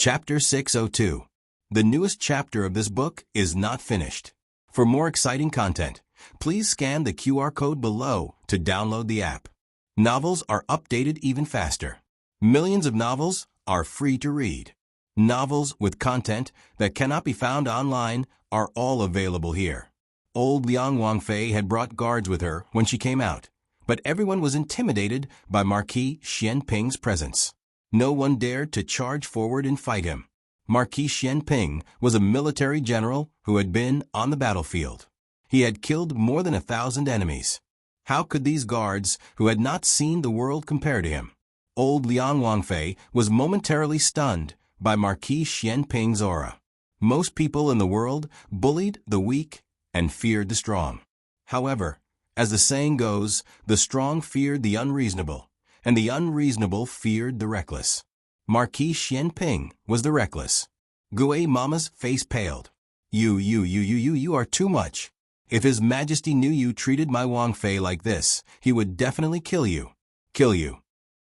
Chapter 602. The newest chapter of this book is not finished. For more exciting content, please scan the QR code below to download the app. Novels are updated even faster. Millions of novels are free to read. Novels with content that cannot be found online are all available here. Old Liang Wangfei had brought guards with her when she came out, but everyone was intimidated by Marquis Xianping's presence. No one dared to charge forward and fight him. Marquis Xianping was a military general who had been on the battlefield. He had killed more than 1,000 enemies. How could these guards, who had not seen the world, compare to him? Old Liang Wangfei was momentarily stunned by Marquis Xianping's aura. Most people in the world bullied the weak and feared the strong. However, as the saying goes, the strong feared the unreasonable, and the unreasonable feared the reckless. Marquis Xianping was the reckless. Gui Mama's face paled. You are too much. If His Majesty knew you treated my Wangfei like this, he would definitely kill you. Kill you.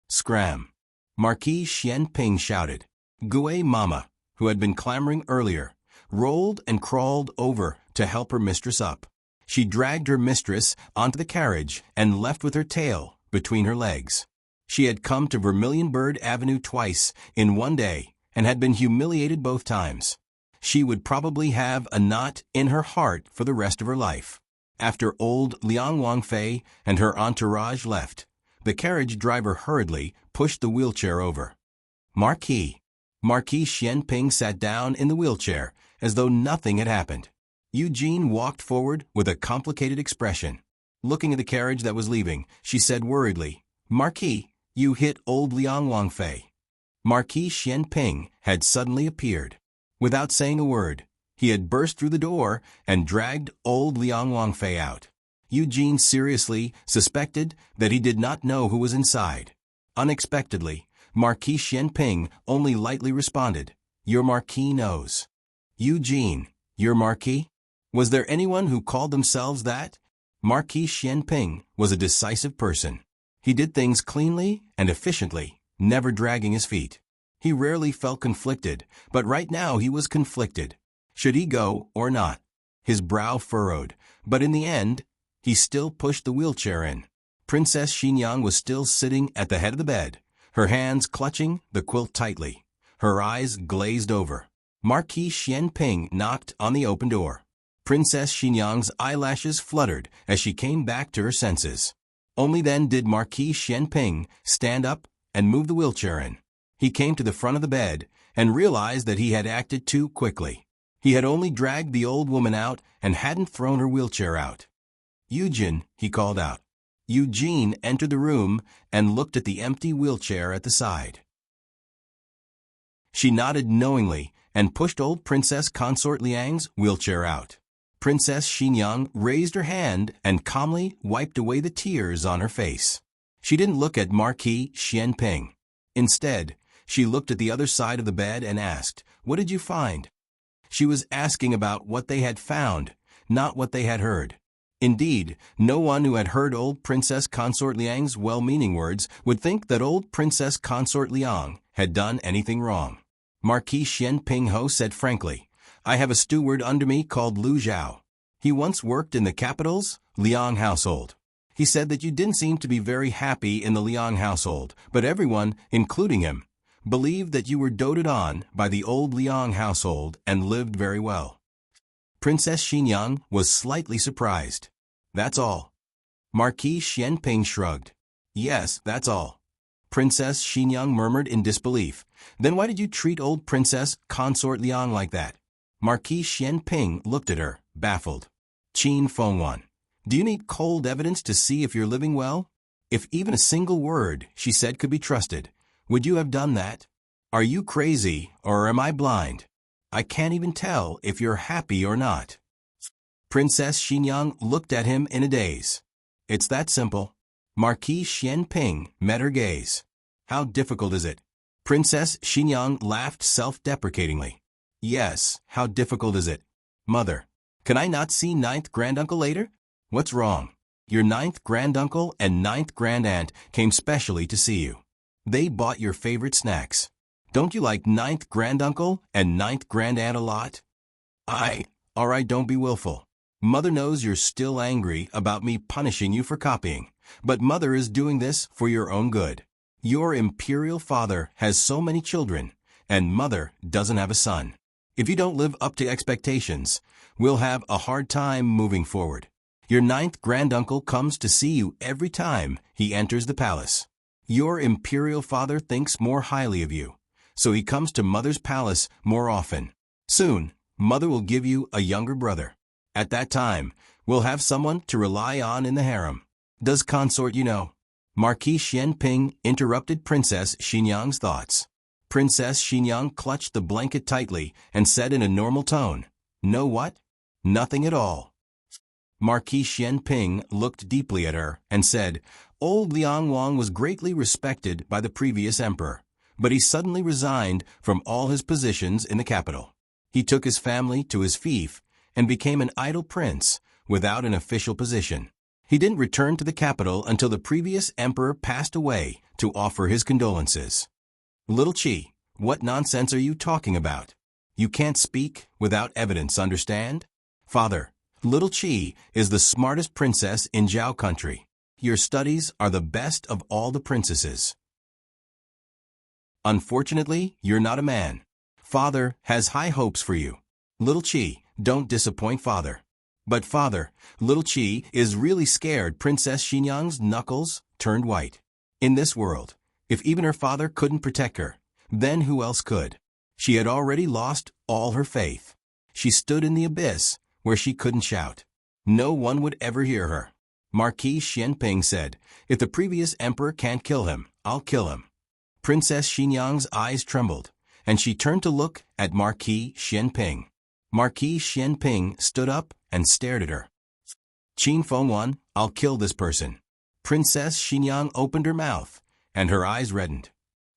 Scram. Marquis Xianping shouted. Gui Mama, who had been clamoring earlier, rolled and crawled over to help her mistress up. She dragged her mistress onto the carriage and left with her tail between her legs. She had come to Vermilion Bird Avenue twice in one day and had been humiliated both times. She would probably have a knot in her heart for the rest of her life. After old Liang Wangfei and her entourage left, the carriage driver hurriedly pushed the wheelchair over. Marquis Xianping sat down in the wheelchair as though nothing had happened. Eugene walked forward with a complicated expression. Looking at the carriage that was leaving, she said worriedly, "Marquis, you hit old Liang Wangfei." Marquis Xianping had suddenly appeared. Without saying a word, he had burst through the door and dragged old Liang Wangfei out. Eugene seriously suspected that he did not know who was inside. Unexpectedly, Marquis Xianping only lightly responded, "Your Marquis knows." Eugene, your Marquis? Was there anyone who called themselves that? Marquis Xianping was a decisive person. He did things cleanly and efficiently, never dragging his feet. He rarely felt conflicted, but right now he was conflicted. Should he go or not? His brow furrowed, but in the end, he still pushed the wheelchair in. Princess Xinyang was still sitting at the head of the bed, her hands clutching the quilt tightly, her eyes glazed over. Marquis Xianping knocked on the open door. Princess Xinyang's eyelashes fluttered as she came back to her senses. Only then did Marquis Xianping stand up and move the wheelchair in. He came to the front of the bed and realized that he had acted too quickly. He had only dragged the old woman out and hadn't thrown her wheelchair out. "Eugene," he called out. Eugene entered the room and looked at the empty wheelchair at the side. She nodded knowingly and pushed old Princess Consort Liang's wheelchair out. Princess Xinyang raised her hand and calmly wiped away the tears on her face. She didn't look at Marquis Xianping. Instead, she looked at the other side of the bed and asked, "What did you find?" She was asking about what they had found, not what they had heard. Indeed, no one who had heard old Princess Consort Liang's well-meaning words would think that old Princess Consort Liang had done anything wrong. Marquis Xianping Ho said frankly, "I have a steward under me called Lu Zhao. He once worked in the capital's Liang household. He said that you didn't seem to be very happy in the Liang household, but everyone, including him, believed that you were doted on by the old Liang household and lived very well." Princess Xinyang was slightly surprised. "That's all." Marquis Xianping shrugged. "Yes, that's all." Princess Xinyang murmured in disbelief. "Then why did you treat old Princess Consort Liang like that?" Marquis Xianping looked at her, baffled. "Qin Fengwan, do you need cold evidence to see if you're living well? If even a single word she said could be trusted, would you have done that? Are you crazy or am I blind? I can't even tell if you're happy or not." Princess Xinyang looked at him in a daze. "It's that simple." Marquis Xianping met her gaze. "How difficult is it?" Princess Xinyang laughed self-deprecatingly. "Yes, how difficult is it? Mother, can I not see ninth granduncle later? What's wrong? Your ninth granduncle and ninth grandaunt came specially to see you. They bought your favorite snacks. Don't you like ninth granduncle and ninth grandaunt a lot? All right, don't be willful. Mother knows you're still angry about me punishing you for copying, but Mother is doing this for your own good. Your imperial father has so many children, and Mother doesn't have a son. If you don't live up to expectations, we'll have a hard time moving forward. Your ninth granduncle comes to see you every time he enters the palace. Your imperial father thinks more highly of you, so he comes to Mother's palace more often. Soon, Mother will give you a younger brother. At that time, we'll have someone to rely on in the harem. Does consort you know? Marquis Xianping interrupted Princess Xinyang's thoughts. Princess Xinyang clutched the blanket tightly and said in a normal tone, "Know what? Nothing at all." Marquis Xianping looked deeply at her and said, "Old Liang Wang was greatly respected by the previous emperor, but he suddenly resigned from all his positions in the capital. He took his family to his fief and became an idle prince without an official position. He didn't return to the capital until the previous emperor passed away to offer his condolences." "Little Qi, what nonsense are you talking about? You can't speak without evidence, understand? Father, Little Qi is the smartest princess in Zhao country. Your studies are the best of all the princesses. Unfortunately, you're not a man. Father has high hopes for you. Little Qi, don't disappoint Father." "But Father, Little Qi is really scared." Princess Xinyang's knuckles turned white. In this world, if even her father couldn't protect her, then who else could? She had already lost all her faith. She stood in the abyss where she couldn't shout. No one would ever hear her. Marquis Xianping said, "If the previous emperor can't kill him, I'll kill him." Princess Xinyang's eyes trembled, and she turned to look at Marquis Xianping. Marquis Xianping stood up and stared at her. "Qin Fengwan, I'll kill this person." Princess Xinyang opened her mouth, and her eyes reddened.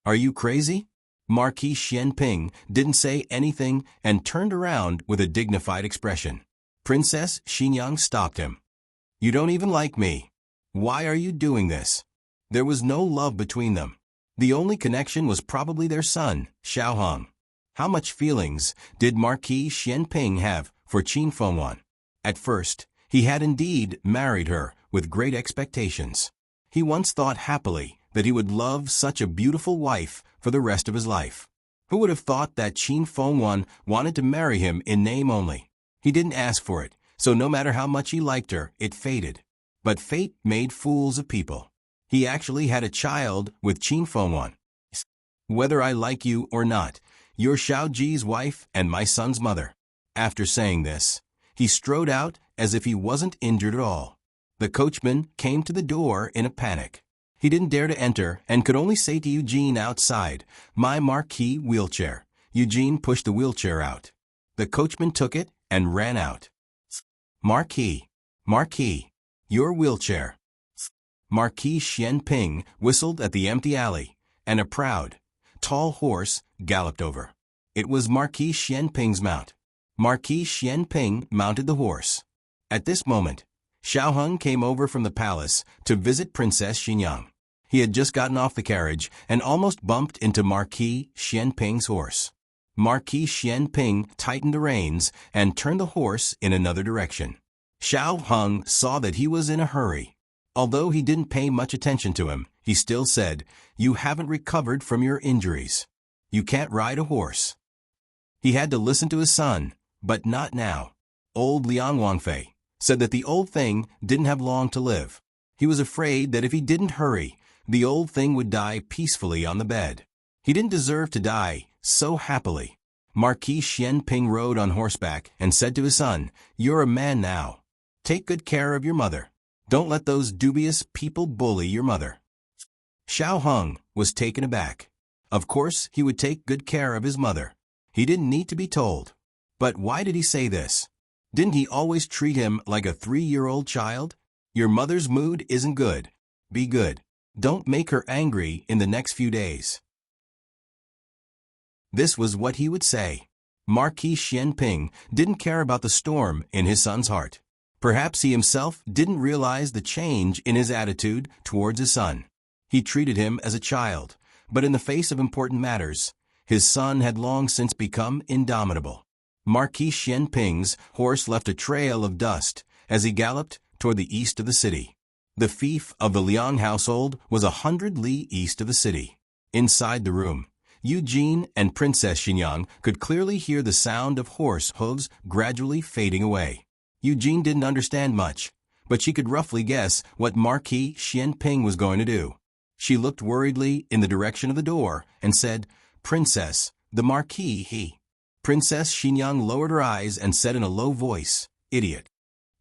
"Are you crazy?" Marquis Xianping didn't say anything and turned around with a dignified expression. Princess Xinyang stopped him. "You don't even like me. Why are you doing this?" There was no love between them. The only connection was probably their son, Xiaohong. How much feelings did Marquis Xianping have for Qin Fengwan? At first, he had indeed married her with great expectations. He once thought happily that he would love such a beautiful wife for the rest of his life. Who would have thought that Qin Fengwan wanted to marry him in name only? He didn't ask for it, so no matter how much he liked her, it faded. But fate made fools of people. He actually had a child with Qin Fengwan. "Whether I like you or not, you're Xiao Ji's wife and my son's mother." After saying this, he strode out as if he wasn't injured at all. The coachman came to the door in a panic. He didn't dare to enter and could only say to Eugene outside, "My marquee wheelchair." Eugene pushed the wheelchair out. The coachman took it and ran out. Marquis, your wheelchair." Marquis Xianping whistled at the empty alley, and a proud, tall horse galloped over. It was Marquis Xianping's mount. Marquis Xianping mounted the horse. At this moment, Xiaoheng came over from the palace to visit Princess Xinyang. He had just gotten off the carriage and almost bumped into Marquis Xianping's horse. Marquis Xianping tightened the reins and turned the horse in another direction. Xiaoheng saw that he was in a hurry. Although he didn't pay much attention to him, he still said, "You haven't recovered from your injuries. You can't ride a horse." He had to listen to his son, but not now. Old Liang Wangfei said that the old thing didn't have long to live. He was afraid that if he didn't hurry, the old thing would die peacefully on the bed. He didn't deserve to die so happily. Marquis Xianping rode on horseback and said to his son, "You're a man now. Take good care of your mother. Don't let those dubious people bully your mother." Xiaoheng was taken aback. Of course, he would take good care of his mother. He didn't need to be told. But why did he say this? Didn't he always treat him like a 3-year-old child? Your mother's mood isn't good. Be good. Don't make her angry in the next few days. This was what he would say. Marquis Xianping didn't care about the storm in his son's heart. Perhaps he himself didn't realize the change in his attitude towards his son. He treated him as a child, but in the face of important matters, His son had long since become indomitable. Marquis Xianping's horse left a trail of dust as he galloped toward the east of the city. The fief of the Liang household was 100 li east of the city. Inside the room, Eugene and Princess Xinyang could clearly hear the sound of horse hooves gradually fading away. Eugene didn't understand much, but she could roughly guess what Marquis Xianping was going to do. She looked worriedly in the direction of the door and said, "Princess, the Marquis, he." Princess Xinyang lowered her eyes and said in a low voice, "Idiot."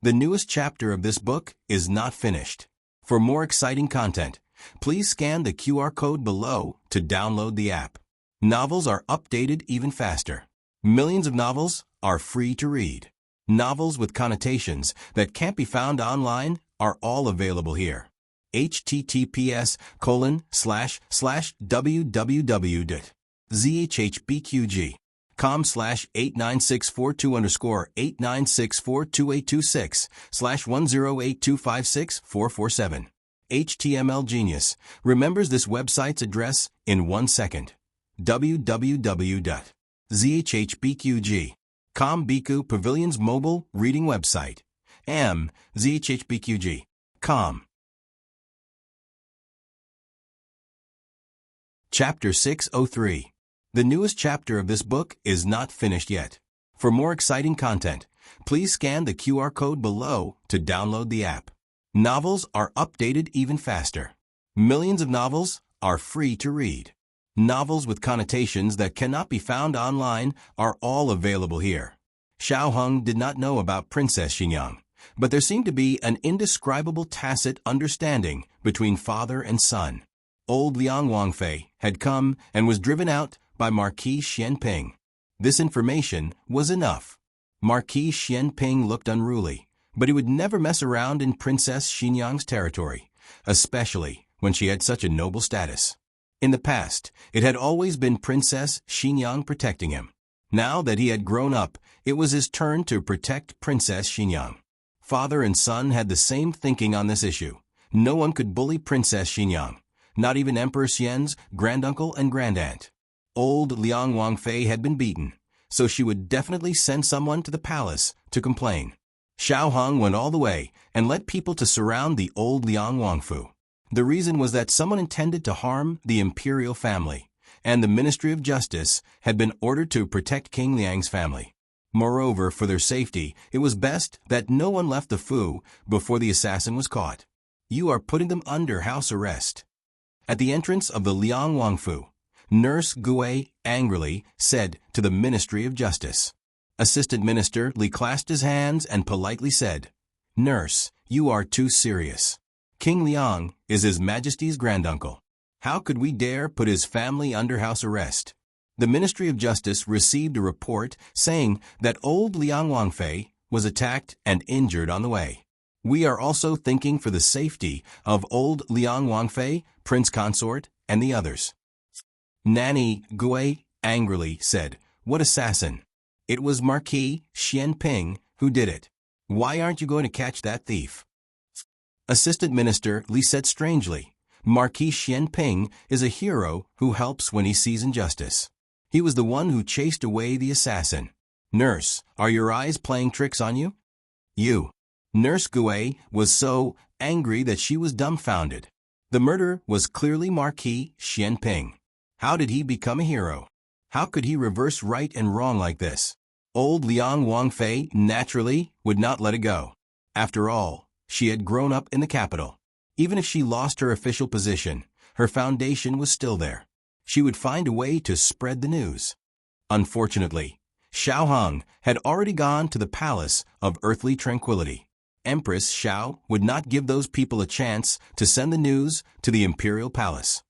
The newest chapter of this book is not finished. For more exciting content, please scan the QR code below to download the app. Novels are updated even faster. Millions of novels are free to read. Novels with connotations that can't be found online are all available here. https://www.zhbqg.com/89642826/108256/10825647. HTML Genius remembers this website's address in 1 second. www.zhbqg.com Biku Pavilion's mobile reading website. zhbqg.com. Chapter 603. The newest chapter of this book is not finished yet. For more exciting content, please scan the QR code below to download the app. Novels are updated even faster. Millions of novels are free to read. Novels with connotations that cannot be found online are all available here. Xiao Heng did not know about Princess Xinyang, but there seemed to be an indescribable tacit understanding between father and son. Old Liang Wangfei had come and was driven out by Marquis Xianping. This information was enough. Marquis Xianping looked unruly, but he would never mess around in Princess Xinyang's territory, especially when she had such a noble status. In the past, it had always been Princess Xinyang protecting him. Now that he had grown up, it was his turn to protect Princess Xinyang. Father and son had the same thinking on this issue. No one could bully Princess Xinyang, not even Emperor Xian's granduncle and grandaunt. Old Liang Wangfei had been beaten, so she would definitely send someone to the palace to complain. Xiao Heng went all the way and led people to surround the old Liang Wangfu. The reason was that someone intended to harm the imperial family, and the Ministry of Justice had been ordered to protect King Liang's family. Moreover, for their safety, it was best that no one left the Fu before the assassin was caught. You are putting them under house arrest. At the entrance of the Liang Wangfu, Nurse Gui angrily said to the Ministry of Justice. Assistant Minister Li clasped his hands and politely said, "Nurse, you are too serious. King Liang is His Majesty's granduncle. How could we dare put his family under house arrest?" The Ministry of Justice received a report saying that old Liang Wangfei was attacked and injured on the way. We are also thinking for the safety of old Liang Wangfei, Prince Consort, and the others. Nanny Gui angrily said, "What assassin? It was Marquis Xianping who did it. Why aren't you going to catch that thief?" Assistant Minister Li said strangely, "Marquis Xianping is a hero who helps when he sees injustice. He was the one who chased away the assassin. Nurse, are your eyes playing tricks on you?" You. Nurse Gui was so angry that she was dumbfounded. The murderer was clearly Marquis Xianping. How did he become a hero? How could he reverse right and wrong like this? Old Liang Wangfei naturally would not let it go. After all, she had grown up in the capital. Even if she lost her official position, her foundation was still there. She would find a way to spread the news. Unfortunately, Xiao Heng had already gone to the palace of earthly tranquility. Empress Xiao would not give those people a chance to send the news to the imperial palace.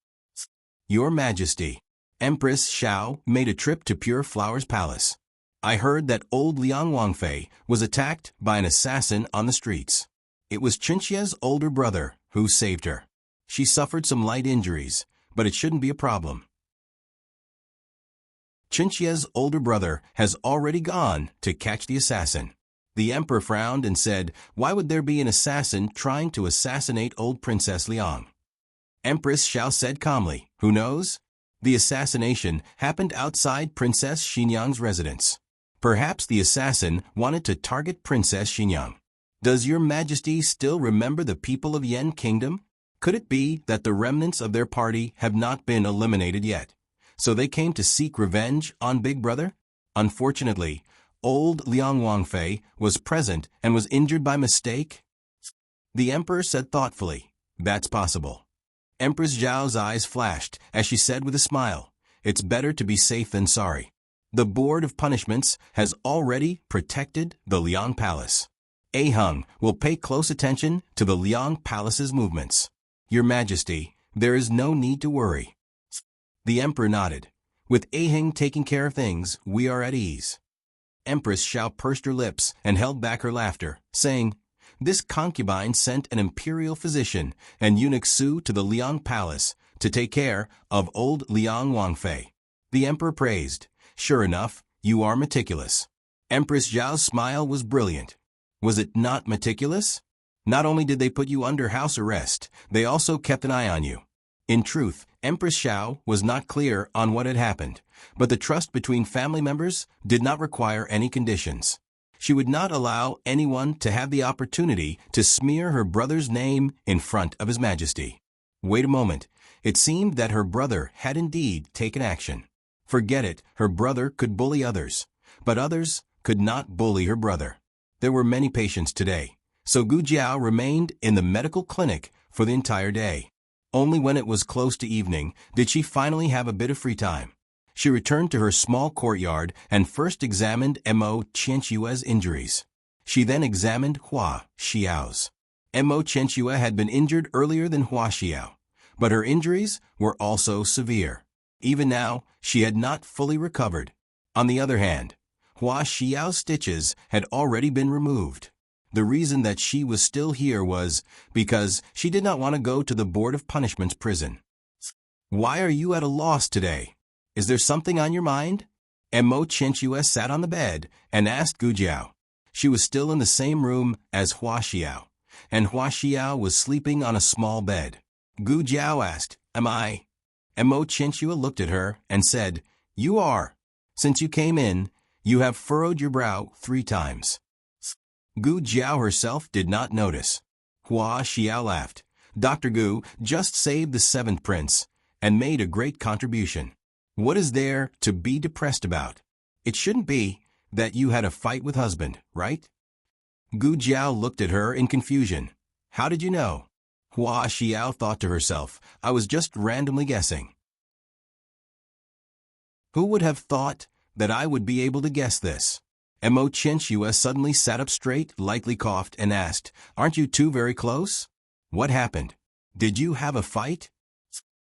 Your Majesty, Empress Xiao made a trip to Pure Flower's palace. I heard that old Liang Wangfei was attacked by an assassin on the streets. It was Qinxie's older brother who saved her. She suffered some light injuries, but it shouldn't be a problem. Qinxie's older brother has already gone to catch the assassin. The emperor frowned and said, "Why would there be an assassin trying to assassinate old Princess Liang?" Empress Xiao said calmly, "Who knows? The assassination happened outside Princess Xinyang's residence. Perhaps the assassin wanted to target Princess Xinyang. Does your majesty still remember the people of Yen Kingdom? Could it be that the remnants of their party have not been eliminated yet? So they came to seek revenge on Big Brother? Unfortunately, old Liang Wangfei was present and was injured by mistake? The emperor said thoughtfully, "That's possible." Empress Zhao's eyes flashed as she said with a smile, "It's better to be safe than sorry." The Board of Punishments has already protected the Liang Palace. A Hung will pay close attention to the Liang Palace's movements. Your Majesty, there is no need to worry. The emperor nodded. With A Hung taking care of things, we are at ease. Empress Xiao pursed her lips and held back her laughter, saying, "This concubine sent an imperial physician and eunuch Su to the Liang Palace to take care of old Liang Wangfei." The emperor praised, "Sure enough, you are meticulous." Empress Zhao's smile was brilliant. Was it not meticulous? Not only did they put you under house arrest, they also kept an eye on you. In truth, Empress Xiao was not clear on what had happened, but the trust between family members did not require any conditions. She would not allow anyone to have the opportunity to smear her brother's name in front of His Majesty. Wait a moment. It seemed that her brother had indeed taken action. Forget it, her brother could bully others, but others could not bully her brother. There were many patients today, so Gu Jiao remained in the medical clinic for the entire day. Only when it was close to evening did she finally have a bit of free time. She returned to her small courtyard and first examined Mo Qianxue's injuries. She then examined Hua Xiao's. Mo Qianxue had been injured earlier than Hua Xiao, but her injuries were also severe. Even now, she had not fully recovered. On the other hand, Hua Xiao's stitches had already been removed. The reason that she was still here was because she did not want to go to the Board of Punishments prison. "Why are you at a loss today? Is there something on your mind?" Mo Qianxue sat on the bed and asked Gu Jiao. She was still in the same room as Hua Xiao, and Hua Xiao was sleeping on a small bed. Gu Jiao asked, "Am I?" Mo Qianxue looked at her and said, "You are. Since you came in, you have furrowed your brow 3 times. Gu Jiao herself did not notice. Hua Xiao laughed. "Dr. Gu just saved the 7th prince and made a great contribution. What is there to be depressed about? It shouldn't be that you had a fight with husband, right?" Gu Jiao looked at her in confusion. "How did you know?" Hua Xiao thought to herself, "I was just randomly guessing." Who would have thought that I would be able to guess this? Mo Qianxue suddenly sat up straight, lightly coughed, and asked, "Aren't you two very close? What happened? Did you have a fight?"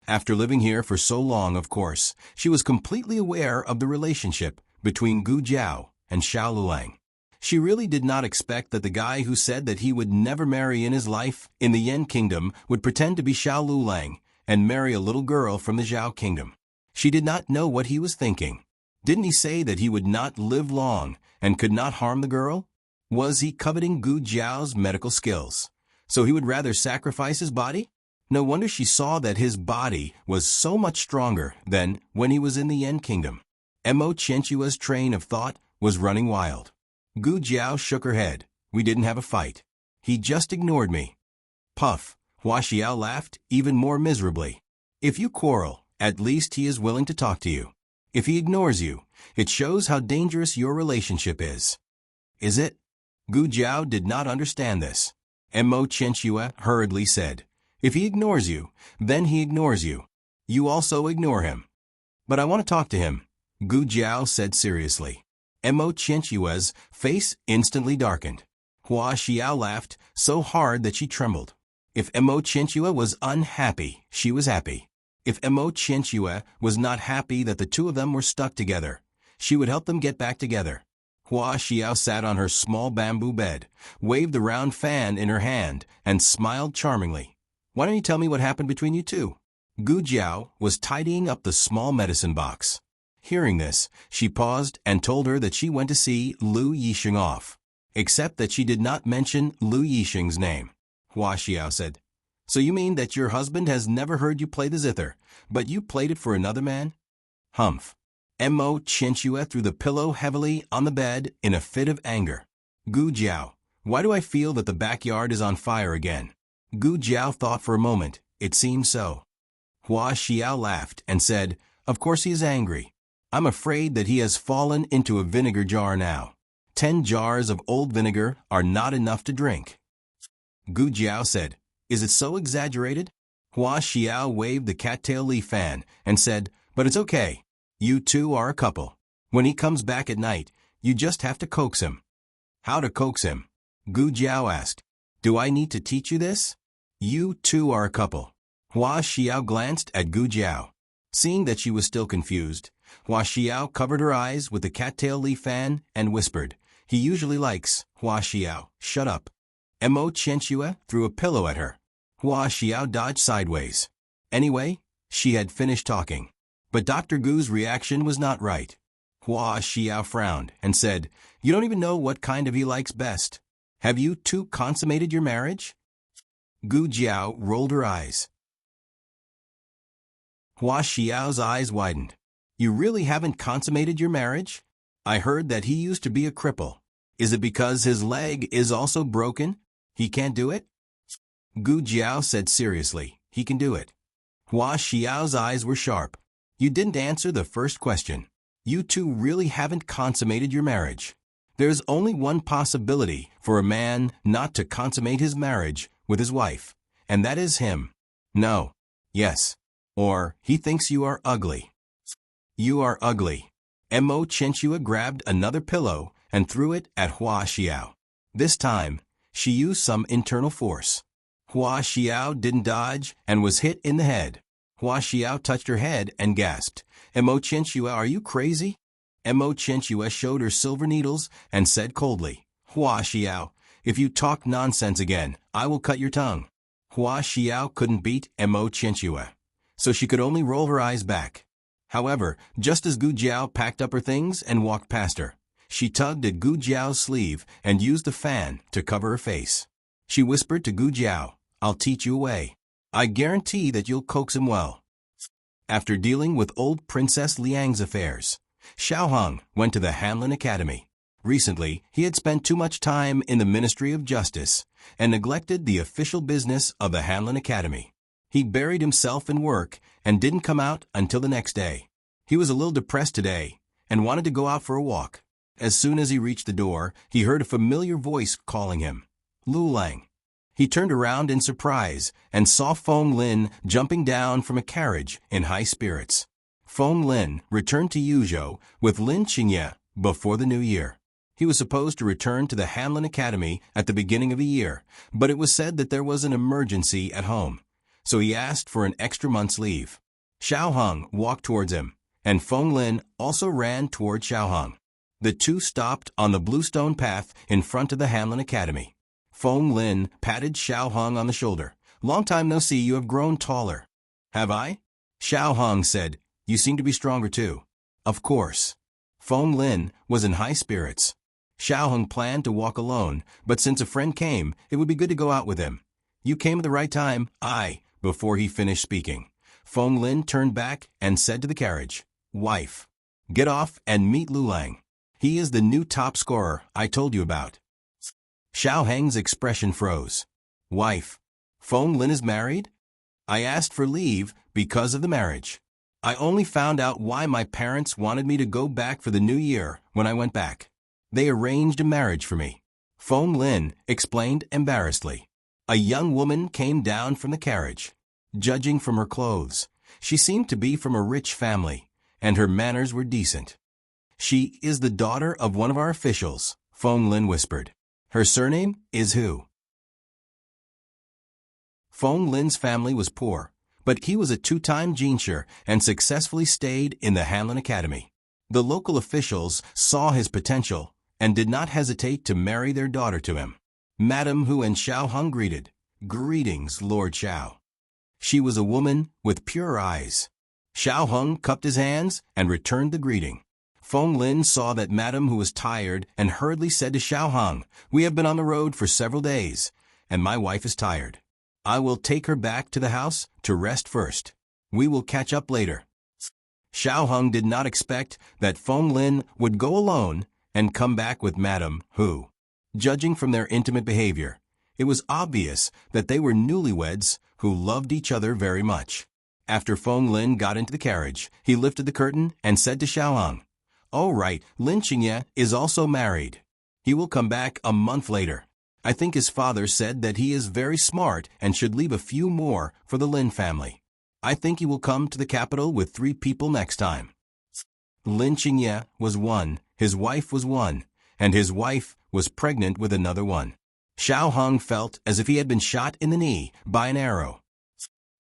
After living here for so long, of course, she was completely aware of the relationship between Gu Jiao and Xiao Lulang. She really did not expect that the guy who said that he would never marry in his life in the Yen Kingdom would pretend to be Xiao Lulang and marry a little girl from the Zhao Kingdom. She did not know what he was thinking. Didn't he say that he would not live long and could not harm the girl? Was he coveting Gu Jiao's medical skills, so he would rather sacrifice his body? No wonder she saw that his body was so much stronger than when he was in the Yen Kingdom. Mo Qianxue's train of thought was running wild. Gu Jiao shook her head. "We didn't have a fight. He just ignored me." Puff. Hua Xiao laughed even more miserably. "If you quarrel, at least he is willing to talk to you. If he ignores you, it shows how dangerous your relationship is." "Is it?" Gu Jiao did not understand this. Mo Qianxue hurriedly said, "If he ignores you, then he ignores you. You also ignore him." "But I want to talk to him," Gu Jiao said seriously. Mo Qianxue's face instantly darkened. Hua Xiao laughed so hard that she trembled. If Mo Qianxue was unhappy, she was happy. If Mo Qianxue was not happy that the two of them were stuck together, she would help them get back together. Hua Xiao sat on her small bamboo bed, waved the round fan in her hand, and smiled charmingly. "Why don't you tell me what happened between you two?" Gu Jiao was tidying up the small medicine box. Hearing this, she paused and told her that she went to see Lu Yixing off, except that she did not mention Lu Yixing's name. Hua Xiao said, So you mean that your husband has never heard you play the zither, but you played it for another man? Humph. Mo Chinchua threw the pillow heavily on the bed in a fit of anger. Gu Jiao, why do I feel that the backyard is on fire again? Gu Jiao thought for a moment. It seems so. Hua Xiao laughed and said, of course he is angry. I'm afraid that he has fallen into a vinegar jar now. 10 jars of old vinegar are not enough to drink. Gu Jiao said, is it so exaggerated? Hua Xiao waved the cattail leaf fan and said, but it's okay. You two are a couple. When he comes back at night, you just have to coax him. How to coax him? Gu Jiao asked. Do I need to teach you this? You two are a couple. Hua Xiao glanced at Gu Jiao. Seeing that she was still confused, Hua Xiao covered her eyes with the cattail leaf fan and whispered, he usually likes, Hua Xiao, shut up. Mo Chenchua threw a pillow at her. Hua Xiao dodged sideways. Anyway, she had finished talking. But Dr. Gu's reaction was not right. Hua Xiao frowned and said, you don't even know what kind of he likes best. Have you two consummated your marriage? Gu Jiao rolled her eyes. Hua Xiao's eyes widened. You really haven't consummated your marriage? I heard that he used to be a cripple. Is it because his leg is also broken? He can't do it? Gu Jiao said seriously, he can do it. Hua Xiao's eyes were sharp. You didn't answer the first question. You two really haven't consummated your marriage. There's only one possibility for a man not to consummate his marriage with his wife, and that is him. No. Yes. Or he thinks you are ugly. You are ugly. Mo Chenchua grabbed another pillow and threw it at Hua Xiao. This time, she used some internal force. Hua Xiao didn't dodge and was hit in the head. Hua Xiao touched her head and gasped, Mo Chenchua, are you crazy? Mo Chenchua showed her silver needles and said coldly, Hua Xiao, if you talk nonsense again, I will cut your tongue. Hua Xiao couldn't beat Mo Chenchua, so she could only roll her eyes back. However, just as Gu Jiao packed up her things and walked past her, she tugged at Gu Jiao's sleeve and used the fan to cover her face. She whispered to Gu Jiao, I'll teach you a way. I guarantee that you'll coax him well. After dealing with old Princess Liang's affairs, Xiao Hong went to the Hanlin Academy. Recently, he had spent too much time in the Ministry of Justice and neglected the official business of the Hanlin Academy. He buried himself in work and didn't come out until the next day. He was a little depressed today and wanted to go out for a walk. As soon as he reached the door, he heard a familiar voice calling him, Lu Lang. He turned around in surprise and saw Feng Lin jumping down from a carriage in high spirits. Feng Lin returned to Yuzhou with Lin Qingye before the new year. He was supposed to return to the Hanlin Academy at the beginning of the year, but it was said that there was an emergency at home, so he asked for an extra month's leave. Xiao Hong walked towards him, and Feng Lin also ran toward Xiao Hong. The two stopped on the bluestone path in front of the Hanlin Academy. Feng Lin patted Xiao Hong on the shoulder. Long time no see, you have grown taller. Have I? Xiao Hong said, you seem to be stronger too. Of course. Feng Lin was in high spirits. Xiao Hong planned to walk alone, but since a friend came, it would be good to go out with him. You came at the right time, before he finished speaking. Feng Lin turned back and said to the carriage, Wife, get off and meet Lu Lang. He is the new top scorer I told you about. Xiao Heng's expression froze. Wife, Feng Lin is married? I asked for leave because of the marriage. I only found out why my parents wanted me to go back for the new year when I went back. They arranged a marriage for me. Feng Lin explained embarrassedly. A young woman came down from the carriage. Judging from her clothes, she seemed to be from a rich family, and her manners were decent. She is the daughter of one of our officials, Feng Lin whispered. Her surname is Hu. Feng Lin's family was poor, but he was a two-time jinshi and successfully stayed in the Hanlin Academy. The local officials saw his potential and did not hesitate to marry their daughter to him. Madame Hu and Xiao Hong greeted. Greetings, Lord Xiao. She was a woman with pure eyes. Xiao Hong cupped his hands and returned the greeting. Feng Lin saw that Madame Hu was tired and hurriedly said to Xiao Hong, We have been on the road for several days, and my wife is tired. I will take her back to the house to rest first. We will catch up later. Xiao Hung did not expect that Feng Lin would go alone and come back with Madame Hu. Judging from their intimate behavior, it was obvious that they were newlyweds who loved each other very much. After Feng Lin got into the carriage, he lifted the curtain and said to Xiao Hung, "Oh right, Lin Qingye is also married. He will come back a month later. I think his father said that he is very smart and should leave a few more for the Lin family. I think he will come to the capital with 3 people next time." Lin Qingye was one, his wife was one, and his wife was pregnant with another one. Xiao Hung felt as if he had been shot in the knee by an arrow.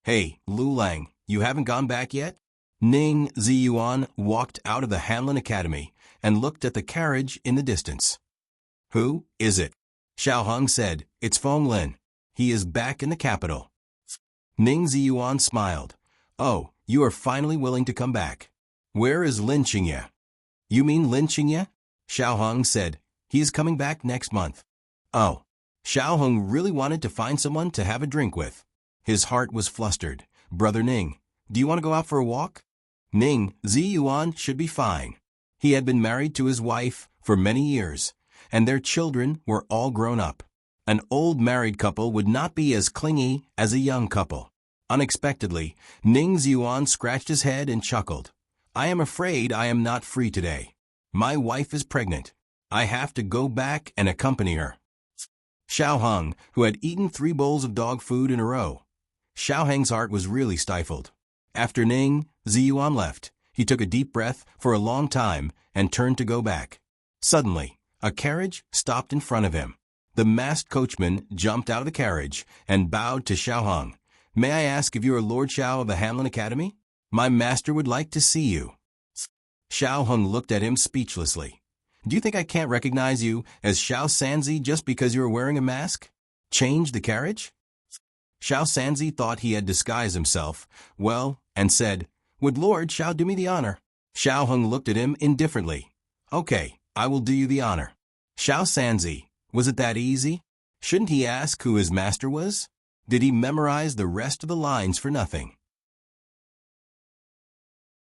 "Hey, Lu Lang, you haven't gone back yet?" Ning Ziyuan walked out of the Hanlin Academy and looked at the carriage in the distance. "Who is it?" Xiao Hung said, "It's Feng Lin. He is back in the capital." Ning Ziyuan smiled. "Oh, you are finally willing to come back. Where is Lin Qingye?" "You mean Lin Qingye?" Xiao Hung said, "He is coming back next month." Oh. Xiao Hung really wanted to find someone to have a drink with. His heart was flustered. "Brother Ning, do you want to go out for a walk?" Ning Ziyuan should be fine. He had been married to his wife for many years, and their children were all grown up. An old married couple would not be as clingy as a young couple. Unexpectedly, Ning Ziyuan scratched his head and chuckled. "I am afraid I am not free today. My wife is pregnant. I have to go back and accompany her." Xiao Hung, who had eaten 3 bowls of dog food in a row. Xiao Hung's heart was really stifled. After Ning Ziyuan left, he took a deep breath for a long time and turned to go back. Suddenly, a carriage stopped in front of him. The masked coachman jumped out of the carriage and bowed to Xiao Hung. "May I ask if you are Lord Xiao of the Hanlin Academy? My master would like to see you." Xiao Hung looked at him speechlessly. "Do you think I can't recognize you as Xiao Sanzi just because you are wearing a mask? Change the carriage?" Xiao Sanzi thought he had disguised himself well and said, "Would Lord Xiao do me the honor?" Xiao Hung looked at him indifferently. "Okay, I will do you the honor." Xiao Sanzi, was it that easy? Shouldn't he ask who his master was? Did he memorize the rest of the lines for nothing?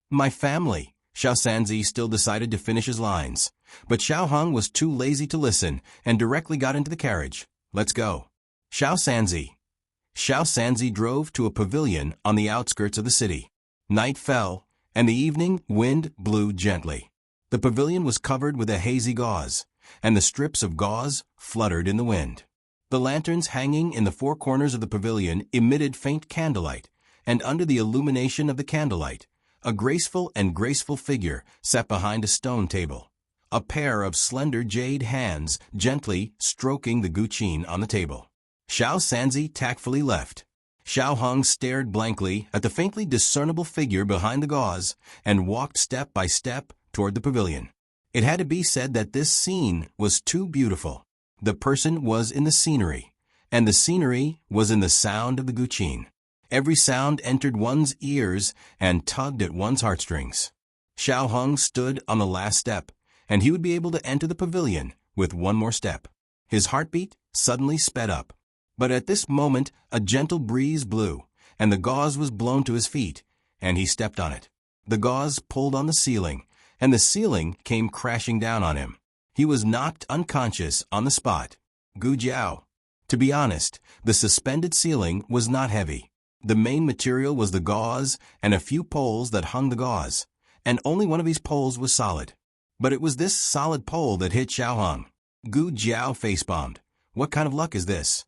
"My family." Xiao Sanzi still decided to finish his lines, but Xiao Hung was too lazy to listen and directly got into the carriage. "Let's go." Xiao Sanzi. Xiao Sanzi drove to a pavilion on the outskirts of the city. Night fell, and the evening wind blew gently. The pavilion was covered with a hazy gauze, and the strips of gauze fluttered in the wind. The lanterns hanging in the 4 corners of the pavilion emitted faint candlelight, and under the illumination of the candlelight, a graceful figure sat behind a stone table, a pair of slender jade hands gently stroking the guqin on the table. Xiao Sanzi tactfully left. Xiao Hung stared blankly at the faintly discernible figure behind the gauze and walked step by step toward the pavilion. It had to be said that this scene was too beautiful. The person was in the scenery, and the scenery was in the sound of the guqin. Every sound entered one's ears and tugged at one's heartstrings. Xiao Hung stood on the last step, and he would be able to enter the pavilion with one more step. His heartbeat suddenly sped up. But at this moment a gentle breeze blew, and the gauze was blown to his feet, and he stepped on it. The gauze pulled on the ceiling, and the ceiling came crashing down on him. He was knocked unconscious on the spot. Gu Jiao. To be honest, the suspended ceiling was not heavy. The main material was the gauze and a few poles that hung the gauze, and only one of these poles was solid. But it was this solid pole that hit Xiao Hung. Gu Jiao facebombed. What kind of luck is this?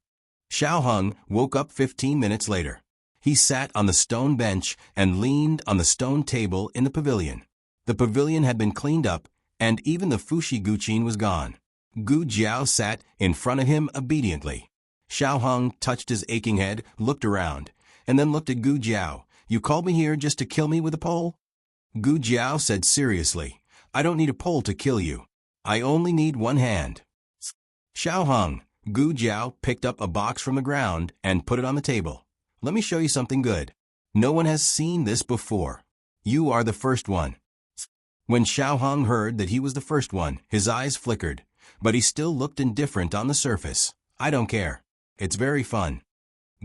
Xiao Hung woke up 15 minutes later. He sat on the stone bench and leaned on the stone table in the pavilion. The pavilion had been cleaned up, and even the fushi guqin was gone. Gu Jiao sat in front of him obediently. Xiao Hung touched his aching head, looked around, and then looked at Gu Jiao. "You called me here just to kill me with a pole?" Gu Jiao said seriously, "I don't need a pole to kill you. I only need one hand." Xiao Hung. Gu Jiao picked up a box from the ground and put it on the table. "Let me show you something good. No one has seen this before. You are the first one." When Xiao Hung heard that he was the first one, his eyes flickered, but he still looked indifferent on the surface. "I don't care. It's very fun."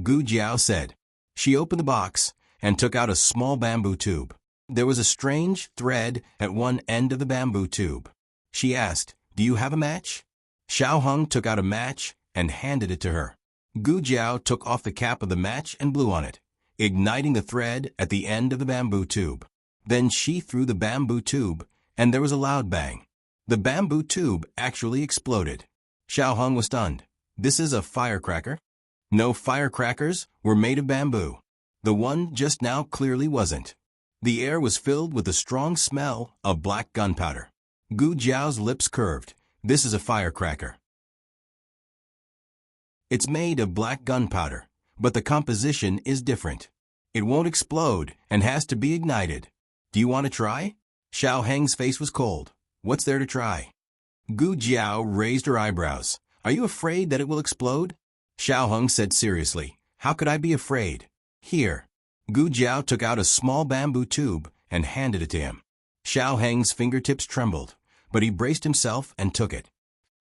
Gu Jiao said. She opened the box and took out a small bamboo tube. There was a strange thread at one end of the bamboo tube. She asked, "Do you have a match?" Xiao Hong took out a match and handed it to her. Gu Jiao took off the cap of the match and blew on it, igniting the thread at the end of the bamboo tube. Then she threw the bamboo tube, and there was a loud bang. The bamboo tube actually exploded. Xiao Hong was stunned. This is a firecracker? No, firecrackers were made of bamboo. The one just now clearly wasn't. The air was filled with the strong smell of black gunpowder. Gu Jiao's lips curved. This is a firecracker. It's made of black gunpowder, but the composition is different. It won't explode and has to be ignited. Do you want to try? Xiao Heng's face was cold. What's there to try? Gu Jiao raised her eyebrows. Are you afraid that it will explode? Xiao Heng said seriously, how could I be afraid? Here. Gu Jiao took out a small bamboo tube and handed it to him. Xiao Heng's fingertips trembled, but he braced himself and took it.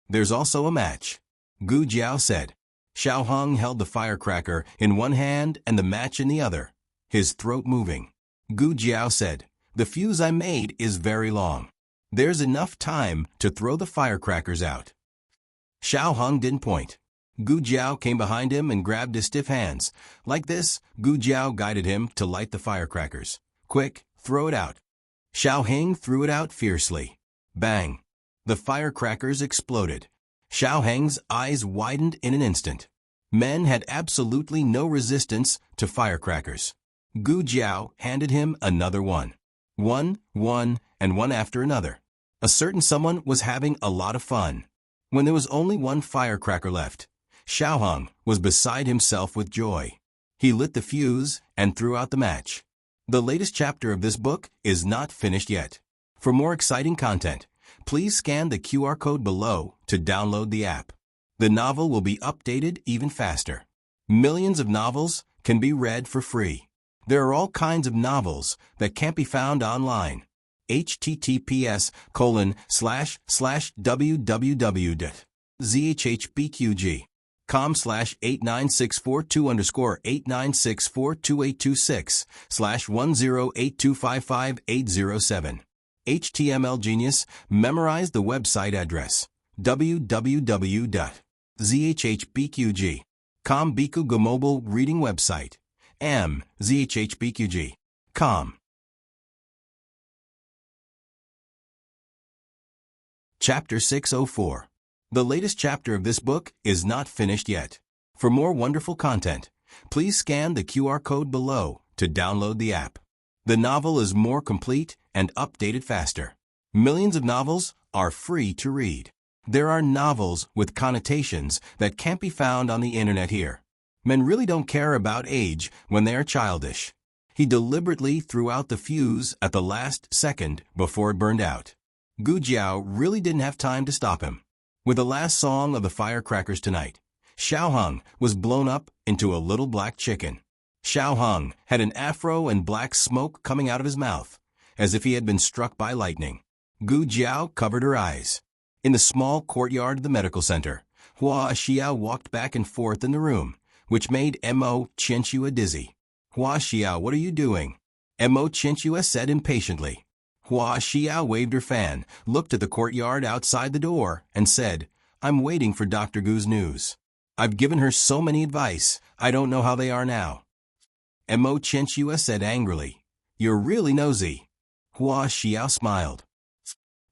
There's also a match, Gu Jiao said. Xiao Heng held the firecracker in one hand and the match in the other, his throat moving. Gu Jiao said, the fuse I made is very long. There's enough time to throw the firecrackers out. Xiao Heng didn't point. Gu Jiao came behind him and grabbed his stiff hands. Like this, Gu Jiao guided him to light the firecrackers. Quick, throw it out. Xiao Heng threw it out fiercely. Bang! The firecrackers exploded. Xiao Heng's eyes widened in an instant. Men had absolutely no resistance to firecrackers. Gu Jiao handed him another one. One, and one after another. A certain someone was having a lot of fun. When there was only one firecracker left, Xiao Heng was beside himself with joy. He lit the fuse and threw out the match. The latest chapter of this book is not finished yet. For more exciting content, please scan the QR code below to download the app. The novel will be updated even faster. Millions of novels can be read for free. There are all kinds of novels that can't be found online. https://www.zhbqg.com/89642_8964226/1082555807. HTML Genius, memorize the website address www.zhbqg.com. Biku Go mobile reading website zhbqg.com. Chapter 604. The latest chapter of this book is not finished yet. For more wonderful content, please scan the QR code below to download the app. The novel is more complete and updated faster. Millions of novels are free to read. There are novels with connotations that can't be found on the internet here. Men really don't care about age when they are childish. He deliberately threw out the fuse at the last second before it burned out. Gu Jiao really didn't have time to stop him. With the last song of the firecrackers tonight, Xiao Heng was blown up into a little black chicken. Xiao Heng had an afro and black smoke coming out of his mouth, as if he had been struck by lightning. Gu Jiao covered her eyes. In the small courtyard of the medical center, Hua Xiao walked back and forth in the room, which made Mo Qianxue dizzy. Hua Xiao, what are you doing? Mo Qianxue said impatiently. Hua Xiao waved her fan, looked at the courtyard outside the door, and said, I'm waiting for Dr. Gu's news. I've given her so many advice, I don't know how they are now. Mo Qianxue said angrily, You're really nosy. Hua Xiao smiled.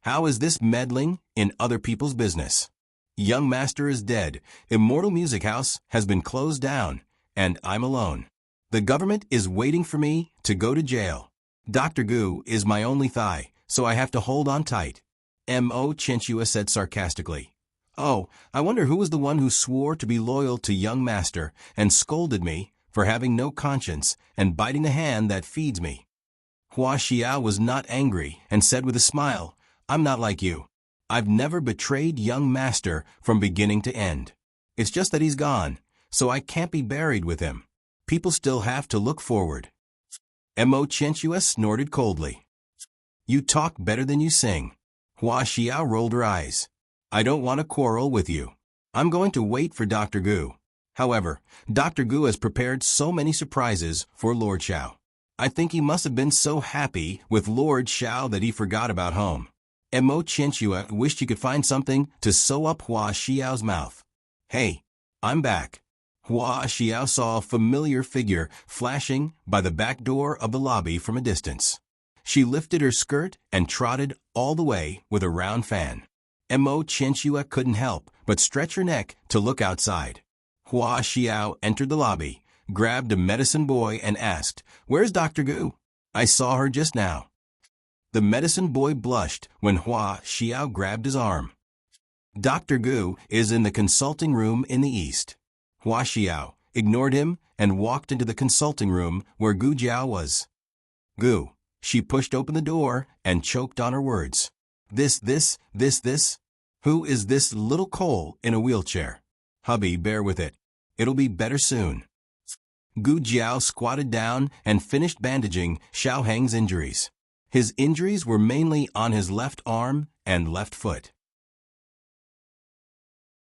How is this meddling in other people's business? Young Master is dead, Immortal Music House has been closed down, and I'm alone. The government is waiting for me to go to jail. Dr. Gu is my only thigh, so I have to hold on tight. Mo Qianxue said sarcastically. Oh, I wonder who was the one who swore to be loyal to young Master and scolded me for having no conscience and biting the hand that feeds me. Hua Xiao was not angry and said with a smile, I'm not like you. I've never betrayed young Master from beginning to end. It's just that he's gone, so I can't be buried with him. People still have to look forward. Mo Qianxue snorted coldly. You talk better than you sing. Hua Xiao rolled her eyes. I don't want to quarrel with you. I'm going to wait for Dr. Gu. However, Dr. Gu has prepared so many surprises for Lord Xiao. I think he must have been so happy with Lord Xiao that he forgot about home. And Mo Qianxue wished he could find something to sew up Hua Xiao's mouth. Hey, I'm back. Hua Xiao saw a familiar figure flashing by the back door of the lobby from a distance. She lifted her skirt and trotted all the way with a round fan. Mo Qianxue couldn't help but stretch her neck to look outside. Hua Xiao entered the lobby, grabbed a medicine boy and asked, "Where's Dr. Gu? I saw her just now." The medicine boy blushed when Hua Xiao grabbed his arm. "Dr. Gu is in the consulting room in the east." Hua Xiao ignored him and walked into the consulting room where Gu Jiao was. "Gu." She pushed open the door and choked on her words. This. Who is this little coal in a wheelchair? Hubby, bear with it. It'll be better soon." Gu Jiao squatted down and finished bandaging Xiao Heng's injuries. His injuries were mainly on his left arm and left foot.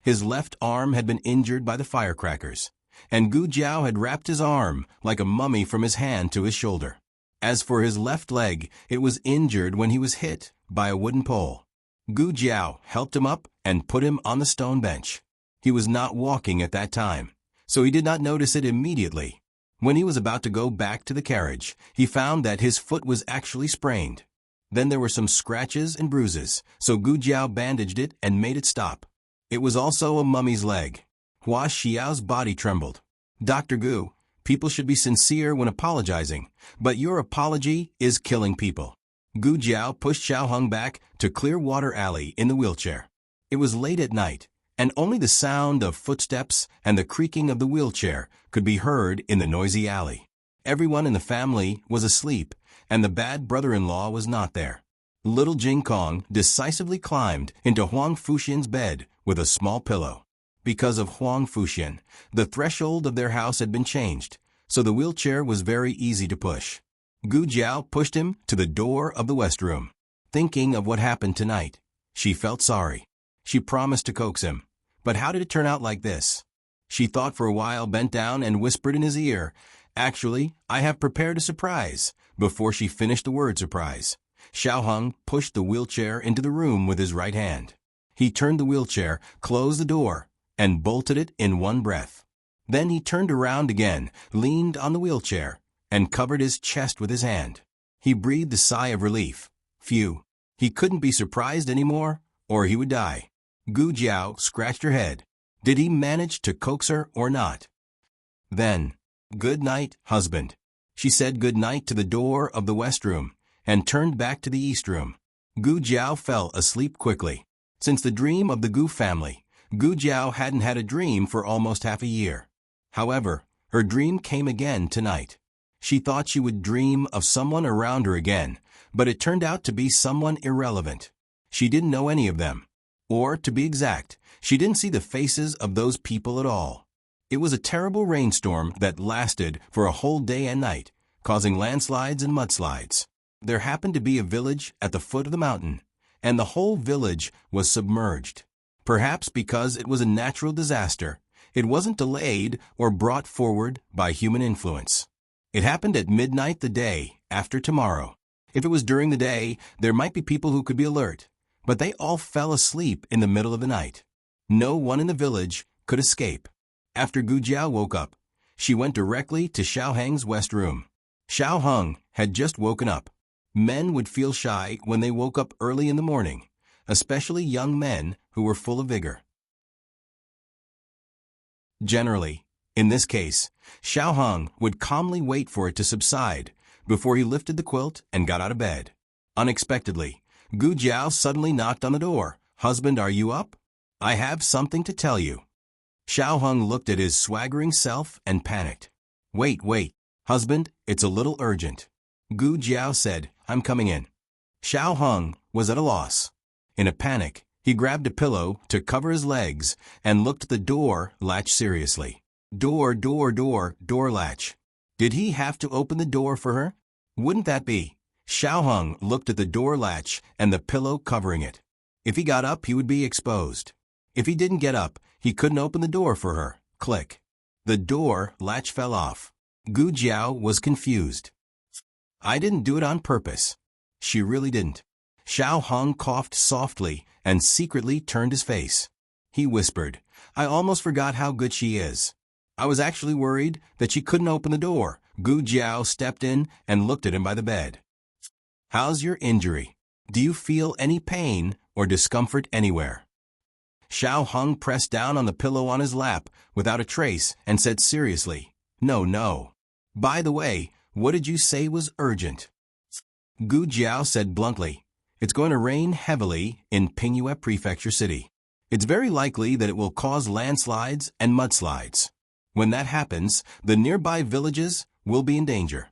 His left arm had been injured by the firecrackers, and Gu Jiao had wrapped his arm like a mummy from his hand to his shoulder. As for his left leg, it was injured when he was hit by a wooden pole. Gu Jiao helped him up and put him on the stone bench. He was not walking at that time, so he did not notice it immediately. When he was about to go back to the carriage, he found that his foot was actually sprained. Then there were some scratches and bruises, so Gu Jiao bandaged it and made it stop. It was also a mummy's leg. Hua Xiao's body trembled. "Dr. Gu, people should be sincere when apologizing, but your apology is killing people." Gu Jiao pushed Xiao Heng back to Clearwater Alley in the wheelchair. It was late at night, and only the sound of footsteps and the creaking of the wheelchair could be heard in the noisy alley. Everyone in the family was asleep, and the bad brother-in-law was not there. Little Jing Kong decisively climbed into Huang Fuxian's bed with a small pillow. Because of Huang Fuxian, the threshold of their house had been changed, so the wheelchair was very easy to push. Gu Jiao pushed him to the door of the west room. Thinking of what happened tonight, she felt sorry. She promised to coax him, but how did it turn out like this? She thought for a while, bent down and whispered in his ear, "Actually, I have prepared a surprise," before she finished the word surprise. Xiao Heng pushed the wheelchair into the room with his right hand. He turned the wheelchair, closed the door, and bolted it in one breath. Then he turned around again, leaned on the wheelchair, and covered his chest with his hand. He breathed a sigh of relief. Phew, he couldn't be surprised anymore, or he would die. Gu Jiao scratched her head. Did he manage to coax her or not? Then, "Good night, husband." She said good night to the door of the west room, and turned back to the east room. Gu Jiao fell asleep quickly. Since the dream of the Gu family, Gu Jiao hadn't had a dream for almost half a year. However, her dream came again tonight. She thought she would dream of someone around her again, but it turned out to be someone irrelevant. She didn't know any of them. Or, to be exact, she didn't see the faces of those people at all. It was a terrible rainstorm that lasted for a whole day and night, causing landslides and mudslides. There happened to be a village at the foot of the mountain, and the whole village was submerged. Perhaps because it was a natural disaster, it wasn't delayed or brought forward by human influence. It happened at midnight the day after tomorrow. If it was during the day, there might be people who could be alert, but they all fell asleep in the middle of the night. No one in the village could escape. After Gu Jiao woke up, she went directly to Xiao Heng's west room. Xiao Heng had just woken up. Men would feel shy when they woke up early in the morning, especially young men who were full of vigor. Generally, in this case, Xiao Heng would calmly wait for it to subside before he lifted the quilt and got out of bed. Unexpectedly, Gu Jiao suddenly knocked on the door. "Husband, are you up? I have something to tell you." Xiao Heng looked at his swaggering self and panicked. Wait, husband, it's a little urgent." Gu Jiao said, "I'm coming in." Xiao Heng was at a loss. In a panic, he grabbed a pillow to cover his legs and looked at the door latch seriously. Door latch. Did he have to open the door for her? Wouldn't that be? Xiao Heng looked at the door latch and the pillow covering it. If he got up, he would be exposed. If he didn't get up, he couldn't open the door for her. Click. The door latch fell off. Gu Jiao was confused. I didn't do it on purpose. She really didn't. Xiao Hong coughed softly and secretly turned his face. He whispered, I almost forgot how good she is. I was actually worried that she couldn't open the door. Gu Jiao stepped in and looked at him by the bed. How's your injury? Do you feel any pain or discomfort anywhere? Xiao Hong pressed down on the pillow on his lap without a trace and said seriously, No. By the way, what did you say was urgent? Gu Jiao said bluntly, It's going to rain heavily in Pingyue Prefecture City. It's very likely that it will cause landslides and mudslides. When that happens, the nearby villages will be in danger.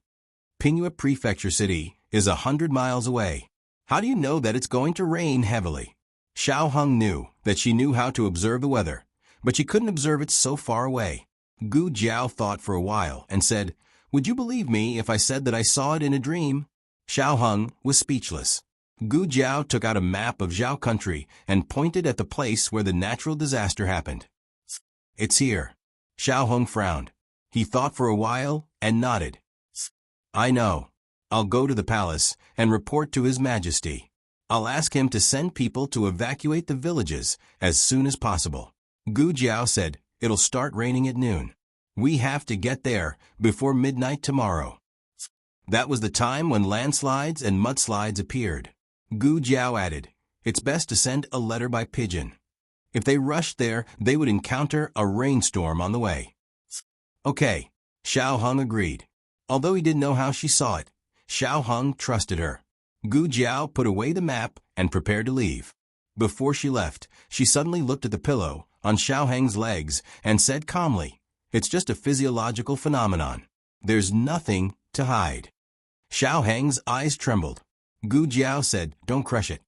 Pingyue Prefecture City is 100 miles away. How do you know that it's going to rain heavily? Xiao Hong knew that she knew how to observe the weather, but she couldn't observe it so far away. Gu Jiao thought for a while and said, Would you believe me if I said that I saw it in a dream? Xiao Hong was speechless. Gu Jiao took out a map of Zhao country and pointed at the place where the natural disaster happened. It's here. Xiao Hong frowned. He thought for a while and nodded. I know. I'll go to the palace and report to His Majesty. I'll ask him to send people to evacuate the villages as soon as possible. Gu Jiao said, It'll start raining at noon. We have to get there before midnight tomorrow. That was the time when landslides and mudslides appeared. Gu Jiao added, It's best to send a letter by pigeon. If they rushed there, they would encounter a rainstorm on the way. Okay, Xiao Hong agreed. Although he didn't know how she saw it, Xiao Hong trusted her. Gu Jiao put away the map and prepared to leave. Before she left, she suddenly looked at the pillow on Xiao Hong's legs and said calmly, It's just a physiological phenomenon. There's nothing to hide. Xiao Hong's eyes trembled. Gu Jiao said, Don't crush it.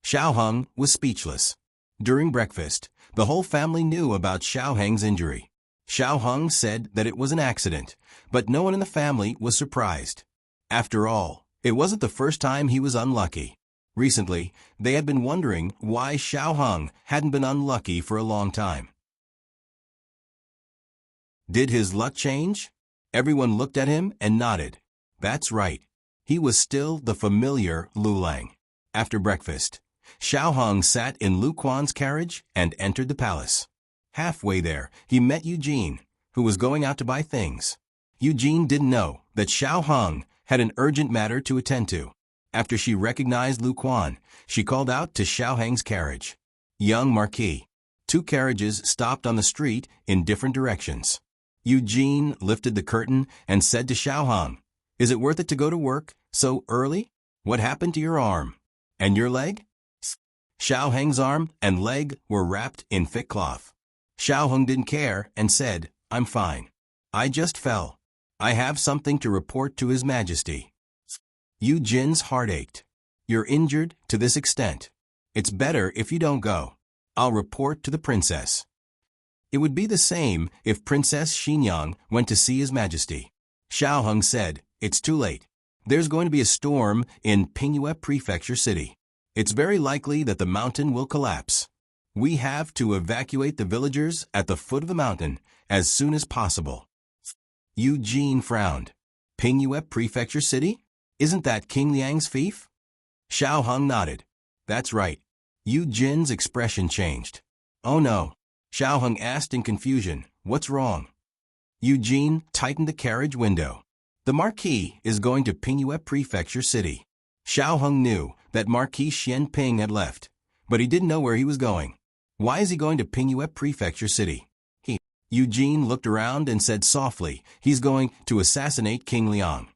Xiao Hong was speechless. During breakfast, the whole family knew about Xiao Hong's injury. Xiao Hong said that it was an accident, but no one in the family was surprised. After all, it wasn't the first time he was unlucky. Recently, they had been wondering why Xiao Hong hadn't been unlucky for a long time. Did his luck change? Everyone looked at him and nodded. That's right. He was still the familiar Lu Lang. After breakfast, Xiao Hong sat in Lu Quan's carriage and entered the palace. Halfway there, he met Eugene, who was going out to buy things. Eugene didn't know that Xiao Hong had an urgent matter to attend to. After she recognized Lu Quan, she called out to Xiao Hong's carriage. Young Marquis. 2 carriages stopped on the street in different directions. Eugene lifted the curtain and said to Xiao Hong, Is it worth it to go to work so early? What happened to your arm? And your leg? Xiao Hong's arm and leg were wrapped in thick cloth. Xiao Hong didn't care and said, I'm fine. I just fell. I have something to report to His Majesty. Eugene's heart ached. You're injured to this extent. It's better if you don't go. I'll report to the princess. It would be the same if Princess Xinyang went to see His Majesty. Xiao Hong said, It's too late. There's going to be a storm in Pingyue Prefecture City. It's very likely that the mountain will collapse. We have to evacuate the villagers at the foot of the mountain as soon as possible. Eugene frowned. Pingyue Prefecture City? Isn't that King Liang's fief? Xiao Hong nodded. That's right. Eugene's expression changed. Oh no. Xiao Hong asked in confusion, What's wrong? Eugene tightened the carriage window. The Marquis is going to Pingyue Prefecture City. Xiao Hong knew that Marquis Xianping had left, but he didn't know where he was going. Why is he going to Pingyue Prefecture City? Eugene looked around and said softly, He's going to assassinate King Liang.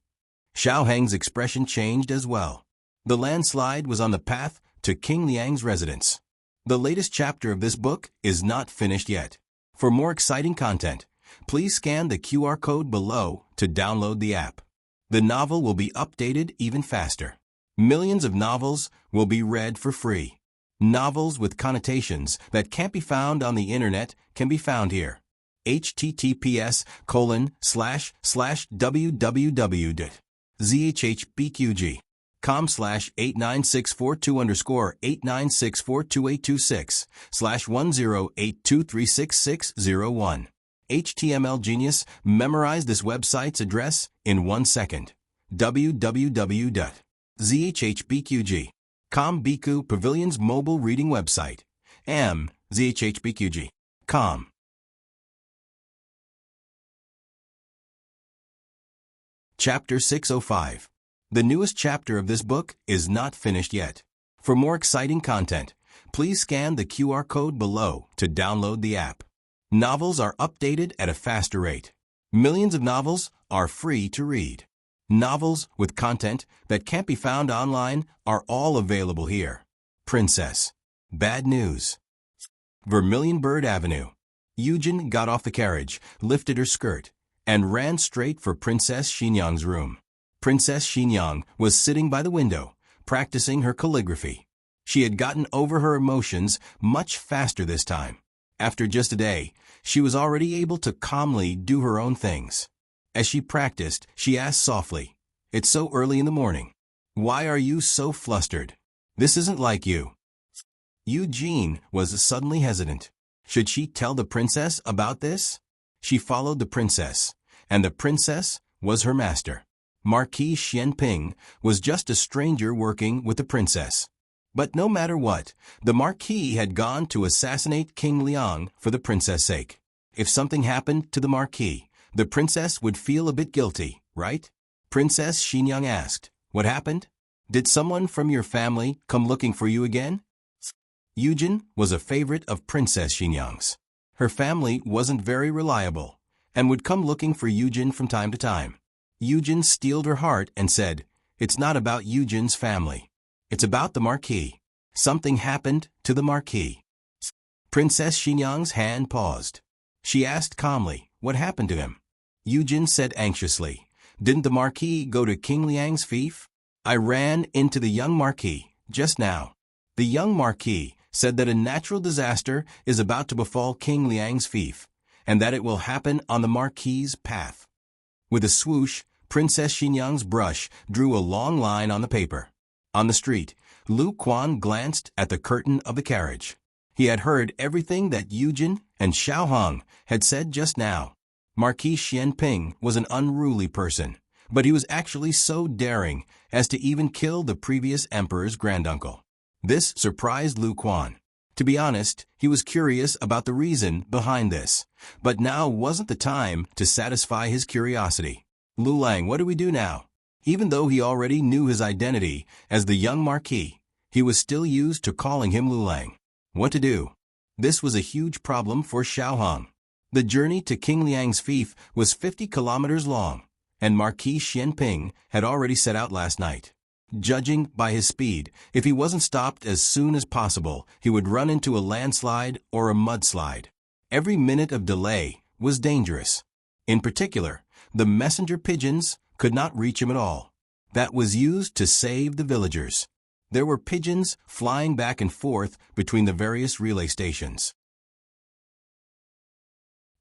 Xiao Hong's expression changed as well. The landslide was on the path to King Liang's residence. The latest chapter of this book is not finished yet. For more exciting content, please scan the QR code below to download the app. The novel will be updated even faster. Millions of novels will be read for free. Novels with connotations that can't be found on the internet can be found here. https://www.zhhbqg.com/89642_8964226/1082366601 HTML genius memorized this website's address in 1 second. www.zhhbqg.com Biku Pavilion's mobile reading website. zhhbqg.com. Chapter 605. The newest chapter of this book is not finished yet. For more exciting content, please scan the QR code below to download the app. Novels are updated at a faster rate. Millions of novels are free to read. Novels with content that can't be found online are all available here. Princess. Bad news. Vermilion-Bird Avenue. Yujin got off the carriage, lifted her skirt, and ran straight for Princess Xinyang's room. Princess Xinyang was sitting by the window, practicing her calligraphy. She had gotten over her emotions much faster this time. After just a day, she was already able to calmly do her own things. As she practiced, she asked softly, "It's so early in the morning. Why are you so flustered? This isn't like you." Eugene was suddenly hesitant. Should she tell the princess about this? She followed the princess, and the princess was her master. Marquis Xianping was just a stranger working with the princess. But no matter what, the Marquis had gone to assassinate King Liang for the princess' sake. If something happened to the Marquis, the princess would feel a bit guilty, right? Princess Xinyang asked, "What happened? Did someone from your family come looking for you again?" Yujin was a favorite of Princess Xinyang's. Her family wasn't very reliable and would come looking for Yujin from time to time. Yujin steeled her heart and said, "It's not about Yujin's family. It's about the Marquis. Something happened to the Marquis." Princess Xinyang's hand paused. She asked calmly, "What happened to him?" Yujin said anxiously, "Didn't the Marquis go to King Liang's fief? I ran into the young Marquis just now." The young Marquis said that a natural disaster is about to befall King Liang's fief, and that it will happen on the Marquis's path. With a swoosh, Princess Xinyang's brush drew a long line on the paper. On the street, Lu Quan glanced at the curtain of the carriage. He had heard everything that Yujin and Xiaohong had said just now. Marquis Xianping was an unruly person, but he was actually so daring as to even kill the previous emperor's granduncle. This surprised Lu Quan. To be honest, he was curious about the reason behind this, but now wasn't the time to satisfy his curiosity. "Lu Lang, what do we do now?" Even though he already knew his identity as the young Marquis, he was still used to calling him Lu Lang. What to do? This was a huge problem for Xiaohong. The journey to King Liang's fief was 50 kilometers long, and Marquis Xianping had already set out last night. Judging by his speed, if he wasn't stopped as soon as possible, he would run into a landslide or a mudslide. Every minute of delay was dangerous. In particular, the messenger pigeons could not reach him at all. That was used to save the villagers. There were pigeons flying back and forth between the various relay stations.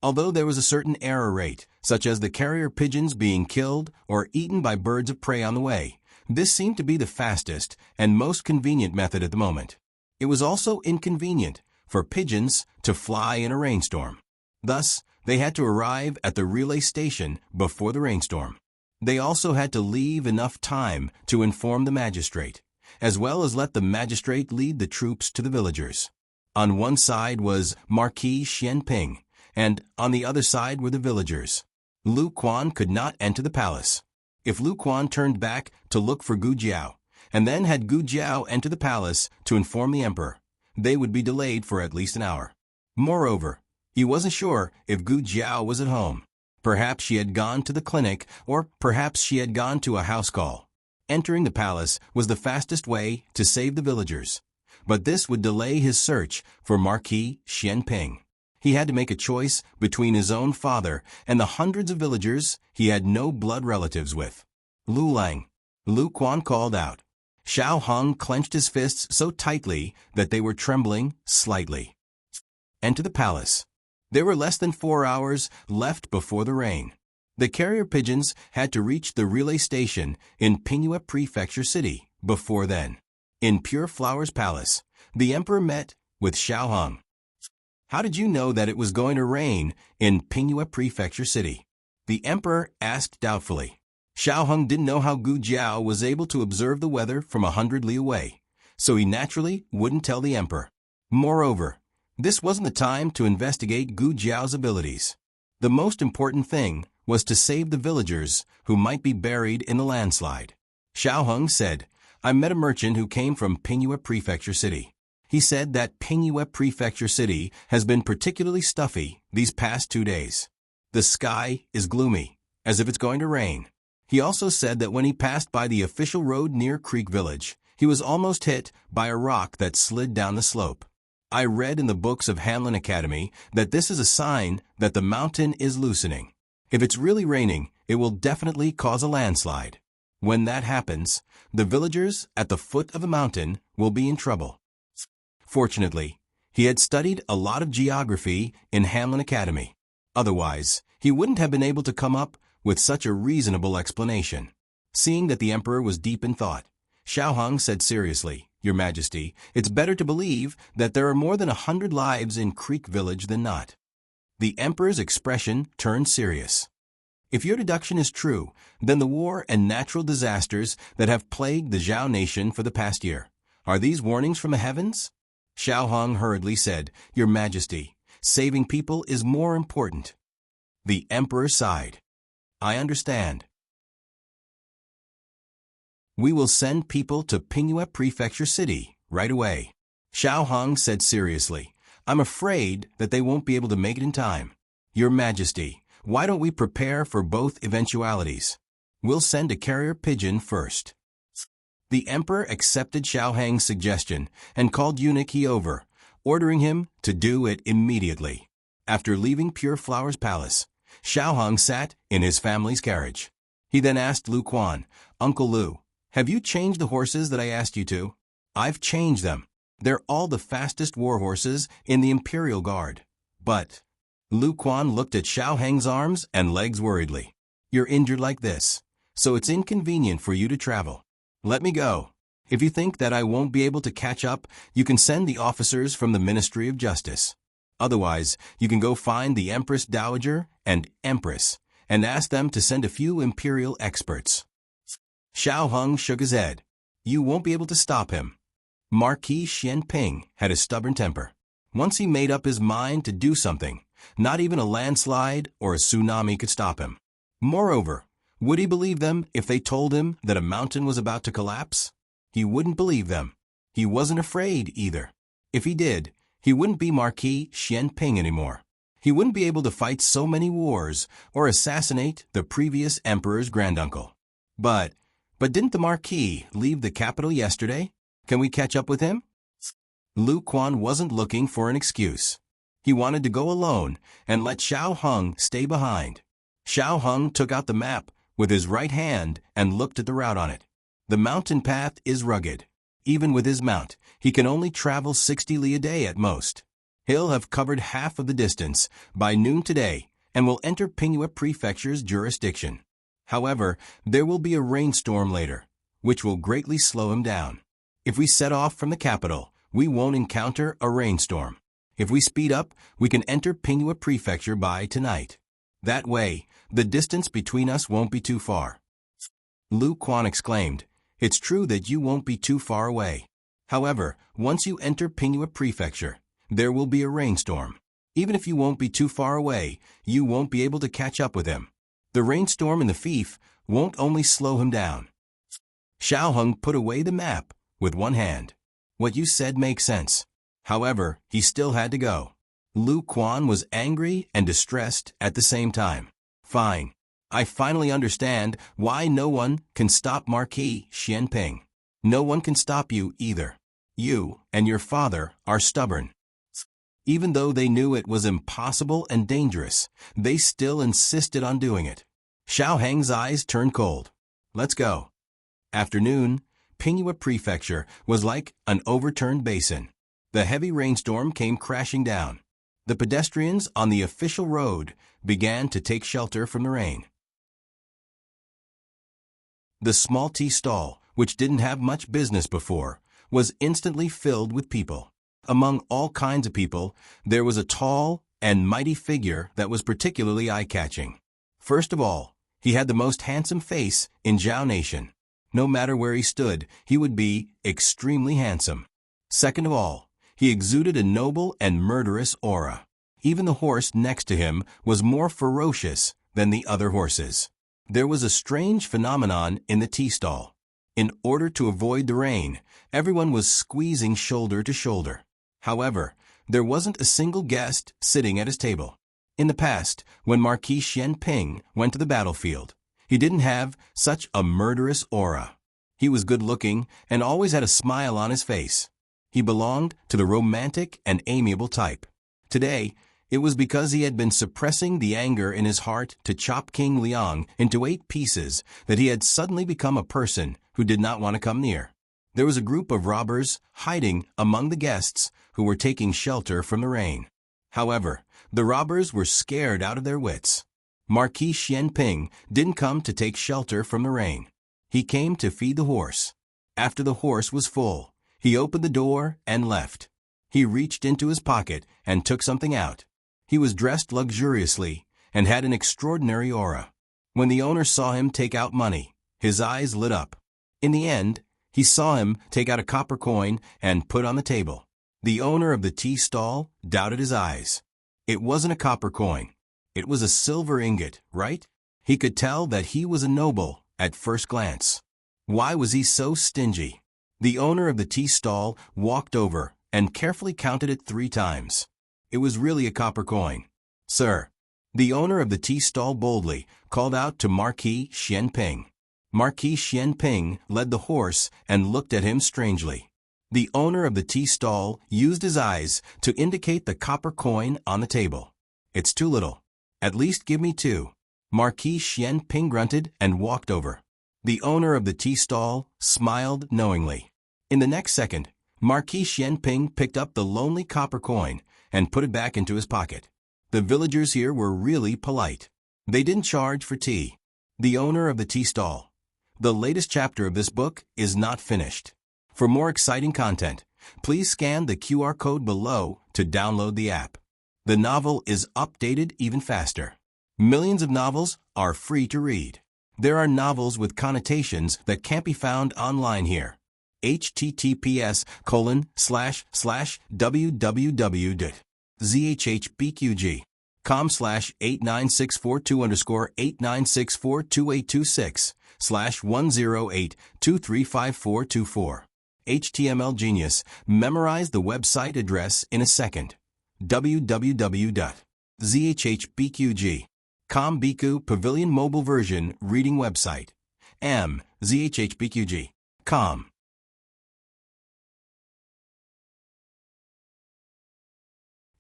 Although there was a certain error rate, such as the carrier pigeons being killed or eaten by birds of prey on the way, this seemed to be the fastest and most convenient method at the moment. It was also inconvenient for pigeons to fly in a rainstorm. Thus, they had to arrive at the relay station before the rainstorm. They also had to leave enough time to inform the magistrate, as well as let the magistrate lead the troops to the villagers. On one side was Marquis Xianping, and on the other side were the villagers. Lu Quan could not enter the palace. If Lu Quan turned back to look for Gu Jiao, and then had Gu Jiao enter the palace to inform the emperor, they would be delayed for at least an hour. Moreover, he wasn't sure if Gu Jiao was at home. Perhaps she had gone to the clinic, or perhaps she had gone to a house call. Entering the palace was the fastest way to save the villagers, but this would delay his search for Marquis Xianping. He had to make a choice between his own father and the hundreds of villagers he had no blood relatives with. "Lu Lang," Lu Quan called out. Xiaohong clenched his fists so tightly that they were trembling slightly. Enter the palace. There were less than 4 hours left before the rain. The carrier pigeons had to reach the relay station in Pingyue Prefecture City before then. In Pure Flower's palace, the emperor met with Xiaohong. How did you know that it was going to rain in Pingyue Prefecture City? The emperor asked doubtfully. Xiao Heng didn't know how Gu Jiao was able to observe the weather from 100 li away, so he naturally wouldn't tell the emperor. Moreover, this wasn't the time to investigate Gu Jiao's abilities. The most important thing was to save the villagers who might be buried in the landslide. Xiao Heng said, I met a merchant who came from Pingyue Prefecture City. He said that Pingyue Prefecture City has been particularly stuffy these past 2 days. The sky is gloomy, as if it's going to rain. He also said that when he passed by the official road near Creek Village, he was almost hit by a rock that slid down the slope. I read in the books of Hanlin Academy that this is a sign that the mountain is loosening. If it's really raining, it will definitely cause a landslide. When that happens, the villagers at the foot of the mountain will be in trouble. Fortunately, he had studied a lot of geography in Hanlin Academy. Otherwise, he wouldn't have been able to come up with such a reasonable explanation. Seeing that the emperor was deep in thought, Xiao Heng said seriously, Your Majesty, it's better to believe that there are more than 100 lives in Creek Village than not. The emperor's expression turned serious. If your deduction is true, then the war and natural disasters that have plagued the Zhao nation for the past year, are these warnings from the heavens? Xiao Heng hurriedly said, Your Majesty, saving people is more important. The emperor sighed. I understand. We will send people to Pingyue Prefecture City right away. Xiao Heng said seriously, I'm afraid that they won't be able to make it in time. Your Majesty, why don't we prepare for both eventualities? We'll send a carrier pigeon first. The emperor accepted Xiao Heng's suggestion and called eunuch He over, ordering him to do it immediately. After leaving Pure Flower's palace, Xiao Heng sat in his family's carriage. He then asked Lu Quan, Uncle Lu, have you changed the horses that I asked you to? I've changed them. They're all the fastest war horses in the Imperial Guard. But Lu Quan looked at Xiao Heng's arms and legs worriedly. You're injured like this, so it's inconvenient for you to travel. Let me go. If you think that I won't be able to catch up, you can send the officers from the Ministry of Justice. Otherwise, you can go find the Empress Dowager and Empress and ask them to send a few imperial experts. Xiao Heng shook his head. You won't be able to stop him. Marquis Xianping had a stubborn temper. Once he made up his mind to do something, not even a landslide or a tsunami could stop him. Moreover, would he believe them if they told him that a mountain was about to collapse? He wouldn't believe them. He wasn't afraid either. If he did, he wouldn't be Marquis Xianping anymore. He wouldn't be able to fight so many wars or assassinate the previous emperor's granduncle. But didn't the Marquis leave the capital yesterday? Can we catch up with him? Lu Quan wasn't looking for an excuse. He wanted to go alone and let Xiao Heng stay behind. Xiao Heng took out the map with his right hand and looked at the route on it. The mountain path is rugged. Even with his mount, he can only travel 60 li a day at most. He'll have covered half of the distance by noon today and will enter Pingyue Prefecture's jurisdiction. However, there will be a rainstorm later, which will greatly slow him down. If we set off from the capital, we won't encounter a rainstorm. If we speed up, we can enter Pingyue Prefecture by tonight. That way, the distance between us won't be too far. Lu Quan exclaimed, It's true that you won't be too far away. However, once you enter Pingyue Prefecture, there will be a rainstorm. Even if you won't be too far away, you won't be able to catch up with him. The rainstorm in the fief won't only slow him down. Xiao Heng put away the map with one hand. What you said makes sense. However, he still had to go. Lu Quan was angry and distressed at the same time. Fine. I finally understand why no one can stop Marquis Xianping. No one can stop you either. You and your father are stubborn. Even though they knew it was impossible and dangerous, they still insisted on doing it. Xiao Heng's eyes turned cold. Let's go. Afternoon, Pingyue Prefecture was like an overturned basin. The heavy rainstorm came crashing down. The pedestrians on the official road began to take shelter from the rain. The small tea stall, which didn't have much business before, was instantly filled with people. Among all kinds of people, there was a tall and mighty figure that was particularly eye-catching. First of all, he had the most handsome face in Zhao Nation. No matter where he stood, he would be extremely handsome. Second of all, he exuded a noble and murderous aura. Even the horse next to him was more ferocious than the other horses. There was a strange phenomenon in the tea stall. In order to avoid the rain, everyone was squeezing shoulder to shoulder. However, there wasn't a single guest sitting at his table. In the past, when Marquis Xianping went to the battlefield, he didn't have such a murderous aura. He was good-looking and always had a smile on his face. He belonged to the romantic and amiable type. Today, it was because he had been suppressing the anger in his heart to chop King Liang into 8 pieces that he had suddenly become a person who did not want to come near. There was a group of robbers hiding among the guests who were taking shelter from the rain. However, the robbers were scared out of their wits. Marquis Xianping didn't come to take shelter from the rain. He came to feed the horse. After the horse was full, he opened the door and left. He reached into his pocket and took something out. He was dressed luxuriously and had an extraordinary aura. When the owner saw him take out money, his eyes lit up. In the end, he saw him take out a copper coin and put on the table. The owner of the tea stall doubted his eyes. It wasn't a copper coin. It was a silver ingot, right? He could tell that he was a noble at first glance. Why was he so stingy? The owner of the tea stall walked over and carefully counted it 3 times. It was really a copper coin. Sir, the owner of the tea stall boldly called out to Marquis Xianping. Marquis Xianping led the horse and looked at him strangely. The owner of the tea stall used his eyes to indicate the copper coin on the table. It's too little. At least give me 2. Marquis Xianping grunted and walked over. The owner of the tea stall smiled knowingly. In the next second, Marquis Xianping picked up the lonely copper coin and put it back into his pocket. The villagers here were really polite. They didn't charge for tea. The owner of the tea stall. The latest chapter of this book is not finished. For more exciting content, please scan the QR code below to download the app. The novel is updated even faster. Millions of novels are free to read. There are novels with connotations that can't be found online here. https://www.zhbqg.com/89642_896422826/108235424. HTML Genius memorized the website address in a second. www.zhbqg.com Biku Pavilion Mobile Version Reading Website. zhbqg.com.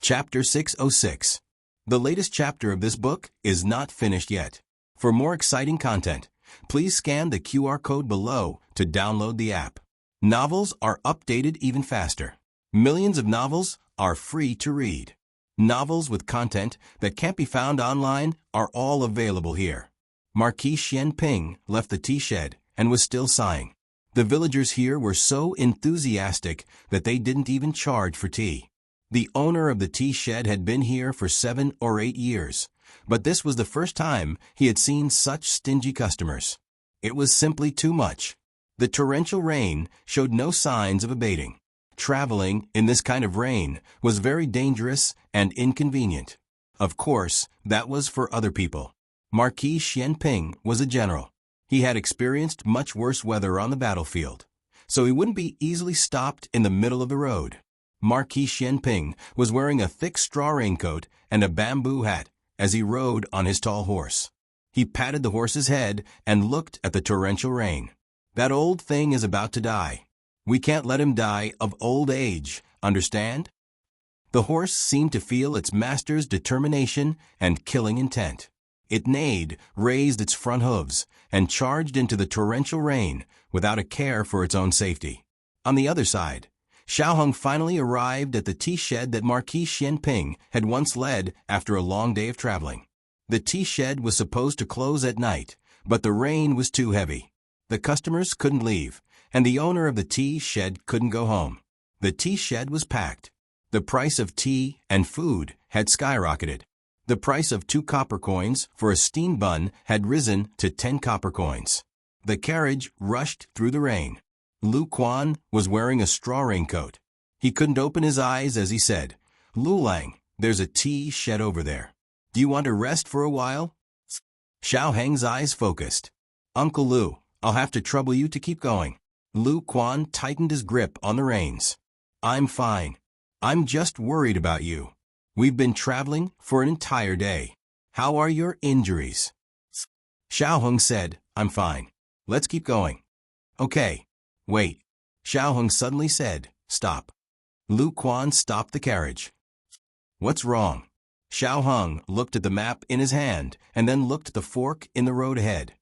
Chapter 606. The latest chapter of this book is not finished yet. For more exciting content, please scan the QR code below to download the app. Novels are updated even faster. Millions of novels are free to read. Novels with content that can't be found online are all available here. Marquis Xianping left the tea shed and was still sighing. The villagers here were so enthusiastic that they didn't even charge for tea. The owner of the tea shed had been here for 7 or 8 years, but this was the first time he had seen such stingy customers. It was simply too much. The torrential rain showed no signs of abating. Traveling in this kind of rain was very dangerous and inconvenient. Of course, that was for other people. Marquis Xianping was a general. He had experienced much worse weather on the battlefield, so he wouldn't be easily stopped in the middle of the road. Marquis Xianping was wearing a thick straw raincoat and a bamboo hat as he rode on his tall horse. He patted the horse's head and looked at the torrential rain. That old thing is about to die. We can't let him die of old age, understand? The horse seemed to feel its master's determination and killing intent. It neighed, raised its front hooves, and charged into the torrential rain without a care for its own safety. On the other side, Xiaoheng finally arrived at the tea shed that Marquis Xianping had once led after a long day of traveling. The tea shed was supposed to close at night, but the rain was too heavy. The customers couldn't leave, and the owner of the tea shed couldn't go home. The tea shed was packed. The price of tea and food had skyrocketed. The price of 2 copper coins for a steamed bun had risen to 10 copper coins. The carriage rushed through the rain. Lu Quan was wearing a straw raincoat. He couldn't open his eyes as he said, "Lulang, there's a tea shed over there. Do you want to rest for a while?" Xiao Heng's eyes focused. "Uncle Lu, I'll have to trouble you to keep going." Lu Quan tightened his grip on the reins. "I'm fine. I'm just worried about you. We've been traveling for an entire day. How are your injuries?" Xiao Heng said, "I'm fine. Let's keep going." "Okay. Wait." Xiao Heng suddenly said, "Stop." Lu Quan stopped the carriage. "What's wrong?" Xiao Heng looked at the map in his hand and then looked at the fork in the road ahead.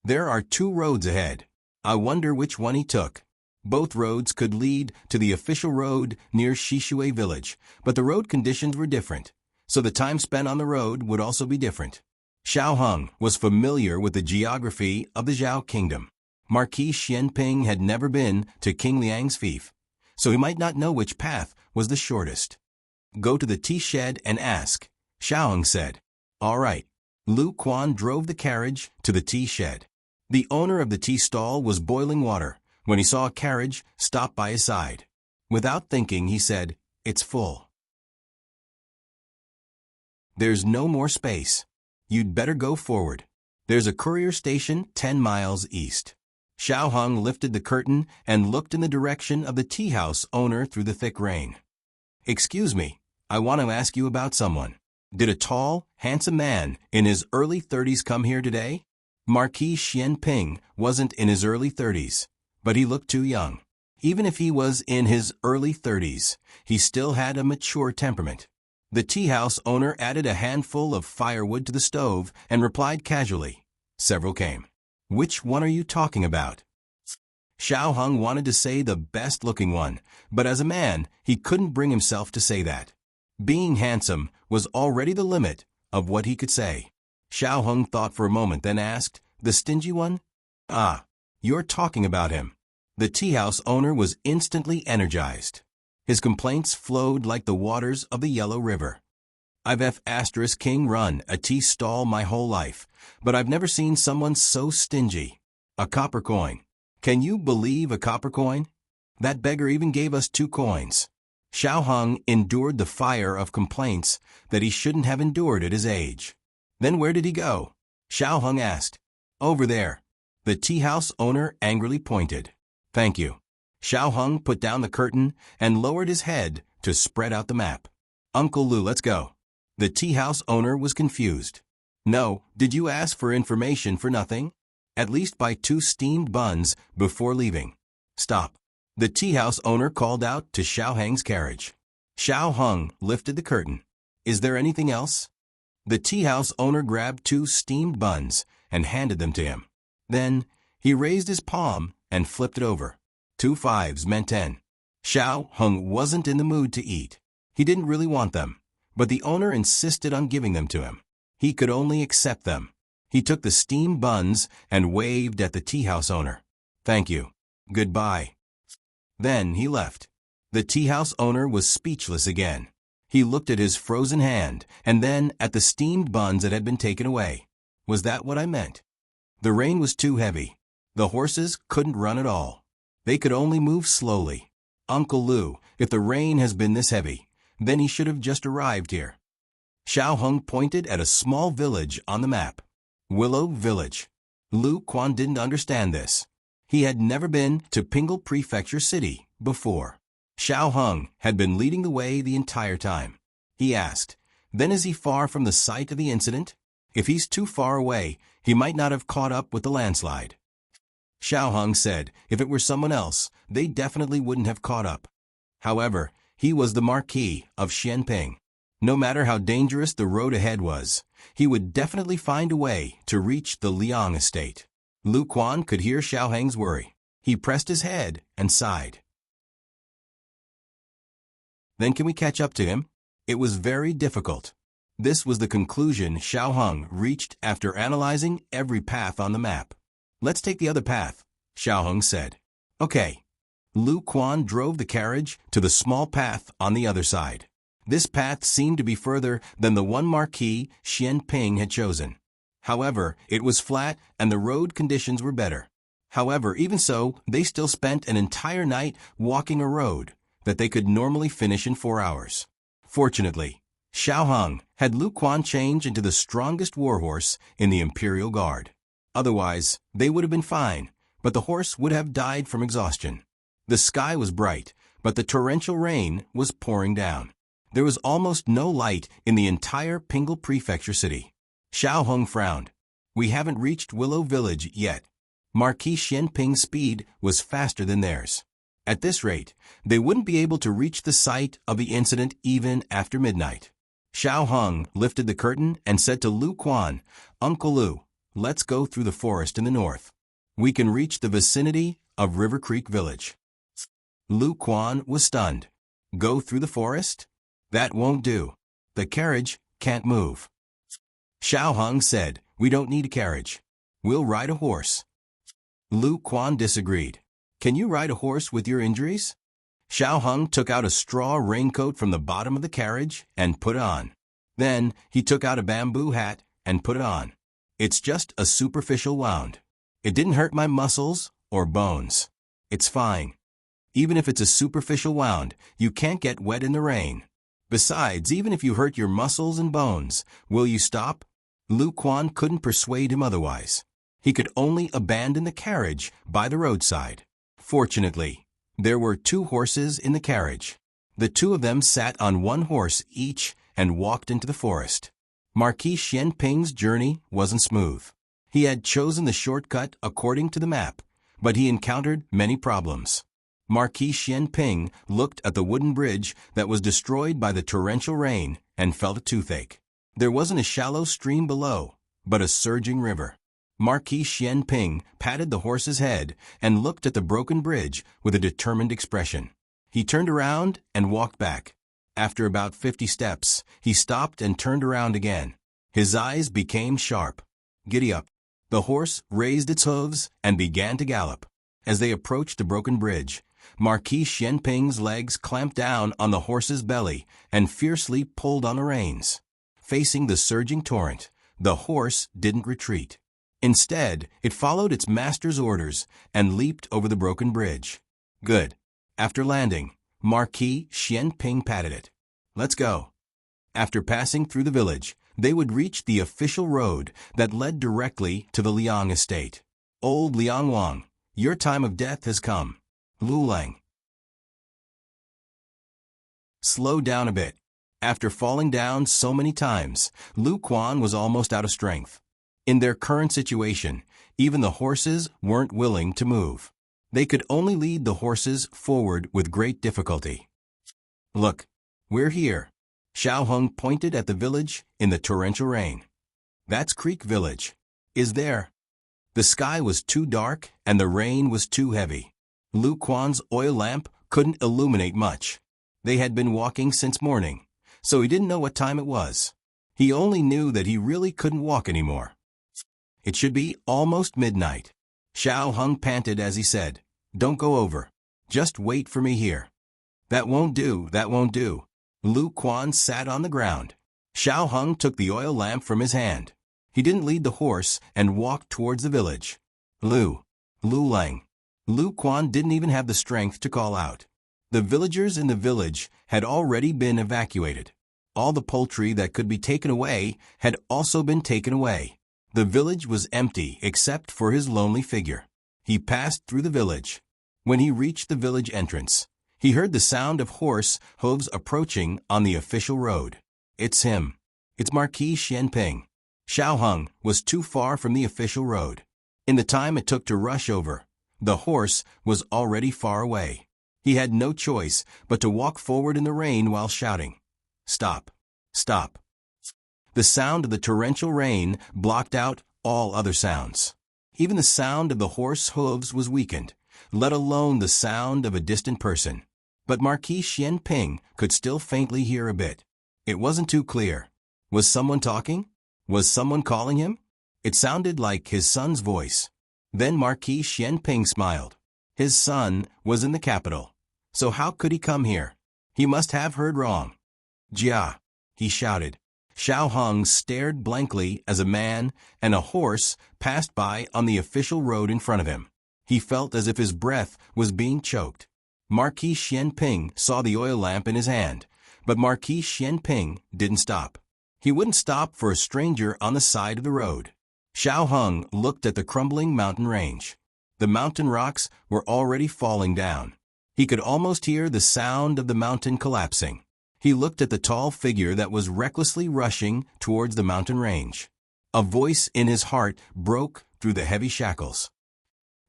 "There are 2 roads ahead. I wonder which one he took." Both roads could lead to the official road near Shishui village, but the road conditions were different, so the time spent on the road would also be different. Xiao Heng was familiar with the geography of the Zhao kingdom. Marquis Xianping had never been to King Liang's fief, so he might not know which path was the shortest. "Go to the tea shed and ask," Xiao Heng said. "All right." Lu Quan drove the carriage to the tea shed. The owner of the tea stall was boiling water when he saw a carriage stop by his side. Without thinking, he said, "It's full. There's no more space. You'd better go forward. There's a courier station 10 miles east." Xiao Heng lifted the curtain and looked in the direction of the tea house owner through the thick rain. "Excuse me, I want to ask you about someone. Did a tall, handsome man in his early 30s come here today?" Marquis Xianping wasn't in his early 30s, but he looked too young. Even if he was in his early 30s, he still had a mature temperament. The tea house owner added a handful of firewood to the stove and replied casually, "Several came." "Which one are you talking about?" Xiao Heng wanted to say the best-looking one, but as a man, he couldn't bring himself to say that. Being handsome was already the limit of what he could say. Xiao Heng thought for a moment, then asked, "The stingy one?" "Ah, you're talking about him." The tea house owner was instantly energized. His complaints flowed like the waters of the Yellow River. "I've King run a tea stall my whole life, but I've never seen someone so stingy. A copper coin. Can you believe a copper coin? That beggar even gave us 2 coins. Xiao Heng endured the fire of complaints that he shouldn't have endured at his age. "Then where did he go?" Xiao Heng asked. "Over there." The tea house owner angrily pointed. "Thank you." Xiao Heng put down the curtain and lowered his head to spread out the map. "Uncle Lu, let's go." The tea house owner was confused. "No, did you ask for information for nothing? At least buy 2 steamed buns before leaving." "Stop." The tea house owner called out to Xiao Heng's carriage. Xiao Heng lifted the curtain. "Is there anything else?" The tea house owner grabbed 2 steamed buns and handed them to him. Then he raised his palm and flipped it over. 2 5s meant 10. Xiao Heng wasn't in the mood to eat. He didn't really want them, but the owner insisted on giving them to him. He could only accept them. He took the steamed buns and waved at the tea house owner. "Thank you. Goodbye." Then he left. The tea house owner was speechless again. He looked at his frozen hand and then at the steamed buns that had been taken away. Was that what I meant? The rain was too heavy. The horses couldn't run at all. They could only move slowly. Uncle Lu, if the rain has been this heavy, then he should have just arrived here. Xiao Heng pointed at a small village on the map. Willow Village. Lu Quan didn't understand this. He had never been to Pingle Prefecture City before. Xiao Heng had been leading the way the entire time. He asked, "Then is he far from the site of the incident? If he's too far away, he might not have caught up with the landslide." Xiao Heng said if it were someone else, they definitely wouldn't have caught up. However, he was the Marquis of Xianping. No matter how dangerous the road ahead was, he would definitely find a way to reach the Liang estate. Lu Quan could hear Xiao Heng's worry. He pressed his head and sighed. "Then can we catch up to him?" It was very difficult. This was the conclusion Xiao Heng reached after analyzing every path on the map. "Let's take the other path," Xiao Heng said. "Okay." Lu Quan drove the carriage to the small path on the other side. This path seemed to be further than the one Marquis Xian Ping had chosen. However, it was flat and the road conditions were better. However, even so, they still spent an entire night walking a road that they could normally finish in 4 hours. Fortunately, Xiao Heng had Lu Quan change into the strongest warhorse in the Imperial Guard. Otherwise, they would have been fine, but the horse would have died from exhaustion. The sky was bright, but the torrential rain was pouring down. There was almost no light in the entire Pingle Prefecture city. Xiao Heng frowned. We haven't reached Willow Village yet. Marquis Xianping's speed was faster than theirs. At this rate, they wouldn't be able to reach the site of the incident even after midnight. Xiao Heng lifted the curtain and said to Lu Quan, Uncle Lu, let's go through the forest in the north. We can reach the vicinity of River Creek Village. Lu Quan was stunned. Go through the forest? That won't do. The carriage can't move. Xiao Heng said, we don't need a carriage. We'll ride a horse. Lu Quan disagreed. Can you ride a horse with your injuries? Xiao Heng took out a straw raincoat from the bottom of the carriage and put it on. Then he took out a bamboo hat and put it on. It's just a superficial wound. It didn't hurt my muscles or bones. It's fine. Even if it's a superficial wound, you can't get wet in the rain. Besides, even if you hurt your muscles and bones, will you stop? Lu Quan couldn't persuade him otherwise. He could only abandon the carriage by the roadside. Fortunately, there were 2 horses in the carriage. The 2 of them sat on 1 horse each and walked into the forest. Marquis Xianping's journey wasn't smooth. He had chosen the shortcut according to the map, but he encountered many problems. Marquis Xianping looked at the wooden bridge that was destroyed by the torrential rain and felt a toothache. There wasn't a shallow stream below, but a surging river. Marquis Xianping patted the horse's head and looked at the broken bridge with a determined expression. He turned around and walked back. After about 50 steps, he stopped and turned around again. His eyes became sharp. Giddy up. The horse raised its hooves and began to gallop. As they approached the broken bridge, Marquis Xianping's legs clamped down on the horse's belly and fiercely pulled on the reins. Facing the surging torrent, the horse didn't retreat. Instead, it followed its master's orders and leaped over the broken bridge. Good. After landing, Marquis Xianping patted it. Let's go. After passing through the village, they would reach the official road that led directly to the Liang estate. Old Liang Wang, your time of death has come. Lu Lang. Slow down a bit. After falling down so many times, Lu Quan was almost out of strength. In their current situation, even the horses weren't willing to move. They could only lead the horses forward with great difficulty. Look, we're here. Xiao Heng pointed at the village in the torrential rain. That's Creek Village. Is there? The sky was too dark and the rain was too heavy. Lu Quan's oil lamp couldn't illuminate much. They had been walking since morning, so he didn't know what time it was. He only knew that he really couldn't walk anymore. It should be almost midnight. Xiao Heng panted as he said, Don't go over. Just wait for me here. That won't do, that won't do. Lu Quan sat on the ground. Xiao Heng took the oil lamp from his hand. He didn't lead the horse and walked towards the village. Lu Lang. Lu Quan didn't even have the strength to call out. The villagers in the village had already been evacuated. All the poultry that could be taken away had also been taken away. The village was empty except for his lonely figure. He passed through the village. When he reached the village entrance, he heard the sound of horse hooves approaching on the official road. It's him. It's Marquis Xianping. Xiao Heng was too far from the official road. In the time it took to rush over, the horse was already far away. He had no choice but to walk forward in the rain while shouting, Stop! Stop! The sound of the torrential rain blocked out all other sounds. Even the sound of the horse hooves was weakened, let alone the sound of a distant person. But Marquis Xianping could still faintly hear a bit. It wasn't too clear. Was someone talking? Was someone calling him? It sounded like his son's voice. Then Marquis Xianping smiled. His son was in the capital. So how could he come here? He must have heard wrong. Jia, he shouted. Xiao Hong stared blankly as a man and a horse passed by on the official road in front of him. He felt as if his breath was being choked. Marquis Xianping saw the oil lamp in his hand, but Marquis Xianping didn't stop. He wouldn't stop for a stranger on the side of the road. Xiao Hong looked at the crumbling mountain range. The mountain rocks were already falling down. He could almost hear the sound of the mountain collapsing. He looked at the tall figure that was recklessly rushing towards the mountain range. A voice in his heart broke through the heavy shackles.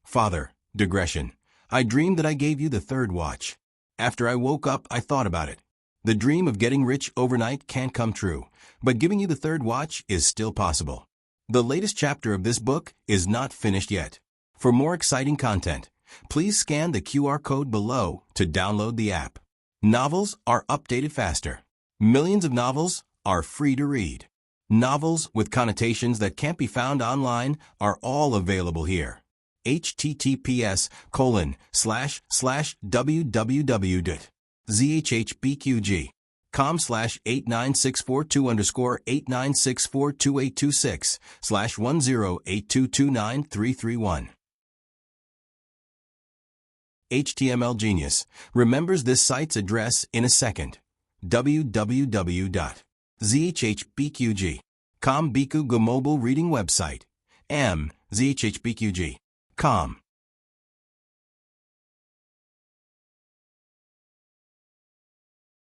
Father, digression. I dreamed that I gave you the third watch. After I woke up, I thought about it. The dream of getting rich overnight can't come true, but giving you the third watch is still possible. The latest chapter of this book is not finished yet. For more exciting content, please scan the QR code below to download the app. Novels are updated faster. Millions of novels are free to read. Novels with connotations that can't be found online are all available here. https://www.zhbqg.com/89642_8964226/1082293331. HTML Genius remembers this site's address in a second. www.zhbqg.com Biku mobile reading website. zhbqg.com.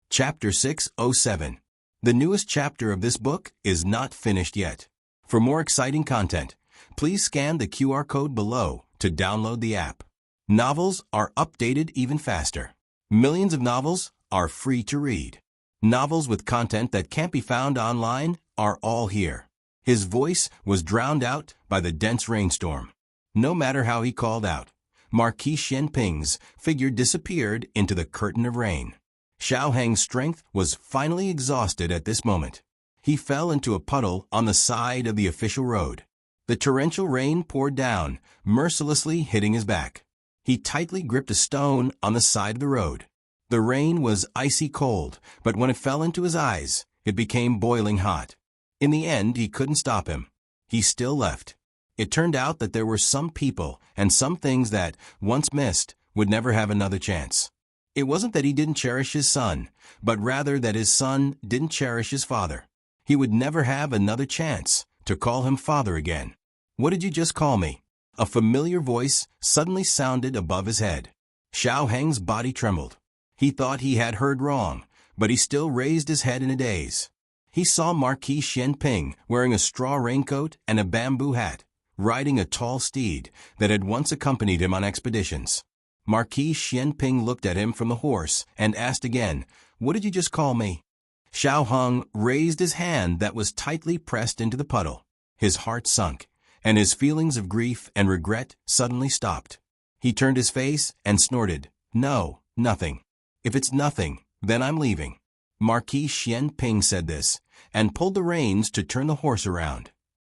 Chapter 607. The newest chapter of this book is not finished yet. For more exciting content, please scan the QR code below to download the app. Novels are updated even faster. Millions of novels are free to read. Novels with content that can't be found online are all here. His voice was drowned out by the dense rainstorm. No matter how he called out, Marquis Xianping's figure disappeared into the curtain of rain. Xiao Heng's strength was finally exhausted at this moment. He fell into a puddle on the side of the official road. The torrential rain poured down, mercilessly hitting his back. He tightly gripped a stone on the side of the road. The rain was icy cold, but when it fell into his eyes, it became boiling hot. In the end, he couldn't stop him. He still left. It turned out that there were some people and some things that, once missed, would never have another chance. It wasn't that he didn't cherish his son, but rather that his son didn't cherish his father. He would never have another chance to call him father again. What did you just call me? A familiar voice suddenly sounded above his head. Xiao Heng's body trembled. He thought he had heard wrong, but he still raised his head in a daze. He saw Marquis Xianping wearing a straw raincoat and a bamboo hat, riding a tall steed that had once accompanied him on expeditions. Marquis Xianping looked at him from the horse and asked again, "What did you just call me?" Xiao Hong raised his hand that was tightly pressed into the puddle. His heart sunk, and his feelings of grief and regret suddenly stopped. He turned his face and snorted, "No, nothing. If it's nothing, then I'm leaving." Marquis Xianping said this, and pulled the reins to turn the horse around.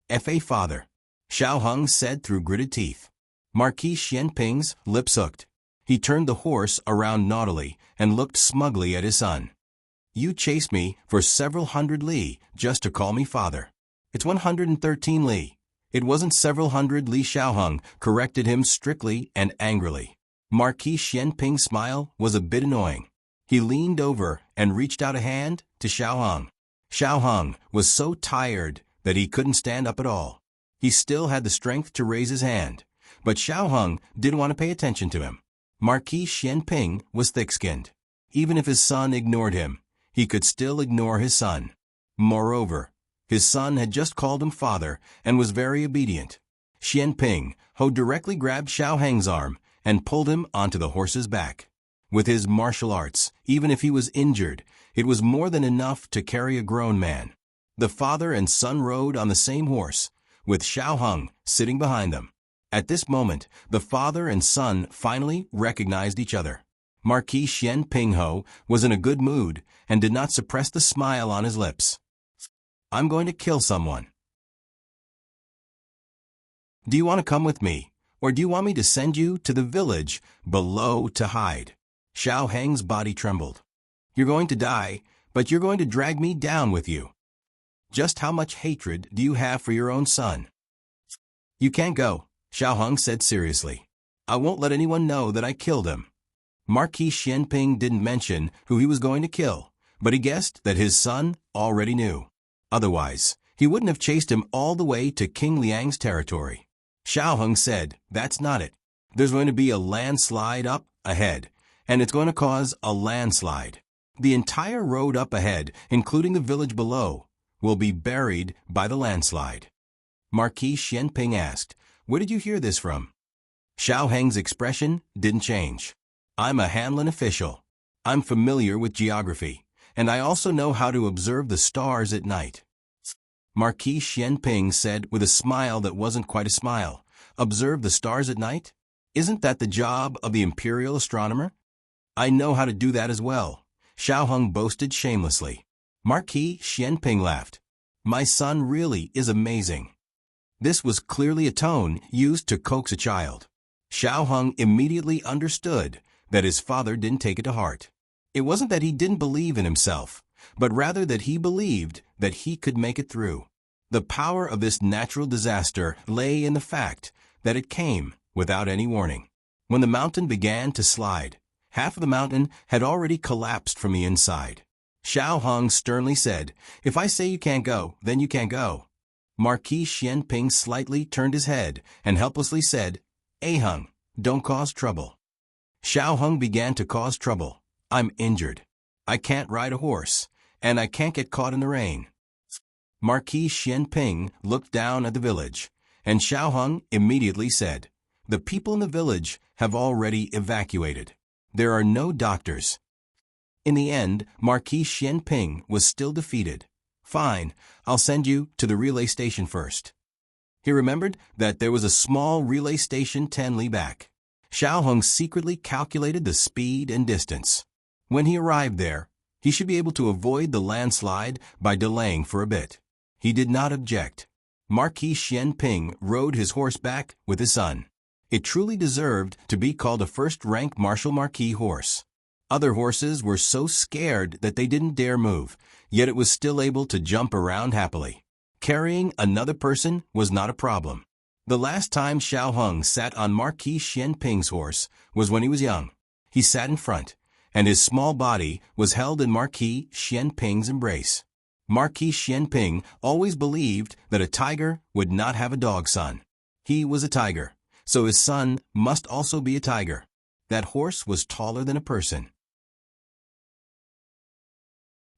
"F.A. father," Xiao Hong said through gritted teeth. Marquis Xianping's lips hooked. He turned the horse around naughtily and looked smugly at his son. "You chased me for several hundred li just to call me father." "It's 113 li. It wasn't several hundred li." Xiao Hong corrected him strictly and angrily. Marquis Xianping's smile was a bit annoying. He leaned over and reached out a hand to Xiao Hong. Xiao Hong was so tired that he couldn't stand up at all. He still had the strength to raise his hand, but Xiao Hong didn't want to pay attention to him. Marquis Xianping was thick-skinned. Even if his son ignored him, he could still ignore his son. Moreover, his son had just called him father and was very obedient. Xianping directly grabbed Xiao Heng's arm and pulled him onto the horse's back. With his martial arts, even if he was injured, it was more than enough to carry a grown man. The father and son rode on the same horse, with Xiao Hong sitting behind them. At this moment, the father and son finally recognized each other. Marquis Xianping was in a good mood and did not suppress the smile on his lips. "I'm going to kill someone. Do you want to come with me, Or do you want me to send you to the village below to hide? Xiao Heng's body trembled. You're going to die, but you're going to drag me down with you. Just how much hatred do you have for your own son? You can't go, Xiao Heng said seriously. I won't let anyone know that I killed him. Marquis Xianping didn't mention who he was going to kill, but he guessed that his son already knew. Otherwise, he wouldn't have chased him all the way to King Liang's territory. Xiao Heng said, that's not it. There's going to be a landslide up ahead, and it's going to cause a landslide. The entire road up ahead, including the village below, will be buried by the landslide. Marquis Xianping asked, where did you hear this from? Xiao Heng's expression didn't change. I'm a Hanlin official. I'm familiar with geography, and I also know how to observe the stars at night. Marquis Xianping said with a smile that wasn't quite a smile, observe the stars at night? Isn't that the job of the imperial astronomer? I know how to do that as well, Xiao Heng boasted shamelessly. Marquis Xianping laughed. My son really is amazing. This was clearly a tone used to coax a child. Xiao Heng immediately understood that his father didn't take it to heart. It wasn't that he didn't believe in himself, but rather that he believed that he could make it through. The power of this natural disaster lay in the fact that it came without any warning. When the mountain began to slide, half of the mountain had already collapsed from the inside. Xiao Heng sternly said, if I say you can't go, then you can't go. Marquis Xianping slightly turned his head and helplessly said, Heng, don't cause trouble. Xiao Heng began to cause trouble. I'm injured. I can't ride a horse, and I can't get caught in the rain. Marquis Xianping looked down at the village, and Xiao Heng immediately said, the people in the village have already evacuated. There are no doctors. In the end, Marquis Xianping was still defeated. Fine, I'll send you to the relay station first. He remembered that there was a small relay station 10 li back. Xiao Heng secretly calculated the speed and distance. When he arrived there, he should be able to avoid the landslide by delaying for a bit. He did not object. Marquis Xianping rode his horse back with his son. It truly deserved to be called a first-rank martial marquis horse. Other horses were so scared that they didn't dare move, yet it was still able to jump around happily. Carrying another person was not a problem. The last time Xiao Heng sat on Marquis Xianping's horse was when he was young. He sat in front, and his small body was held in Marquis Xianping's embrace. Marquis Xianping always believed that a tiger would not have a dog son. He was a tiger, so his son must also be a tiger. That horse was taller than a person.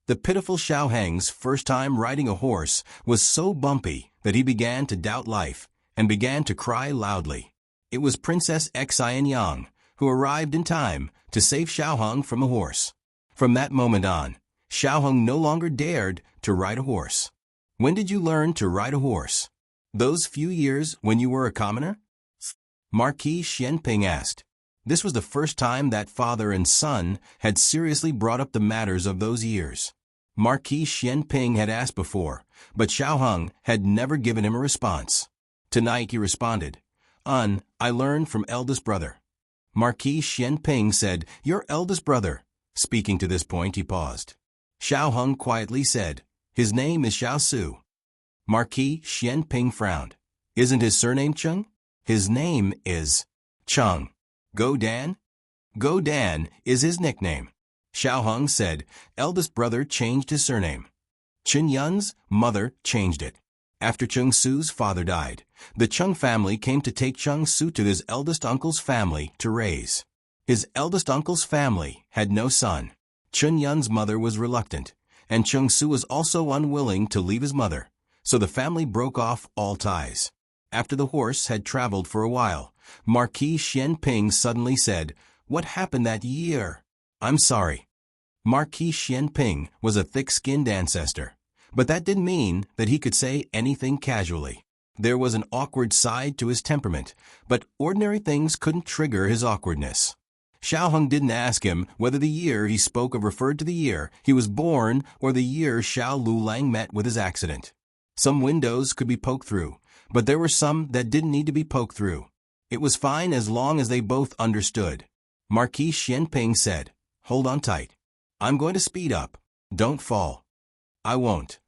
The pitiful Xiao Heng's first time riding a horse was so bumpy that he began to doubt life and began to cry loudly. It was Princess Xian Yang who arrived in time to save Xiao Heng from a horse. From that moment on, Xiao Heng no longer dared to ride a horse. When did you learn to ride a horse? Those few years when you were a commoner? Marquis Xianping asked. This was the first time that father and son had seriously brought up the matters of those years. Marquis Xianping had asked before, but Xiao Heng had never given him a response. Tonight he responded, I learned from eldest brother. Marquis Xianping said, your eldest brother. Speaking to this point, he paused. Xiao Heng quietly said, his name is Xiao Su. Marquis Xianping frowned. Isn't his surname Chung? His name is Chung. Go Dan? Go Dan is his nickname. Xiao Heng said, eldest brother changed his surname. Chen Yun's mother changed it. After Chung Su's father died, the Chung family came to take Chung Su to his eldest uncle's family to raise. His eldest uncle's family had no son. Chen Yun's mother was reluctant, and Chung Su was also unwilling to leave his mother, so the family broke off all ties. After the horse had traveled for a while, Marquis Xianping suddenly said, what happened that year? I'm sorry. Marquis Xianping was a thick-skinned ancestor, but that didn't mean that he could say anything casually. There was an awkward side to his temperament, but ordinary things couldn't trigger his awkwardness. Xiao Heng didn't ask him whether the year he spoke of referred to the year he was born or the year Xiao Lulang met with his accident. Some windows could be poked through, but there were some that didn't need to be poked through. It was fine as long as they both understood. Marquis Xianping said, "Hold on tight. I'm going to speed up. Don't fall." "I won't."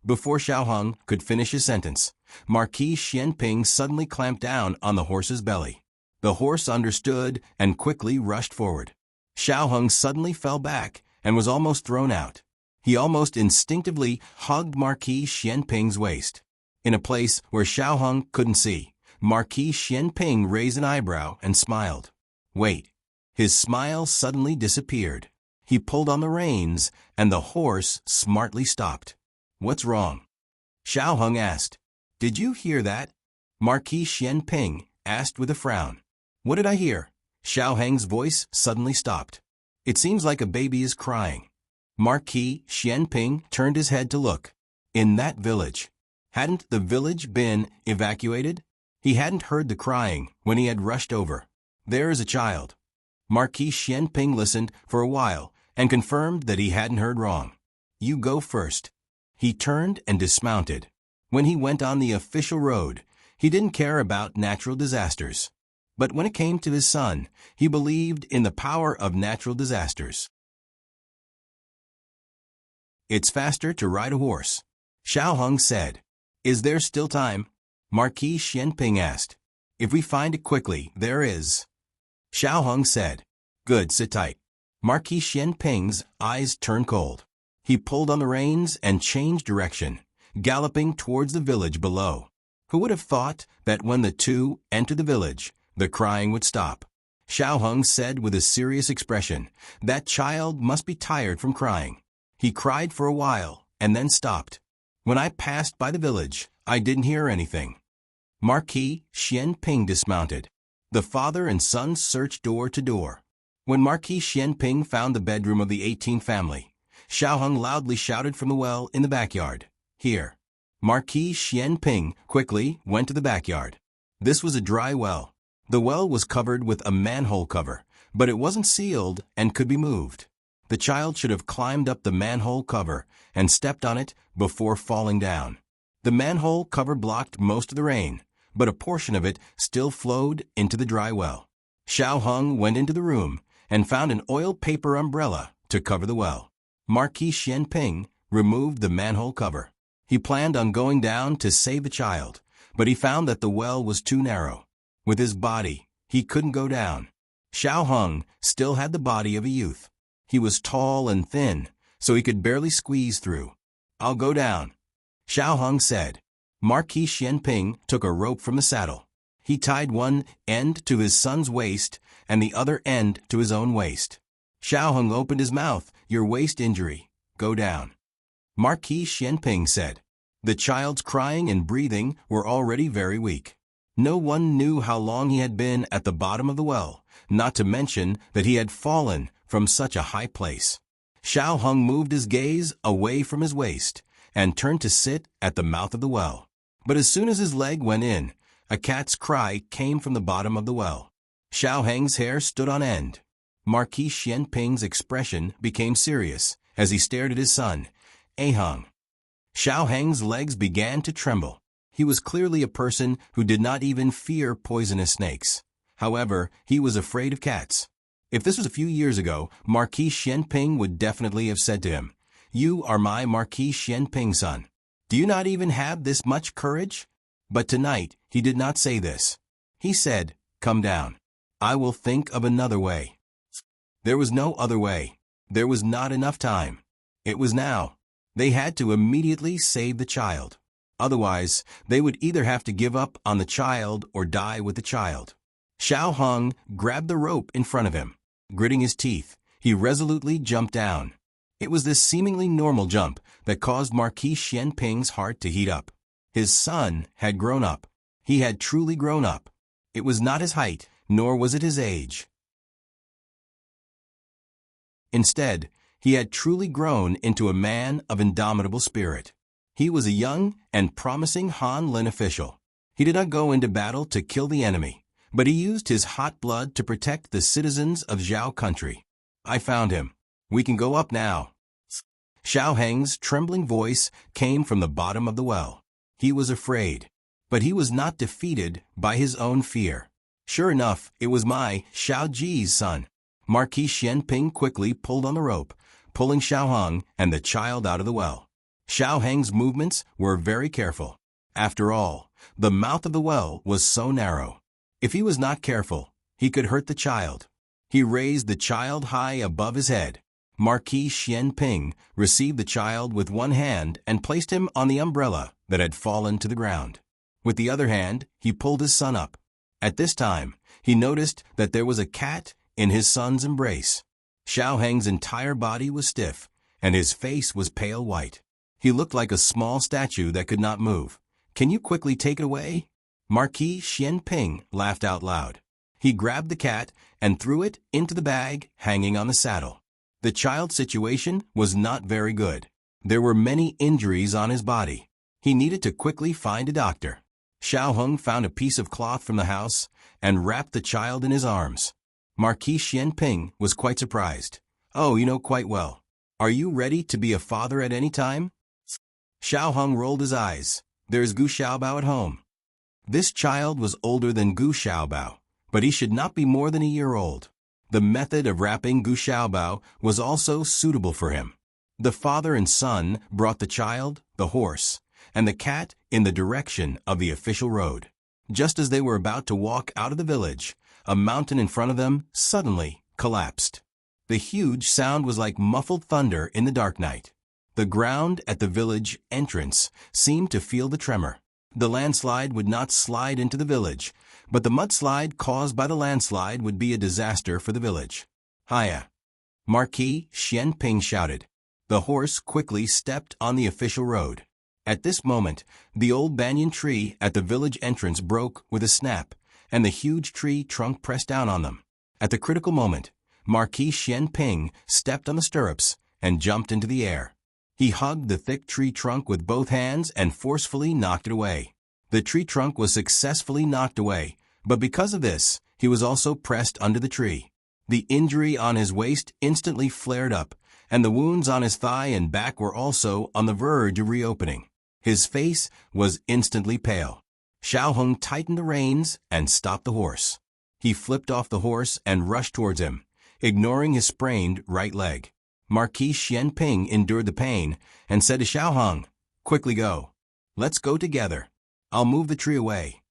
Before Xiaoheng could finish his sentence, Marquis Xianping suddenly clamped down on the horse's belly. The horse understood and quickly rushed forward. Xiaoheng suddenly fell back and was almost thrown out. He almost instinctively hugged Marquis Xianping's waist. In a place where Xiaoheng couldn't see, Marquis Xianping raised an eyebrow and smiled. Wait. His smile suddenly disappeared. He pulled on the reins, and the horse smartly stopped. "What's wrong?" Xiaoheng asked. "Did you hear that?" Marquis Xianping asked with a frown. "What did I hear?" Xiaoheng's voice suddenly stopped. "It seems like a baby is crying." Marquis Xianping turned his head to look. In that village. Hadn't the village been evacuated? He hadn't heard the crying when he had rushed over. "There is a child." Marquis Xianping listened for a while and confirmed that he hadn't heard wrong. "You go first." He turned and dismounted. When he went on the official road, he didn't care about natural disasters. But when it came to his son, he believed in the power of natural disasters. "It's faster to ride a horse," Xiaoheng said. "Is there still time?" Marquis Xianping asked. "If we find it quickly, there is." Xiaoheng said. "Good, sit tight." Marquis Xianping's eyes turned cold. He pulled on the reins and changed direction, galloping towards the village below. Who would have thought that when the two entered the village, the crying would stop? Xiaoheng said with a serious expression, "That child must be tired from crying." He cried for a while and then stopped. "When I passed by the village, I didn't hear anything." Marquis Xianping dismounted. The father and son searched door to door. When Marquis Xianping found the bedroom of the 18th family, Xiaoheng loudly shouted from the well in the backyard, "Here." Marquis Xianping quickly went to the backyard. This was a dry well. The well was covered with a manhole cover, but it wasn't sealed and could be moved. The child should have climbed up the manhole cover and stepped on it before falling down. The manhole cover blocked most of the rain, but a portion of it still flowed into the dry well. Xiaoheng went into the room and found an oil paper umbrella to cover the well. Marquis Xianping removed the manhole cover. He planned on going down to save the child, but he found that the well was too narrow. With his body, he couldn't go down. Xiaoheng still had the body of a youth. He was tall and thin, so he could barely squeeze through. "I'll go down," Xiaoheng said. Marquis Xianping took a rope from the saddle. He tied one end to his son's waist and the other end to his own waist. Xiaoheng opened his mouth. "Your waist injury. Go down." Marquis Xianping said. The child's crying and breathing were already very weak. No one knew how long he had been at the bottom of the well, not to mention that he had fallen from such a high place. Xiaoheng moved his gaze away from his waist and turned to sit at the mouth of the well. But as soon as his leg went in, a cat's cry came from the bottom of the well. Xiaoheng's hair stood on end. Marquis Xianping's expression became serious as he stared at his son, Aheng. Xiaoheng's legs began to tremble. He was clearly a person who did not even fear poisonous snakes. However, he was afraid of cats. If this was a few years ago, Marquis Xianping would definitely have said to him, "You are my Marquis Xianping son. Do you not even have this much courage?" But tonight, he did not say this. He said, "Come down. I will think of another way." There was no other way. There was not enough time. It was now. They had to immediately save the child. Otherwise, they would either have to give up on the child or die with the child. Xiaoheng grabbed the rope in front of him. Gritting his teeth, he resolutely jumped down. It was this seemingly normal jump that caused Marquis Xianping's heart to heat up. His son had grown up. He had truly grown up. It was not his height, nor was it his age. Instead, he had truly grown into a man of indomitable spirit. He was a young and promising Han Lin official. He did not go into battle to kill the enemy, but he used his hot blood to protect the citizens of Zhao country. "I found him. We can go up now." Xiaoheng's trembling voice came from the bottom of the well. He was afraid, but he was not defeated by his own fear. Sure enough, it was my Xiao Ji's son. Marquis Xianping quickly pulled on the rope, pulling Xiao Hong and the child out of the well. Xiao Heng's movements were very careful. After all, the mouth of the well was so narrow. If he was not careful, he could hurt the child. He raised the child high above his head. Marquis Xianping received the child with one hand and placed him on the umbrella that had fallen to the ground. With the other hand, he pulled his son up. At this time, he noticed that there was a cat in his son's embrace. Xiao Heng's entire body was stiff, and his face was pale white. He looked like a small statue that could not move. "Can you quickly take it away?" Marquis Xianping laughed out loud. He grabbed the cat and threw it into the bag hanging on the saddle. The child's situation was not very good. There were many injuries on his body. He needed to quickly find a doctor. Xiao Hong found a piece of cloth from the house and wrapped the child in his arms. Marquis Xianping was quite surprised. "Oh, you know quite well. Are you ready to be a father at any time?" Xiao Hong rolled his eyes. "There's Gu Xiaobao at home." This child was older than Gu Xiaobao, but he should not be more than a year old. The method of wrapping Gu Xiaobao was also suitable for him. The father and son brought the child, the horse, and the cat in the direction of the official road. Just as they were about to walk out of the village, a mountain in front of them suddenly collapsed. The huge sound was like muffled thunder in the dark night. The ground at the village entrance seemed to feel the tremor. The landslide would not slide into the village, but the mudslide caused by the landslide would be a disaster for the village. "Hiya!" Marquis Xianping shouted. The horse quickly stepped on the official road. At this moment, the old banyan tree at the village entrance broke with a snap, and the huge tree trunk pressed down on them. At the critical moment, Marquis Xianping stepped on the stirrups and jumped into the air. He hugged the thick tree trunk with both hands and forcefully knocked it away. The tree trunk was successfully knocked away, but because of this, he was also pressed under the tree. The injury on his waist instantly flared up, and the wounds on his thigh and back were also on the verge of reopening. His face was instantly pale. Xiao Hong tightened the reins and stopped the horse. He flipped off the horse and rushed towards him, ignoring his sprained right leg. Marquis Xianping endured the pain and said to Xiao Hong, "Quickly go. Let's go together. I'll move the tree away."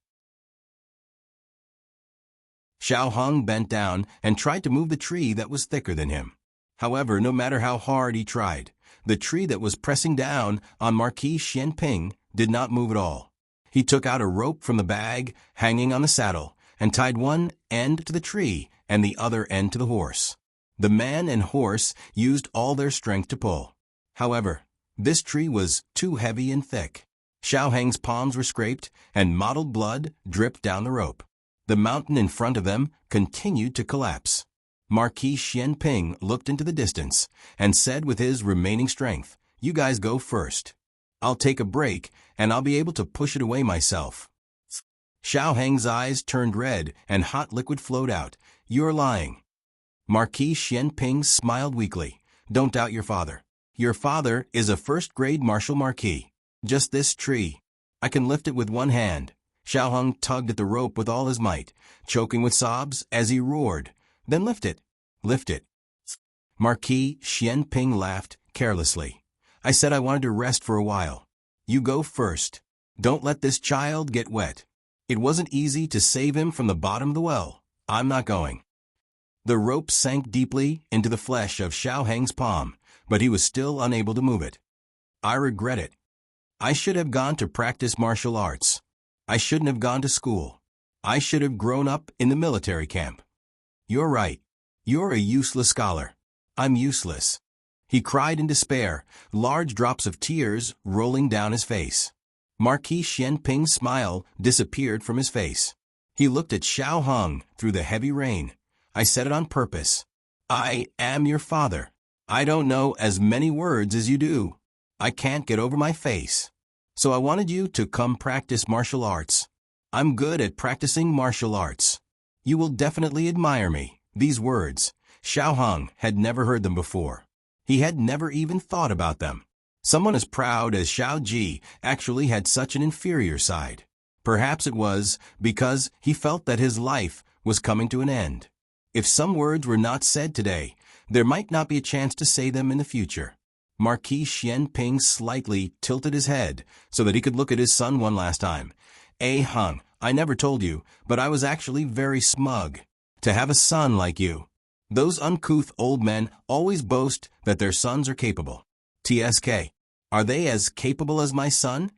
Xiao Hong bent down and tried to move the tree that was thicker than him. However, no matter how hard he tried, the tree that was pressing down on Marquis Xianping did not move at all. He took out a rope from the bag hanging on the saddle and tied one end to the tree and the other end to the horse. The man and horse used all their strength to pull. However, this tree was too heavy and thick. Xiao Heng's palms were scraped and mottled blood dripped down the rope. The mountain in front of them continued to collapse. Marquis Xianping looked into the distance and said with his remaining strength, "You guys go first. I'll take a break and I'll be able to push it away myself." Xiao Heng's eyes turned red and hot liquid flowed out. "You're lying." Marquis Xianping smiled weakly. "Don't doubt your father. Your father is a first-grade martial marquis. Just this tree. I can lift it with one hand." Xiao Hong tugged at the rope with all his might, choking with sobs as he roared, "Then lift it. Lift it." Marquis Xianping laughed carelessly. "I said I wanted to rest for a while. You go first. Don't let this child get wet. It wasn't easy to save him from the bottom of the well. I'm not going." The rope sank deeply into the flesh of Xiao Heng's palm, but he was still unable to move it. "I regret it. I should have gone to practice martial arts. I shouldn't have gone to school. I should have grown up in the military camp. You're right. You're a useless scholar. I'm useless." He cried in despair, large drops of tears rolling down his face. Marquis Xianping's smile disappeared from his face. He looked at Xiao Hong through the heavy rain. "I said it on purpose. I am your father. I don't know as many words as you do. I can't get over my face. So I wanted you to come practice martial arts. I'm good at practicing martial arts. You will definitely admire me." These words, Xiao Hong had never heard them before. He had never even thought about them. Someone as proud as Xiao Ji actually had such an inferior side. Perhaps it was because he felt that his life was coming to an end. If some words were not said today, there might not be a chance to say them in the future. Marquis Xianping slightly tilted his head so that he could look at his son one last time. Hung, I never told you, but I was actually very smug to have a son like you. Those uncouth old men always boast that their sons are capable. TSK. Are they as capable as my son?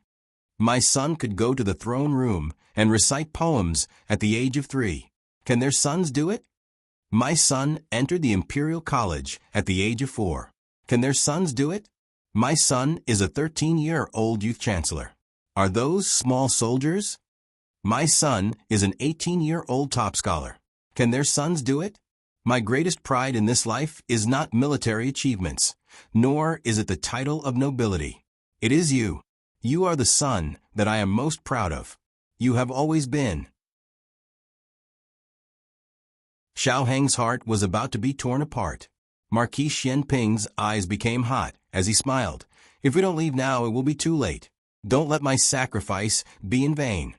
My son could go to the throne room and recite poems at the age of 3. Can their sons do it? My son entered the Imperial College at the age of 4. Can their sons do it? My son is a 13-year-old youth chancellor. Are those small soldiers? My son is an 18-year-old top scholar. Can their sons do it? My greatest pride in this life is not military achievements, nor is it the title of nobility. It is you. You are the son that I am most proud of. You have always been. Xiao Heng's heart was about to be torn apart. Marquis Xianping's eyes became hot as he smiled. If we don't leave now, it will be too late. Don't let my sacrifice be in vain.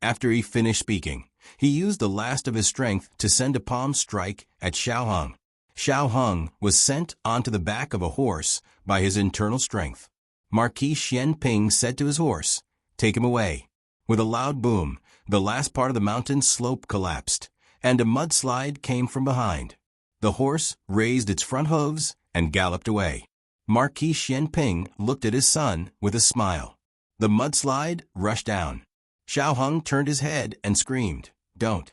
After he finished speaking, he used the last of his strength to send a palm strike at Xiao Heng. Xiao Heng was sent onto the back of a horse by his internal strength. Marquis Xianping said to his horse, "Take him away." With a loud boom, the last part of the mountain slope collapsed, and a mudslide came from behind. The horse raised its front hooves and galloped away. Marquis Xianping looked at his son with a smile. The mudslide rushed down. Xiao Heng turned his head and screamed, "Don't."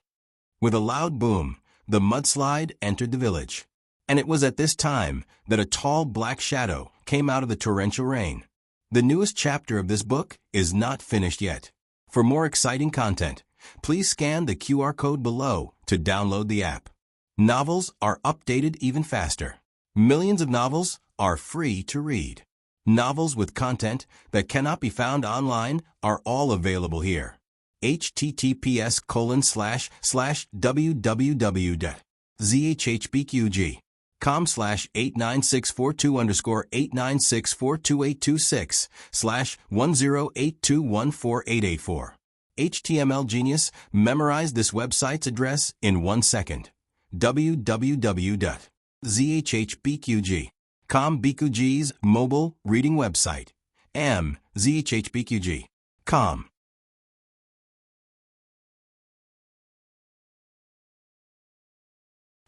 With a loud boom, the mudslide entered the village. And it was at this time that a tall black shadow came out of the torrential rain. The newest chapter of this book is not finished yet. For more exciting content, please scan the QR code below to download the app. Novels are updated even faster. Millions of novels are free to read. Novels with content that cannot be found online are all available here. https://www.zhbqg.com/89642_8964286/1082148884. HTML Genius memorized this website's address in 1 second. www.zhbqg.com BQG's mobile reading website. zhbqg.com.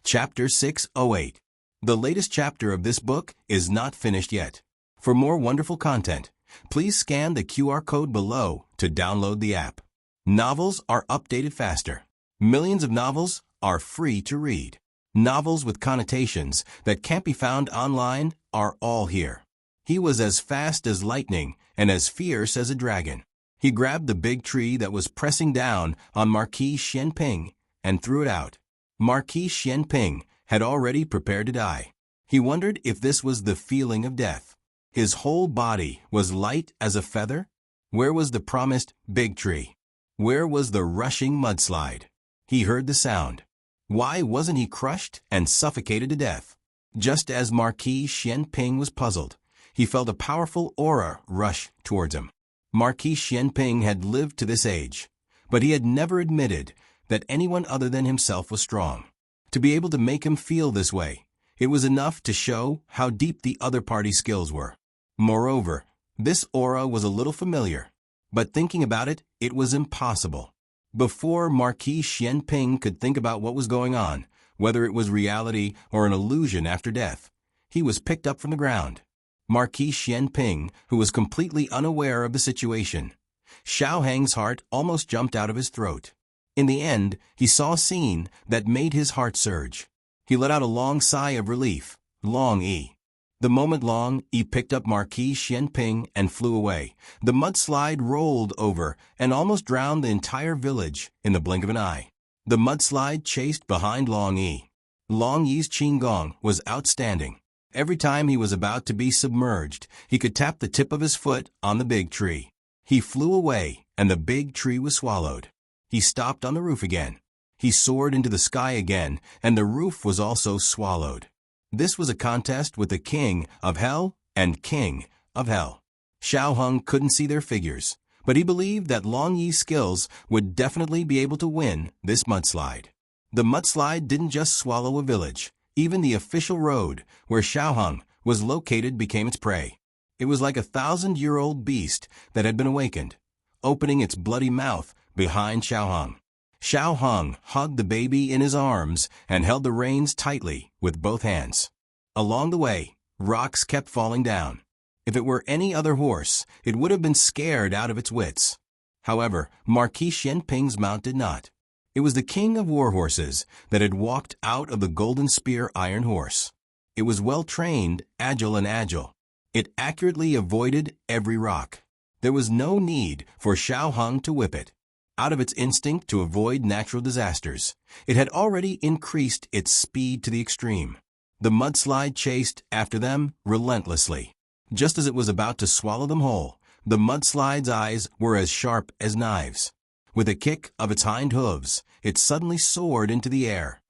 Chapter 608. The latest chapter of this book is not finished yet. For more wonderful content, please scan the QR code below to download the app. Novels are updated faster. Millions of novels are free to read. Novels with connotations that can't be found online are all here. He was as fast as lightning and as fierce as a dragon. He grabbed the big tree that was pressing down on Marquis Xianping and threw it out. Marquis Xianping had already prepared to die. He wondered if this was the feeling of death. His whole body was light as a feather. Where was the promised big tree? Where was the rushing mudslide? He heard the sound. Why wasn't he crushed and suffocated to death? Just as Marquis Xianping was puzzled, he felt a powerful aura rush towards him. Marquis Xianping had lived to this age, but he had never admitted that anyone other than himself was strong. To be able to make him feel this way, it was enough to show how deep the other party's skills were. Moreover, this aura was a little familiar, but thinking about it, it was impossible. Before Marquis Xianping could think about what was going on, whether it was reality or an illusion after death, he was picked up from the ground. Marquis Xianping, who was completely unaware of the situation. Xiao Heng's heart almost jumped out of his throat. In the end, he saw a scene that made his heart surge. He let out a long sigh of relief. Long E. The moment Long E picked up Marquis Xianping and flew away, the mudslide rolled over and almost drowned the entire village in the blink of an eye. The mudslide chased behind Long E. Long Yi's qigong was outstanding. Every time he was about to be submerged, he could tap the tip of his foot on the big tree. He flew away, and the big tree was swallowed. He stopped on the roof again. He soared into the sky again, and the roof was also swallowed. This was a contest with the King of Hell and King of Hell. Xiao Heng couldn't see their figures, but he believed that Long Yi's skills would definitely be able to win this mudslide. The mudslide didn't just swallow a village. Even the official road, where Xiaoheng was located, became its prey. It was like a 1,000-year-old beast that had been awakened, opening its bloody mouth behind Xiaoheng. Xiaoheng hugged the baby in his arms and held the reins tightly with both hands. Along the way, rocks kept falling down. If it were any other horse, it would have been scared out of its wits. However, Marquis Xianping's mount did not. It was the king of war horses that had walked out of the Golden Spear Iron Horse. It was well-trained, agile. It accurately avoided every rock. There was no need for Xiaoheng to whip it. Out of its instinct to avoid natural disasters, it had already increased its speed to the extreme. The mudslide chased after them relentlessly. Just as it was about to swallow them whole, the mudslide's eyes were as sharp as knives. With a kick of its hind hooves, it suddenly soared into the air.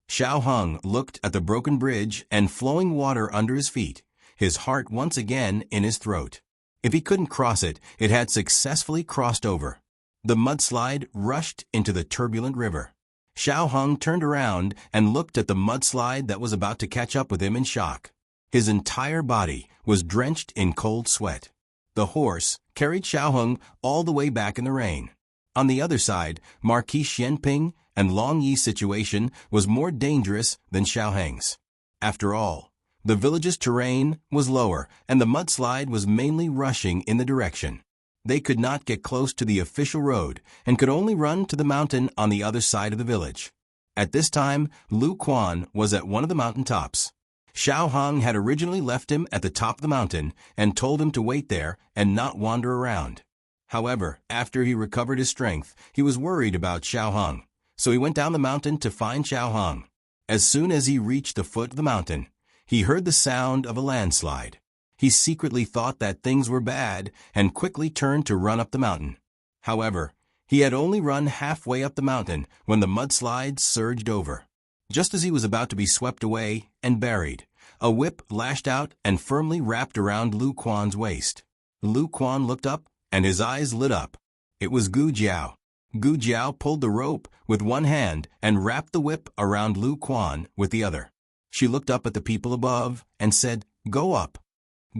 Xiaoheng looked at the broken bridge and flowing water under his feet, his heart once again in his throat. If he couldn't cross it, it had successfully crossed over. The mudslide rushed into the turbulent river. Xiaoheng turned around and looked at the mudslide that was about to catch up with him in shock. His entire body was drenched in cold sweat. The horse carried Xiaoheng all the way back in the rain. On the other side, Marquis Xianping and Long Yi's situation was more dangerous than Xiaoheng's. After all, the village's terrain was lower, and the mudslide was mainly rushing in the direction. They could not get close to the official road and could only run to the mountain on the other side of the village. At this time, Lu Quan was at one of the mountain tops. Xiaoheng had originally left him at the top of the mountain and told him to wait there and not wander around. However, after he recovered his strength, he was worried about Xiaoheng, so he went down the mountain to find Xiaoheng. As soon as he reached the foot of the mountain, he heard the sound of a landslide. He secretly thought that things were bad and quickly turned to run up the mountain. However, he had only run halfway up the mountain when the mudslide surged over. Just as he was about to be swept away and buried, a whip lashed out and firmly wrapped around Lu Quan's waist. Lu Quan looked up, and his eyes lit up. It was Gu Jiao. Gu Jiao pulled the rope with one hand and wrapped the whip around Lu Quan with the other. She looked up at the people above and said, "Go up."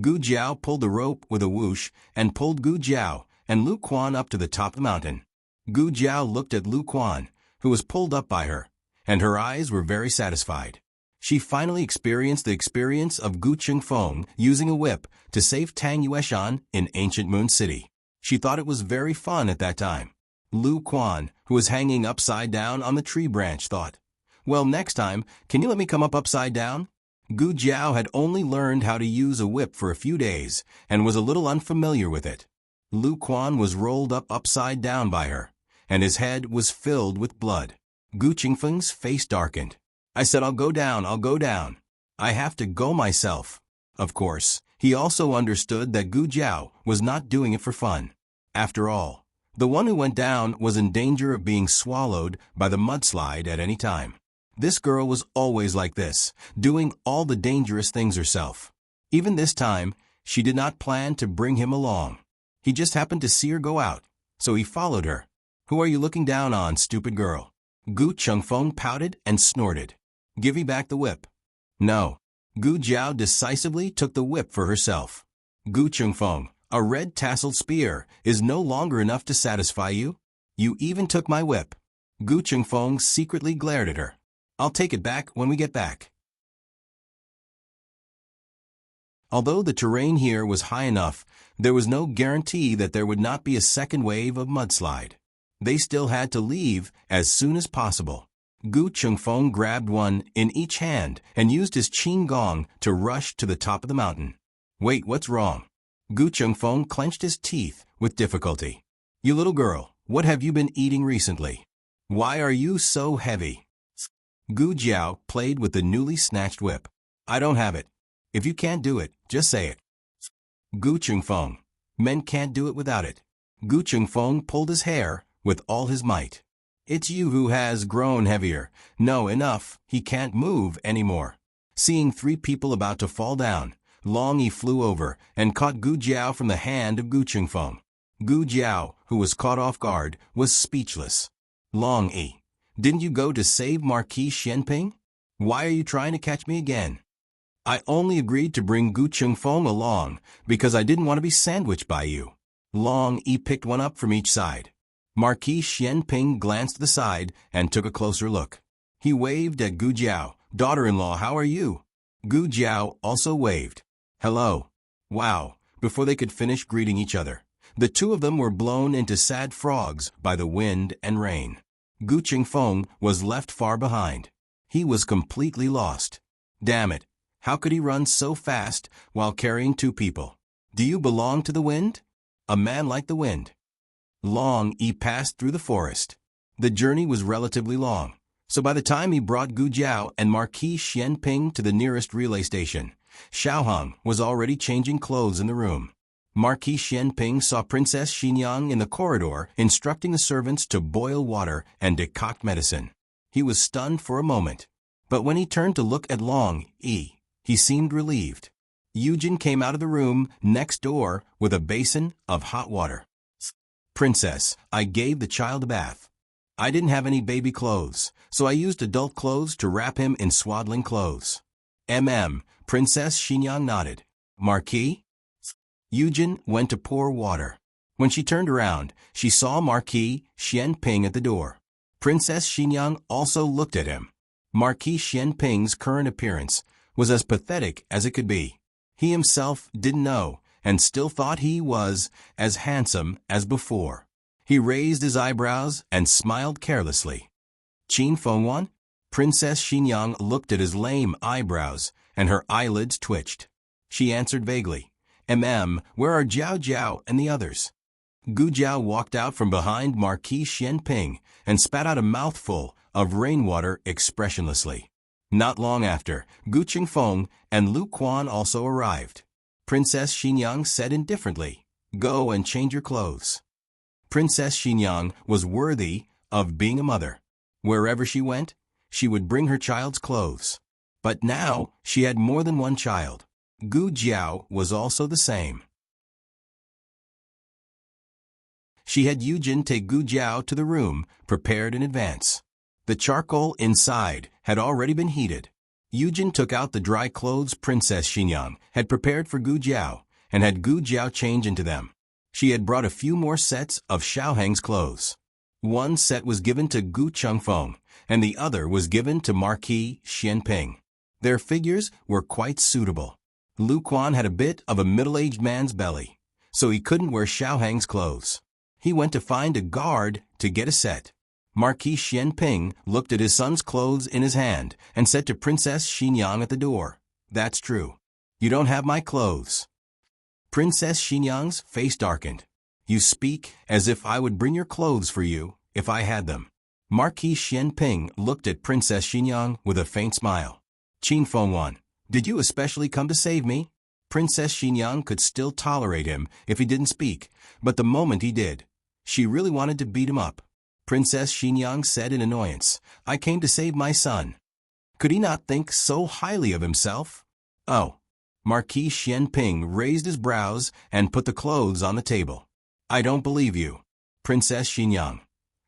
Gu Jiao pulled the rope with a whoosh and pulled Gu Jiao and Lu Quan up to the top of the mountain. Gu Jiao looked at Lu Quan, who was pulled up by her, and her eyes were very satisfied. She finally experienced the experience of Gu Chengfeng using a whip to save Tang Yueshan in Ancient Moon City. She thought it was very fun at that time. Lu Quan, who was hanging upside down on the tree branch, thought, "Well, next time, can you let me come up upside down?" Gu Jiao had only learned how to use a whip for a few days and was a little unfamiliar with it. Lu Quan was rolled up upside down by her, and his head was filled with blood. Gu Chengfeng's face darkened. "I said I'll go down. I have to go myself." Of course, he also understood that Gu Jiao was not doing it for fun. After all, the one who went down was in danger of being swallowed by the mudslide at any time. This girl was always like this, doing all the dangerous things herself. Even this time, she did not plan to bring him along. He just happened to see her go out, so he followed her. "Who are you looking down on, stupid girl?" Gu Chengfeng pouted and snorted. "Give me back the whip." "No." Gu Jiao decisively took the whip for herself. "Gu Chengfeng, a red tasseled spear is no longer enough to satisfy you? You even took my whip." Gu Chengfeng secretly glared at her. "I'll take it back when we get back." Although the terrain here was high enough, there was no guarantee that there would not be a second wave of mudslide. They still had to leave as soon as possible. Gu Chengfeng grabbed one in each hand and used his qin gong to rush to the top of the mountain. "Wait, what's wrong?" Gu Chengfeng clenched his teeth with difficulty. "You little girl, what have you been eating recently? Why are you so heavy?" Gu Jiao played with the newly snatched whip. "I don't have it. If you can't do it, just say it." Gu Chengfeng, "Men can't do it without it." Gu Chengfeng pulled his hair with all his might. "It's you who has grown heavier. No, enough. He can't move anymore." Seeing three people about to fall down, Long Yi flew over and caught Gu Jiao from the hand of Gu Chengfeng. Gu Jiao, who was caught off guard, was speechless. Long Yi, didn't you go to save Marquis Xianping? Why are you trying to catch me again? I only agreed to bring Gu Chengfeng along because I didn't want to be sandwiched by you. Long Yi picked one up from each side. Marquis Xianping glanced to the side and took a closer look. He waved at Gu Jiao. Daughter-in-law, how are you? Gu Jiao also waved. Hello. Wow. Before they could finish greeting each other, the two of them were blown into sad frogs by the wind and rain. Gu Chengfeng was left far behind. He was completely lost. Damn it. How could he run so fast while carrying two people? Do you belong to the wind? A man like the wind. Long Yi passed through the forest. The journey was relatively long, so by the time he brought Gu Jiao and Marquis Xianping to the nearest relay station, Xiaoheng was already changing clothes in the room. Marquis Xianping saw Princess Xinyang in the corridor instructing the servants to boil water and decoct medicine. He was stunned for a moment, but when he turned to look at Long Yi, he seemed relieved. Yujin came out of the room next door with a basin of hot water. Princess, I gave the child a bath. I didn't have any baby clothes, so I used adult clothes to wrap him in swaddling clothes. Princess Xinyang nodded. Marquis? Yujin went to pour water. When she turned around, she saw Marquis Xianping at the door. Princess Xinyang also looked at him. Marquis Xianping's current appearance was as pathetic as it could be. He himself didn't know, and still thought he was as handsome as before. He raised his eyebrows and smiled carelessly. Qin Fengwan? Princess Xinyang looked at his lame eyebrows, and her eyelids twitched. She answered vaguely, where are Jiao Jiao and the others? Gu Jiao walked out from behind Marquis Xianping and spat out a mouthful of rainwater expressionlessly. Not long after, Gu Chengfeng and Lu Quan also arrived. Princess Xinyang said indifferently, Go and change your clothes. Princess Xinyang was worthy of being a mother. Wherever she went, she would bring her child's clothes. But now she had more than one child. Gu Jiao was also the same. She had Yujin take Gu Jiao to the room prepared in advance. The charcoal inside had already been heated. Yujin took out the dry clothes Princess Xinyang had prepared for Gu Jiao and had Gu Jiao change into them. She had brought a few more sets of Xiaoheng's clothes. One set was given to Gu Chengfeng, and the other was given to Marquis Xianping. Their figures were quite suitable. Lu Quan had a bit of a middle-aged man's belly, so he couldn't wear Xiaoheng's clothes. He went to find a guard to get a set. Marquis Xianping looked at his son's clothes in his hand and said to Princess Xinyang at the door, That's true. You don't have my clothes. Princess Xinyang's face darkened. You speak as if I would bring your clothes for you if I had them. Marquis Xianping looked at Princess Xinyang with a faint smile. Qin Fengwan, did you especially come to save me? Princess Xinyang could still tolerate him if he didn't speak, but the moment he did, she really wanted to beat him up. Princess Xinyang said in annoyance, I came to save my son. Could he not think so highly of himself? Oh. Marquis Xianping raised his brows and put the clothes on the table. I don't believe you. Princess Xinyang.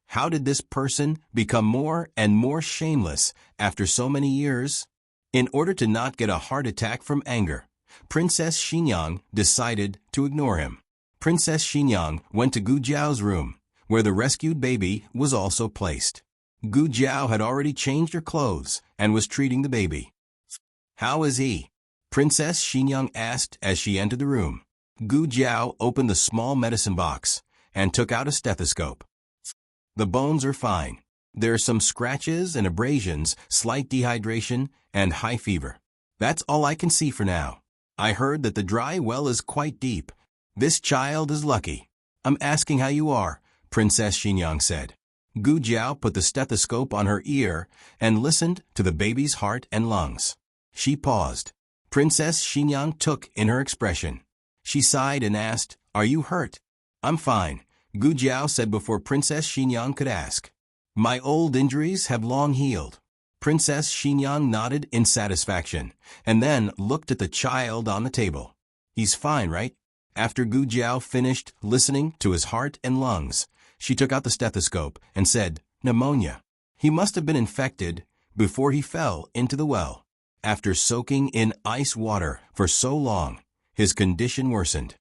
How did this person become more and more shameless after so many years? In order to not get a heart attack from anger, Princess Xinyang decided to ignore him. Princess Xinyang went to Gu Jiao's room, where the rescued baby was also placed. Gu Jiao had already changed her clothes and was treating the baby. How is he? Princess Xinyang asked as she entered the room. Gu Jiao opened the small medicine box and took out a stethoscope. The bones are fine. There are some scratches and abrasions, slight dehydration, and high fever. That's all I can see for now. I heard that the dry well is quite deep. This child is lucky. I'm asking how you are, Princess Xinyang said. Gu Jiao put the stethoscope on her ear and listened to the baby's heart and lungs. She paused. Princess Xinyang took in her expression. She sighed and asked, Are you hurt? I'm fine, Gu Jiao said before Princess Xinyang could ask. My old injuries have long healed. Princess Xinyang nodded in satisfaction, and then looked at the child on the table. He's fine, right? After Gu Jiao finished listening to his heart and lungs, she took out the stethoscope and said, "Pneumonia. He must have been infected before he fell into the well. After soaking in ice water for so long, his condition worsened."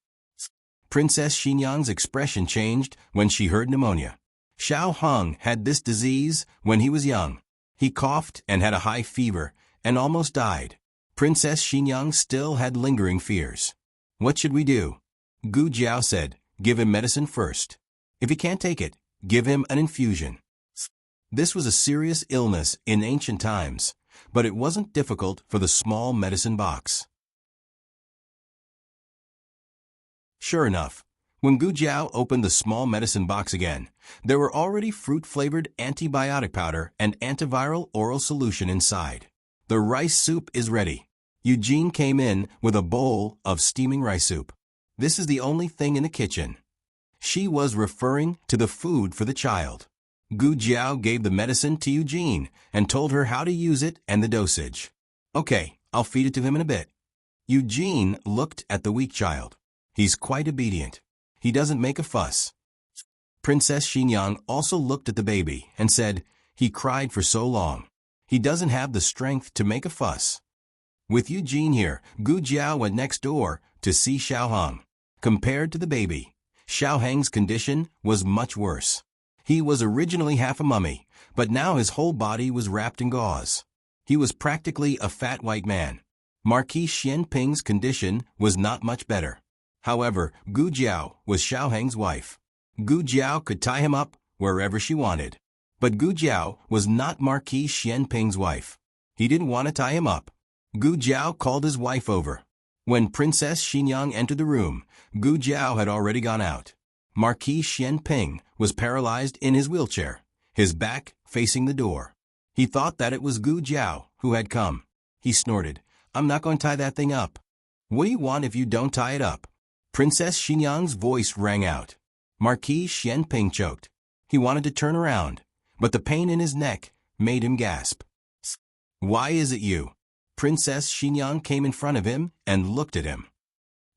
Princess Xinyang's expression changed when she heard pneumonia. Xiao Hong had this disease when he was young. He coughed and had a high fever and almost died. Princess Xinyang still had lingering fears. "What should we do?" Gu Jiao said, "Give him medicine first. If he can't take it, give him an infusion." This was a serious illness in ancient times, but it wasn't difficult for the small medicine box. Sure enough, when Gu Jiao opened the small medicine box again, there were already fruit-flavored antibiotic powder and antiviral oral solution inside. "The rice soup is ready." Eugene came in with a bowl of steaming rice soup. "This is the only thing in the kitchen." She was referring to the food for the child. Gu Jiao gave the medicine to Eugene and told her how to use it and the dosage. "Okay, I'll feed it to him in a bit." Eugene looked at the weak child. He's quite obedient. He doesn't make a fuss. Princess Xinyang also looked at the baby and said, "He cried for so long. He doesn't have the strength to make a fuss." With Eugene here, Gu Jiao went next door to see Xiao Hong. Compared to the baby, Xiao Heng's condition was much worse. He was originally half a mummy, but now his whole body was wrapped in gauze. He was practically a fat white man. Marquis Xianping's condition was not much better. However, Gu Jiao was Xiao Heng's wife. Gu Jiao could tie him up wherever she wanted. But Gu Jiao was not Marquis Xianping's wife. He didn't want to tie him up. Gu Jiao called his wife over. When Princess Xinyang entered the room, Gu Jiao had already gone out. Marquis Xianping was paralyzed in his wheelchair, his back facing the door. He thought that it was Gu Jiao who had come. He snorted, "I'm not going to tie that thing up." "What do you want if you don't tie it up?" Princess Xinyang's voice rang out. Marquis Xianping choked. He wanted to turn around, but the pain in his neck made him gasp. "Why is it you?" Princess Xinyang came in front of him and looked at him.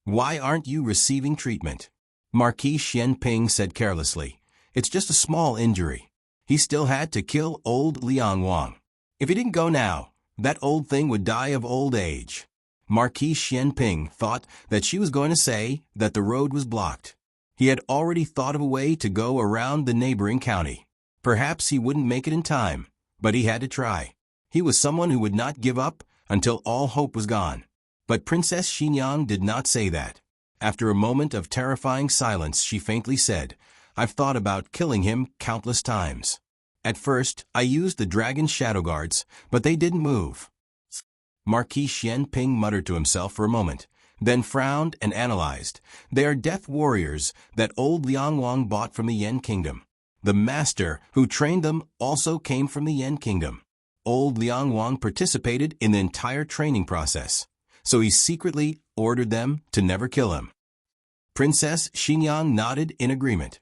"Why aren't you receiving treatment?" Marquis Xianping said carelessly, "It's just a small injury." He still had to kill old Liang Wang. If he didn't go now, that old thing would die of old age. Marquis Xianping thought that she was going to say that the road was blocked. He had already thought of a way to go around the neighboring county. Perhaps he wouldn't make it in time, but he had to try. He was someone who would not give up until all hope was gone. But Princess Xinyang did not say that. After a moment of terrifying silence, she faintly said, "I've thought about killing him countless times. At first, I used the dragon shadow guards, but they didn't move." Marquis Xianping muttered to himself for a moment, then frowned and analyzed. "They are death warriors that old Liang Wang bought from the Yan Kingdom. The master who trained them also came from the Yan Kingdom. Old Liang Wang participated in the entire training process, so he secretly ordered them to never kill him." Princess Xinyang nodded in agreement.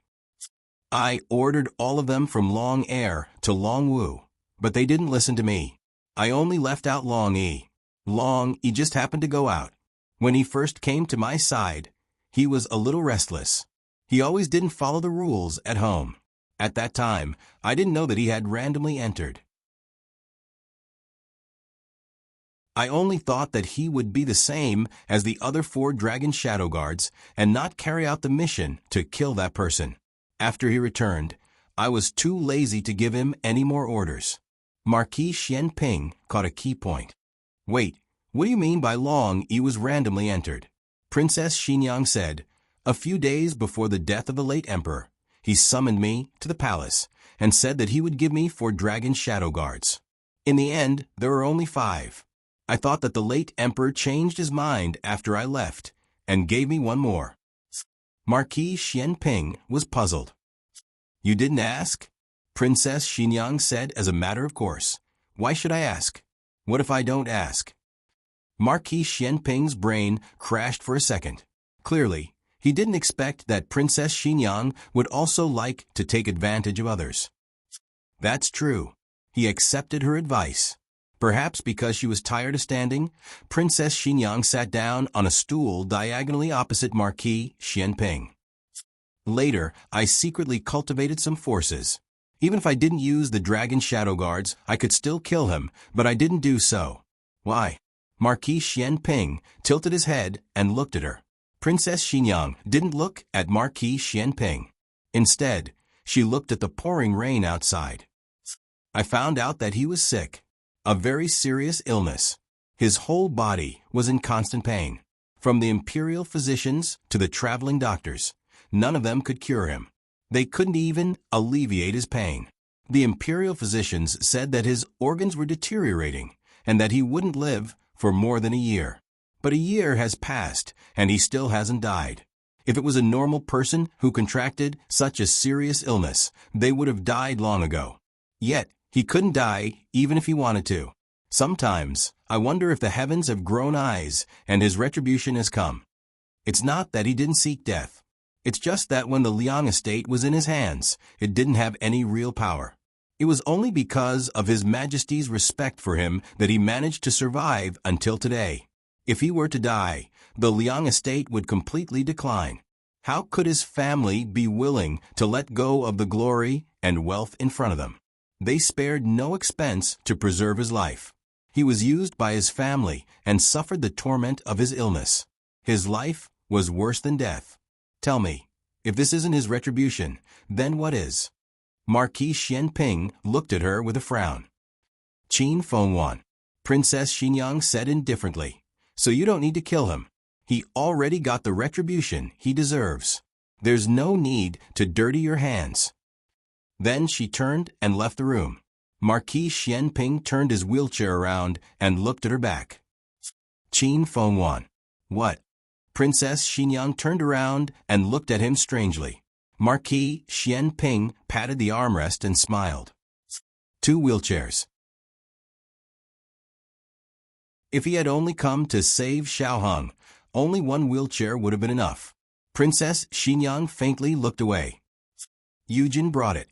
"I ordered all of them from Long Air to Long Wu, but they didn't listen to me. I only left out Long Yi. Long Yi just happened to go out. When he first came to my side, he was a little restless. He always didn't follow the rules at home. At that time, I didn't know that he had randomly entered. I only thought that he would be the same as the other 4 dragon shadow guards and not carry out the mission to kill that person. After he returned, I was too lazy to give him any more orders." Marquis Xianping caught a key point. "Wait, what do you mean by Long Yi was randomly entered?" Princess Xinyang said, "A few days before the death of the late emperor, he summoned me to the palace and said that he would give me 4 dragon shadow guards. In the end, there were only 5. I thought that the late emperor changed his mind after I left and gave me 1 more." Marquis Xianping was puzzled. "You didn't ask?" Princess Xinyang said as a matter of course. "Why should I ask? What if I don't ask?" Marquis Xianping's brain crashed for a second. Clearly, he didn't expect that Princess Xinyang would also like to take advantage of others. That's true. He accepted her advice. Perhaps because she was tired of standing, Princess Xinyang sat down on a stool diagonally opposite Marquis Xianping. Later, I secretly cultivated some forces. Even if I didn't use the dragon shadow guards, I could still kill him, but I didn't do so. Why? Marquis Xianping tilted his head and looked at her. Princess Xinyang didn't look at Marquis Xianping. Instead, she looked at the pouring rain outside. I found out that he was sick. A very serious illness. His whole body was in constant pain. From the imperial physicians to the traveling doctors, none of them could cure him. They couldn't even alleviate his pain. The imperial physicians said that his organs were deteriorating and that he wouldn't live for more than a year. But a year has passed and he still hasn't died. If it was a normal person who contracted such a serious illness, they would have died long ago. Yet, he couldn't die even if he wanted to. Sometimes, I wonder if the heavens have grown eyes and his retribution has come. It's not that he didn't seek death. It's just that when the Liang estate was in his hands, it didn't have any real power. It was only because of His Majesty's respect for him that he managed to survive until today. If he were to die, the Liang estate would completely decline. How could his family be willing to let go of the glory and wealth in front of them? They spared no expense to preserve his life. He was used by his family and suffered the torment of his illness. His life was worse than death. Tell me, if this isn't his retribution, then what is? Marquis Xianping looked at her with a frown. Qin Fengwan. Princess Xinyang said indifferently. So you don't need to kill him. He already got the retribution he deserves. There's no need to dirty your hands. Then she turned and left the room. Marquis Xianping turned his wheelchair around and looked at her back. Qin Fengwan. What? Princess Xinyang turned around and looked at him strangely. Marquis Xianping patted the armrest and smiled. 2 wheelchairs. If he had only come to save Xiaoheng, only 1 wheelchair would have been enough. Princess Xinyang faintly looked away. Yujin brought it.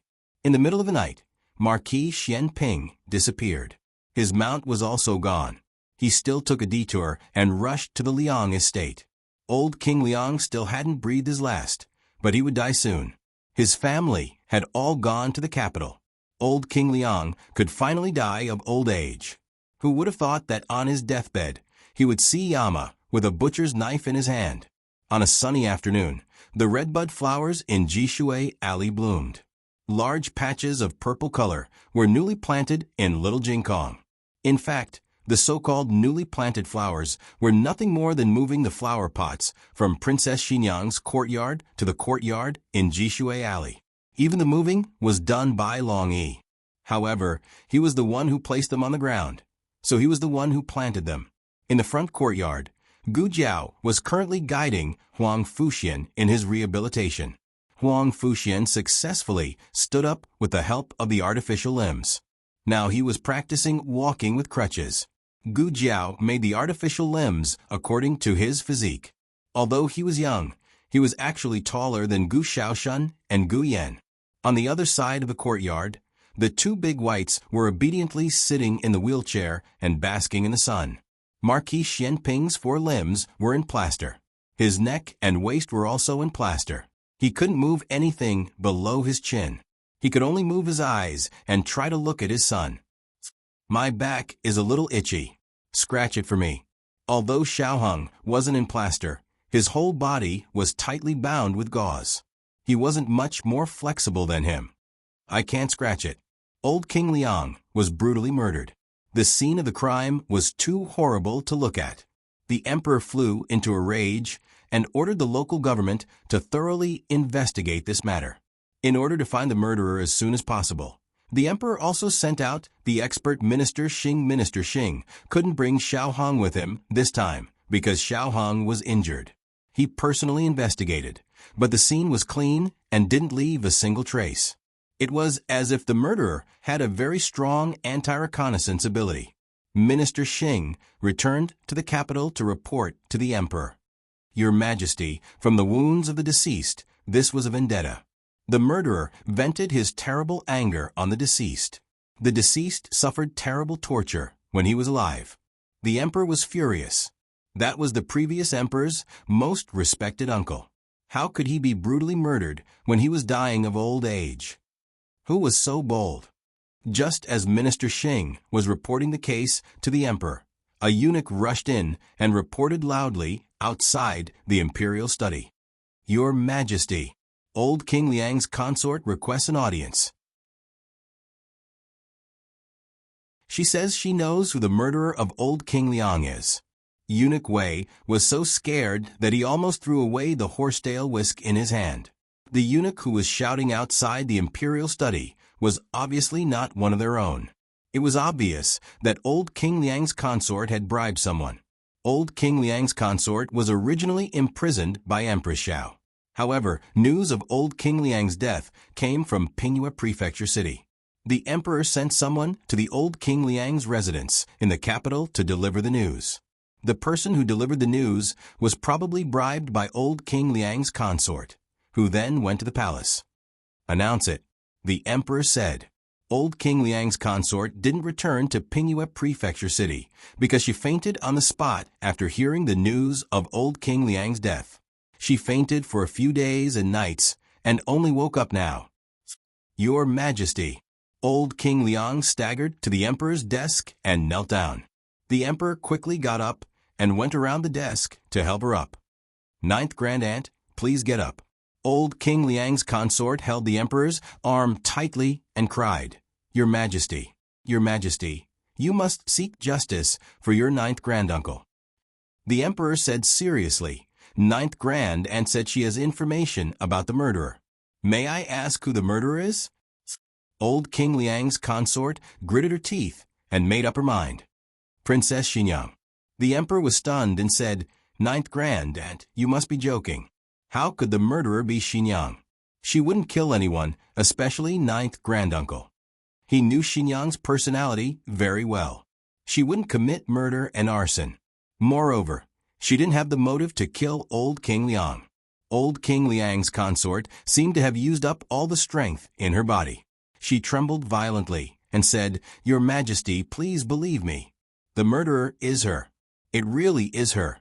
In the middle of the night, Marquis Xianping disappeared. His mount was also gone. He still took a detour and rushed to the Liang estate. Old King Liang still hadn't breathed his last, but he would die soon. His family had all gone to the capital. Old King Liang could finally die of old age. Who would have thought that on his deathbed, he would see Yama with a butcher's knife in his hand? On a sunny afternoon, the redbud flowers in Jishui Alley bloomed. Large patches of purple color were newly planted in Little Jingkong. In fact, the so-called newly planted flowers were nothing more than moving the flower pots from Princess Xinyang's courtyard to the courtyard in Jishui Alley. Even the moving was done by Long Yi. However, he was the one who placed them on the ground, so he was the one who planted them. In the front courtyard, Gu Jiao was currently guiding Huang Fuxian in his rehabilitation. Huang Fuxian successfully stood up with the help of the artificial limbs. Now he was practicing walking with crutches. Gu Jiao made the artificial limbs according to his physique. Although he was young, he was actually taller than Gu Shaoshun and Gu Yan. On the other side of the courtyard, the 2 big whites were obediently sitting in the wheelchair and basking in the sun. Marquis Xianping's 4 limbs were in plaster. His neck and waist were also in plaster. He couldn't move anything below his chin. He could only move his eyes and try to look at his son. My back is a little itchy. Scratch it for me. Although Xiaoheng wasn't in plaster, his whole body was tightly bound with gauze. He wasn't much more flexible than him. I can't scratch it. Old King Liang was brutally murdered. The scene of the crime was too horrible to look at. The emperor flew into a rage and ordered the local government to thoroughly investigate this matter. In order to find the murderer as soon as possible, the emperor also sent out the expert Minister Xing. Minister Xing couldn't bring Xiaoheng with him this time because Xiaoheng was injured. He personally investigated, but the scene was clean and didn't leave a single trace. It was as if the murderer had a very strong anti-reconnaissance ability. Minister Xing returned to the capital to report to the emperor. Your Majesty, from the wounds of the deceased, this was a vendetta. The murderer vented his terrible anger on the deceased. The deceased suffered terrible torture when he was alive. The emperor was furious. That was the previous emperor's most respected uncle. How could he be brutally murdered when he was dying of old age? Who was so bold? Just as Minister Xing was reporting the case to the emperor, a eunuch rushed in and reported loudly outside the imperial study. "Your Majesty, old King Liang's consort requests an audience. She says she knows who the murderer of old King Liang is." Eunuch Wei was so scared that he almost threw away the horsetail whisk in his hand. The eunuch who was shouting outside the imperial study was obviously not one of their own. It was obvious that old King Liang's consort had bribed someone. Old King Liang's consort was originally imprisoned by Empress Xiao. However, news of old King Liang's death came from Pingyue Prefecture City. The emperor sent someone to the old King Liang's residence in the capital to deliver the news. The person who delivered the news was probably bribed by old King Liang's consort, who then went to the palace. "Announce it," the emperor said. Old King Liang's consort didn't return to Pingyue Prefecture City because she fainted on the spot after hearing the news of old King Liang's death. She fainted for a few days and nights and only woke up now. "Your Majesty." Old King Liang staggered to the emperor's desk and knelt down. The emperor quickly got up and went around the desk to help her up. "Ninth Grand Aunt, please get up." Old King Liang's consort held the emperor's arm tightly and cried, "Your Majesty, Your Majesty, you must seek justice for your ninth granduncle." The emperor said seriously, "Ninth Grand Aunt said she has information about the murderer. May I ask who the murderer is?" Old King Liang's consort gritted her teeth and made up her mind. "Princess Xinjiang." The emperor was stunned and said, "Ninth Grand Aunt, you must be joking. How could the murderer be Xinjiang? She wouldn't kill anyone, especially ninth granduncle." He knew Xinjiang's personality very well. She wouldn't commit murder and arson. Moreover, she didn't have the motive to kill old King Liang. Old King Liang's consort seemed to have used up all the strength in her body. She trembled violently and said, "Your Majesty, please believe me. The murderer is her. It really is her."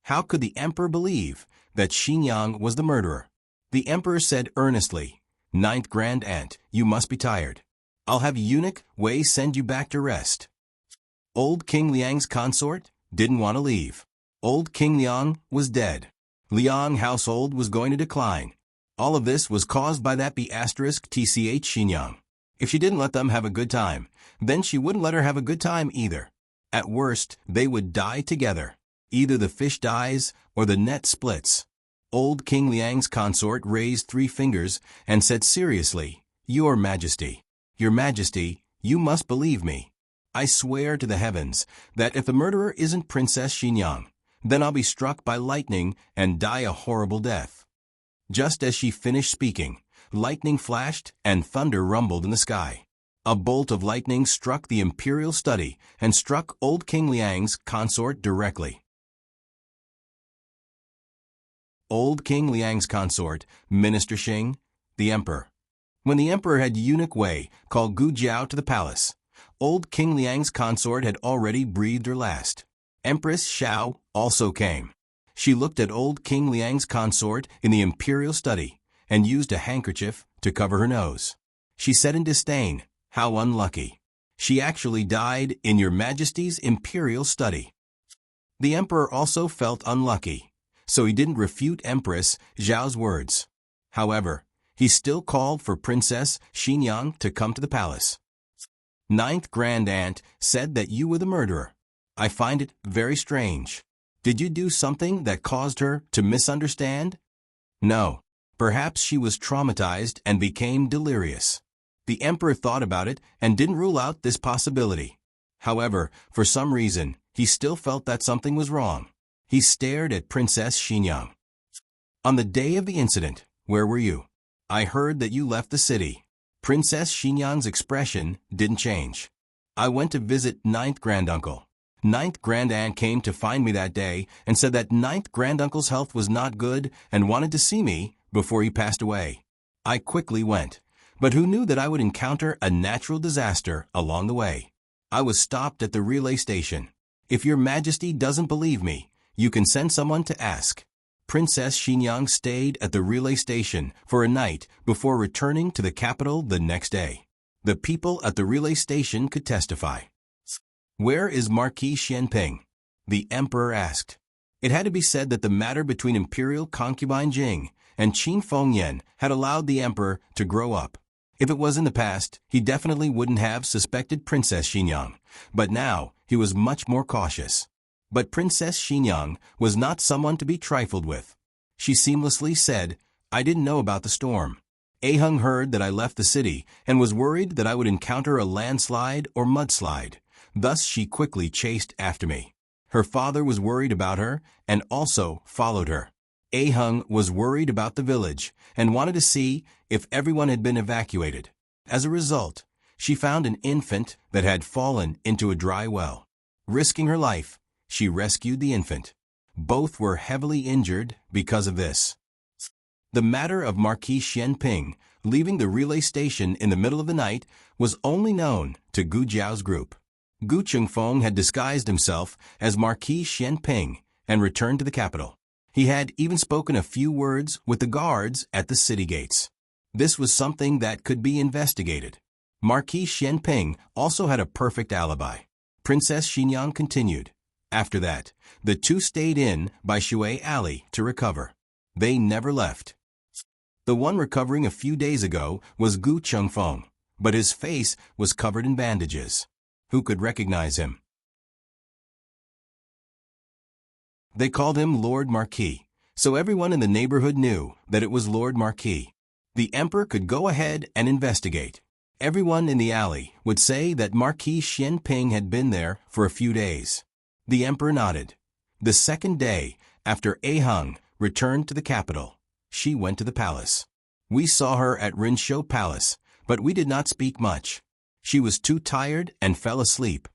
How could the emperor believe that Xinjiang was the murderer? The emperor said earnestly, "Ninth Grand Aunt, you must be tired. I'll have eunuch Wei send you back to rest." Old King Liang's consort didn't want to leave. Old King Liang was dead. Liang household was going to decline. All of this was caused by that B*TCH Xinjiang. If she didn't let them have a good time, then she wouldn't let her have a good time either. At worst, they would die together. Either the fish dies or the net splits. Old King Liang's consort raised 3 fingers and said seriously, "Your Majesty, Your Majesty, you must believe me. I swear to the heavens that if the murderer isn't Princess Xinjiang, then I'll be struck by lightning and die a horrible death." Just as she finished speaking, lightning flashed and thunder rumbled in the sky. A bolt of lightning struck the imperial study and struck old King Liang's consort directly. Old King Liang's consort, Minister Xing, the emperor. When the emperor had eunuch Wei call Gu Jiao to the palace, old King Liang's consort had already breathed her last. Empress Xiao also came. She looked at old King Liang's consort in the imperial study and used a handkerchief to cover her nose. She said in disdain, "How unlucky. She actually died in Your Majesty's imperial study." The emperor also felt unlucky, so he didn't refute Empress Xiao's words. However, he still called for Princess Xinjiang to come to the palace. "Ninth Grand Aunt said that you were the murderer. I find it very strange. Did you do something that caused her to misunderstand?" "No. Perhaps she was traumatized and became delirious." The emperor thought about it and didn't rule out this possibility. However, for some reason, he still felt that something was wrong. He stared at Princess Xinjiang. "On the day of the incident, where were you? I heard that you left the city." Princess Xinjiang's expression didn't change. "I went to visit Ninth Granduncle. Ninth Grand Aunt came to find me that day and said that Ninth Granduncle's health was not good and wanted to see me before he passed away. I quickly went, but who knew that I would encounter a natural disaster along the way? I was stopped at the relay station. If your majesty doesn't believe me, you can send someone to ask. Princess Xinyang stayed at the relay station for a night before returning to the capital the next day. The people at the relay station could testify. Where is Marquis Xianping? The emperor asked. It had to be said that the matter between imperial concubine Jing and Qin Fengyan had allowed the emperor to grow up. If it was in the past, he definitely wouldn't have suspected Princess Xinyang, but now he was much more cautious. But Princess Xinyang was not someone to be trifled with. She seamlessly said, I didn't know about the storm. Ahung heard that I left the city and was worried that I would encounter a landslide or mudslide. Thus she quickly chased after me. Her father was worried about her and also followed her. Ahung was worried about the village and wanted to see if everyone had been evacuated. As a result, she found an infant that had fallen into a dry well. Risking her life, she rescued the infant. Both were heavily injured because of this. The matter of Marquis Xianping leaving the relay station in the middle of the night was only known to Gu Jiao's group. Gu Chengfeng had disguised himself as Marquis Xianping and returned to the capital. He had even spoken a few words with the guards at the city gates. This was something that could be investigated. Marquis Xianping also had a perfect alibi. Princess Xinyang continued. After that, the two stayed in by Shui Alley to recover. They never left. The one recovering a few days ago was Gu Chengfeng, but his face was covered in bandages. Who could recognize him? They called him Lord Marquis, so everyone in the neighborhood knew that it was Lord Marquis. The emperor could go ahead and investigate. Everyone in the alley would say that Marquis Xianping had been there for a few days. The emperor nodded. The second day, after Ahung returned to the capital, she went to the palace. We saw her at Rinshou Palace, but we did not speak much. She was too tired and fell asleep.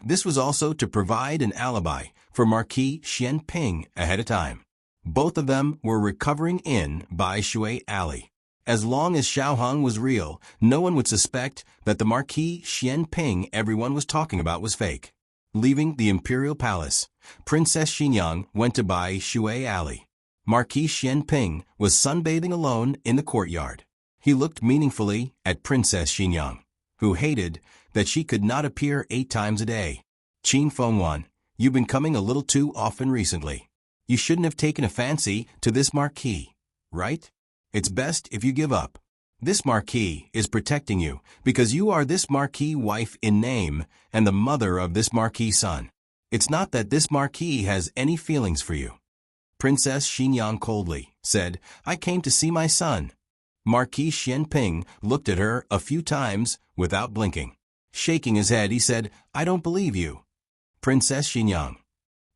This was also to provide an alibi for Marquis Xianping ahead of time. Both of them were recovering in Bai Shui Alley. As long as Xiaohong was real, no one would suspect that the Marquis Xianping everyone was talking about was fake. Leaving the imperial palace, Princess Xinyang went to Bai Shui Alley. Marquis Xianping was sunbathing alone in the courtyard. He looked meaningfully at Princess Xinyang, who hated that she could not appear 8 times a day. Qin Fengwan, you've been coming a little too often recently. You shouldn't have taken a fancy to this Marquis, right? It's best if you give up. This Marquis is protecting you because you are this Marquis wife in name and the mother of this Marquis son. It's not that this Marquis has any feelings for you. Princess Xinyang coldly said, I came to see my son. Marquis Xianping looked at her a few times without blinking. Shaking his head, he said, I don't believe you. Princess Xinyang.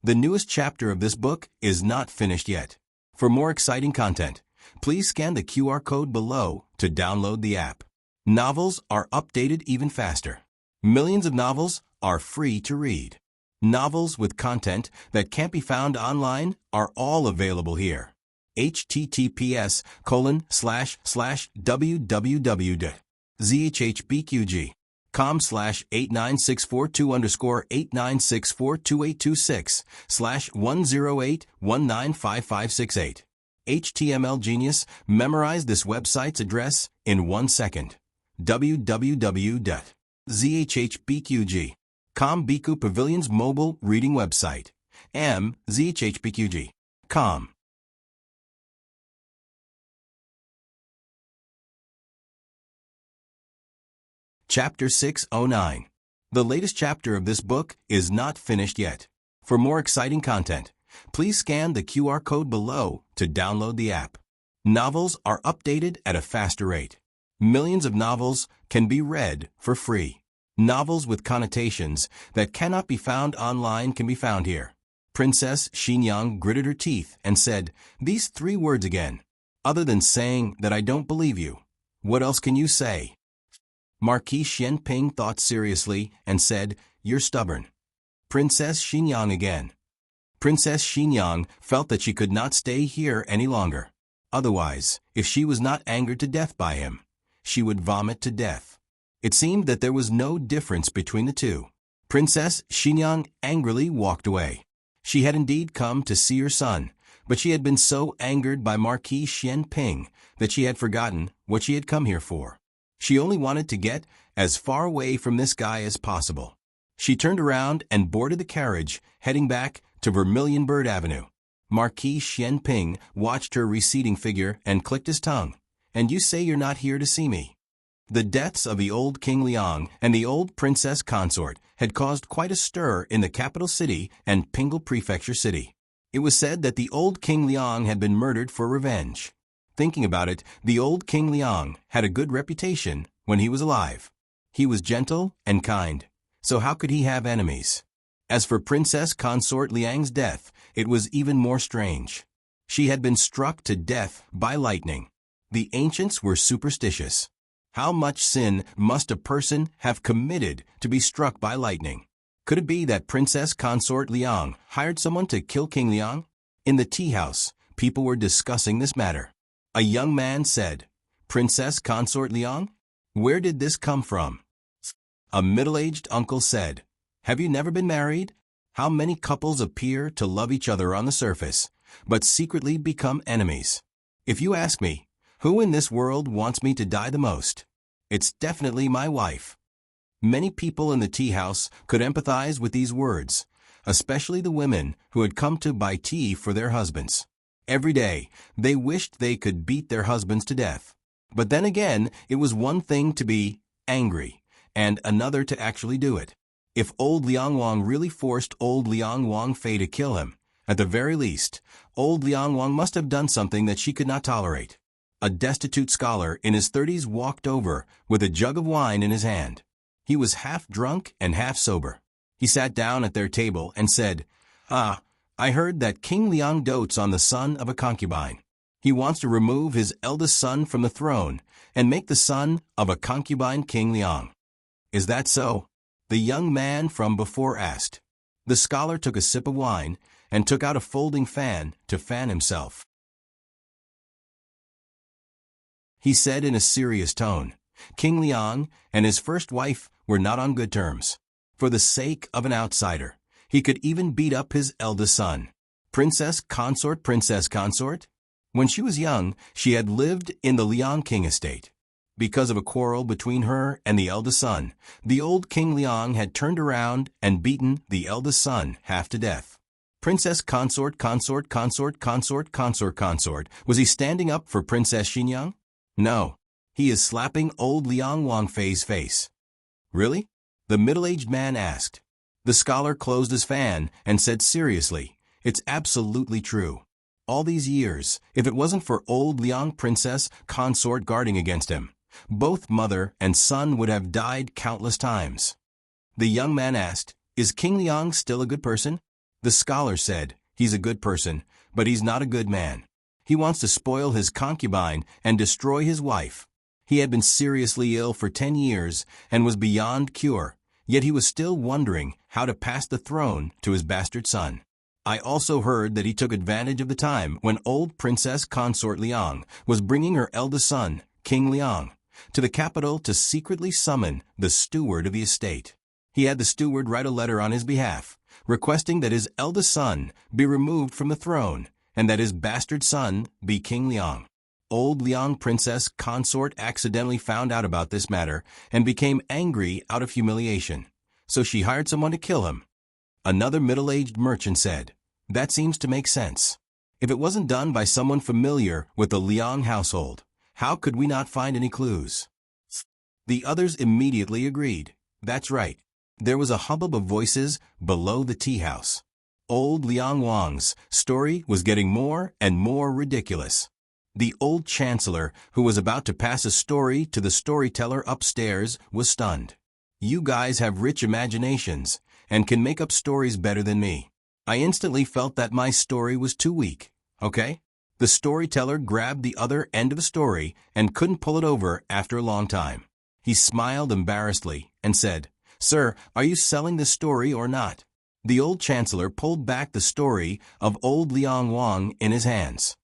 The newest chapter of this book is not finished yet. For more exciting content, please scan the QR code below to download the app. Novels are updated even faster. Millions of novels are free to read. Novels with content that can't be found online are all available here. https://www.zhhbqg.com/89642826/108195568. HTML Genius memorized this website's address in 1 second. www.zhhbqg.com Biku Pavilion's mobile reading website. zhhbqg.com. Chapter 609. The latest chapter of this book is not finished yet. For more exciting content, please scan the QR code below to download the app. Novels are updated at a faster rate. Millions of novels can be read for free. Novels with connotations that cannot be found online can be found here. Princess Xinyang gritted her teeth and said, these 3 words again. Other than saying that I don't believe you, what else can you say? Marquis Xianping thought seriously and said, you're stubborn. Princess Xinyang again. Princess Xinyang felt that she could not stay here any longer. Otherwise, if she was not angered to death by him, she would vomit to death. It seemed that there was no difference between the two. Princess Xinyang angrily walked away. She had indeed come to see her son, but she had been so angered by Marquis Xianping that she had forgotten what she had come here for. She only wanted to get as far away from this guy as possible. She turned around and boarded the carriage, heading back to Vermilion Bird Avenue. Marquis Xianping watched her receding figure and clicked his tongue. "And you say you're not here to see me?" The deaths of the old King Liang and the old princess consort had caused quite a stir in the capital city and Pingle Prefecture City. It was said that the old King Liang had been murdered for revenge. Thinking about it, the old King Liang had a good reputation when he was alive. He was gentle and kind, so how could he have enemies? As for Princess Consort Liang's death, it was even more strange. She had been struck to death by lightning. The ancients were superstitious. How much sin must a person have committed to be struck by lightning? Could it be that Princess Consort Liang hired someone to kill King Liang? In the tea house, people were discussing this matter. A young man said, "Princess Consort Liang? Where did this come from?" A middle-aged uncle said, "Have you never been married? How many couples appear to love each other on the surface, but secretly become enemies? If you ask me, who in this world wants me to die the most? It's definitely my wife." Many people in the tea house could empathize with these words, especially the women who had come to buy tea for their husbands. Every day, they wished they could beat their husbands to death. But then again, it was one thing to be angry, and another to actually do it. If old Liang Wang really forced old Liang Wang Fei to kill him, at the very least, old Liang Wang must have done something that she could not tolerate. A destitute scholar in his 30s walked over with a jug of wine in his hand. He was half drunk and half sober. He sat down at their table and said, I heard that King Liang dotes on the son of a concubine. He wants to remove his eldest son from the throne and make the son of a concubine King Liang." "Is that so?" the young man from before asked. The scholar took a sip of wine and took out a folding fan to fan himself. He said in a serious tone, King Liang and his first wife were not on good terms. For the sake of an outsider, he could even beat up his eldest son. Princess Consort. When she was young, she had lived in the Liang King estate. Because of a quarrel between her and the eldest son, the old King Liang had turned around and beaten the eldest son half to death. Princess Consort. Was he standing up for Princess Xinyang? No. He is slapping old Liang Wang Fei's face. Really? The middle-aged man asked. The scholar closed his fan and said seriously, "It's absolutely true. All these years, if it wasn't for old Liang Princess Consort guarding against him, both mother and son would have died countless times." The young man asked, "Is King Liang still a good person?" The scholar said, "He's a good person, but he's not a good man. He wants to spoil his concubine and destroy his wife. He had been seriously ill for 10 years and was beyond cure, yet he was still wondering how to pass the throne to his bastard son. I also heard that he took advantage of the time when old Princess Consort Liang was bringing her eldest son, King Liang, to the capital to secretly summon the steward of the estate. He had the steward write a letter on his behalf, requesting that his eldest son be removed from the throne and that his bastard son be King Liang. Old Liang Princess Consort accidentally found out about this matter and became angry out of humiliation, so she hired someone to kill him." Another middle-aged merchant said, "That seems to make sense. If it wasn't done by someone familiar with the Liang household, how could we not find any clues?" The others immediately agreed. That's right. There was a hubbub of voices below the tea house. Old Liang Wang's story was getting more and more ridiculous. The old chancellor, who was about to pass a story to the storyteller upstairs, was stunned. "You guys have rich imaginations and can make up stories better than me. I instantly felt that my story was too weak, okay?" The storyteller grabbed the other end of the story and couldn't pull it over after a long time. He smiled embarrassedly and said, "Sir, are you selling this story or not?" The old chancellor pulled back the story of old Liang Wang in his hands.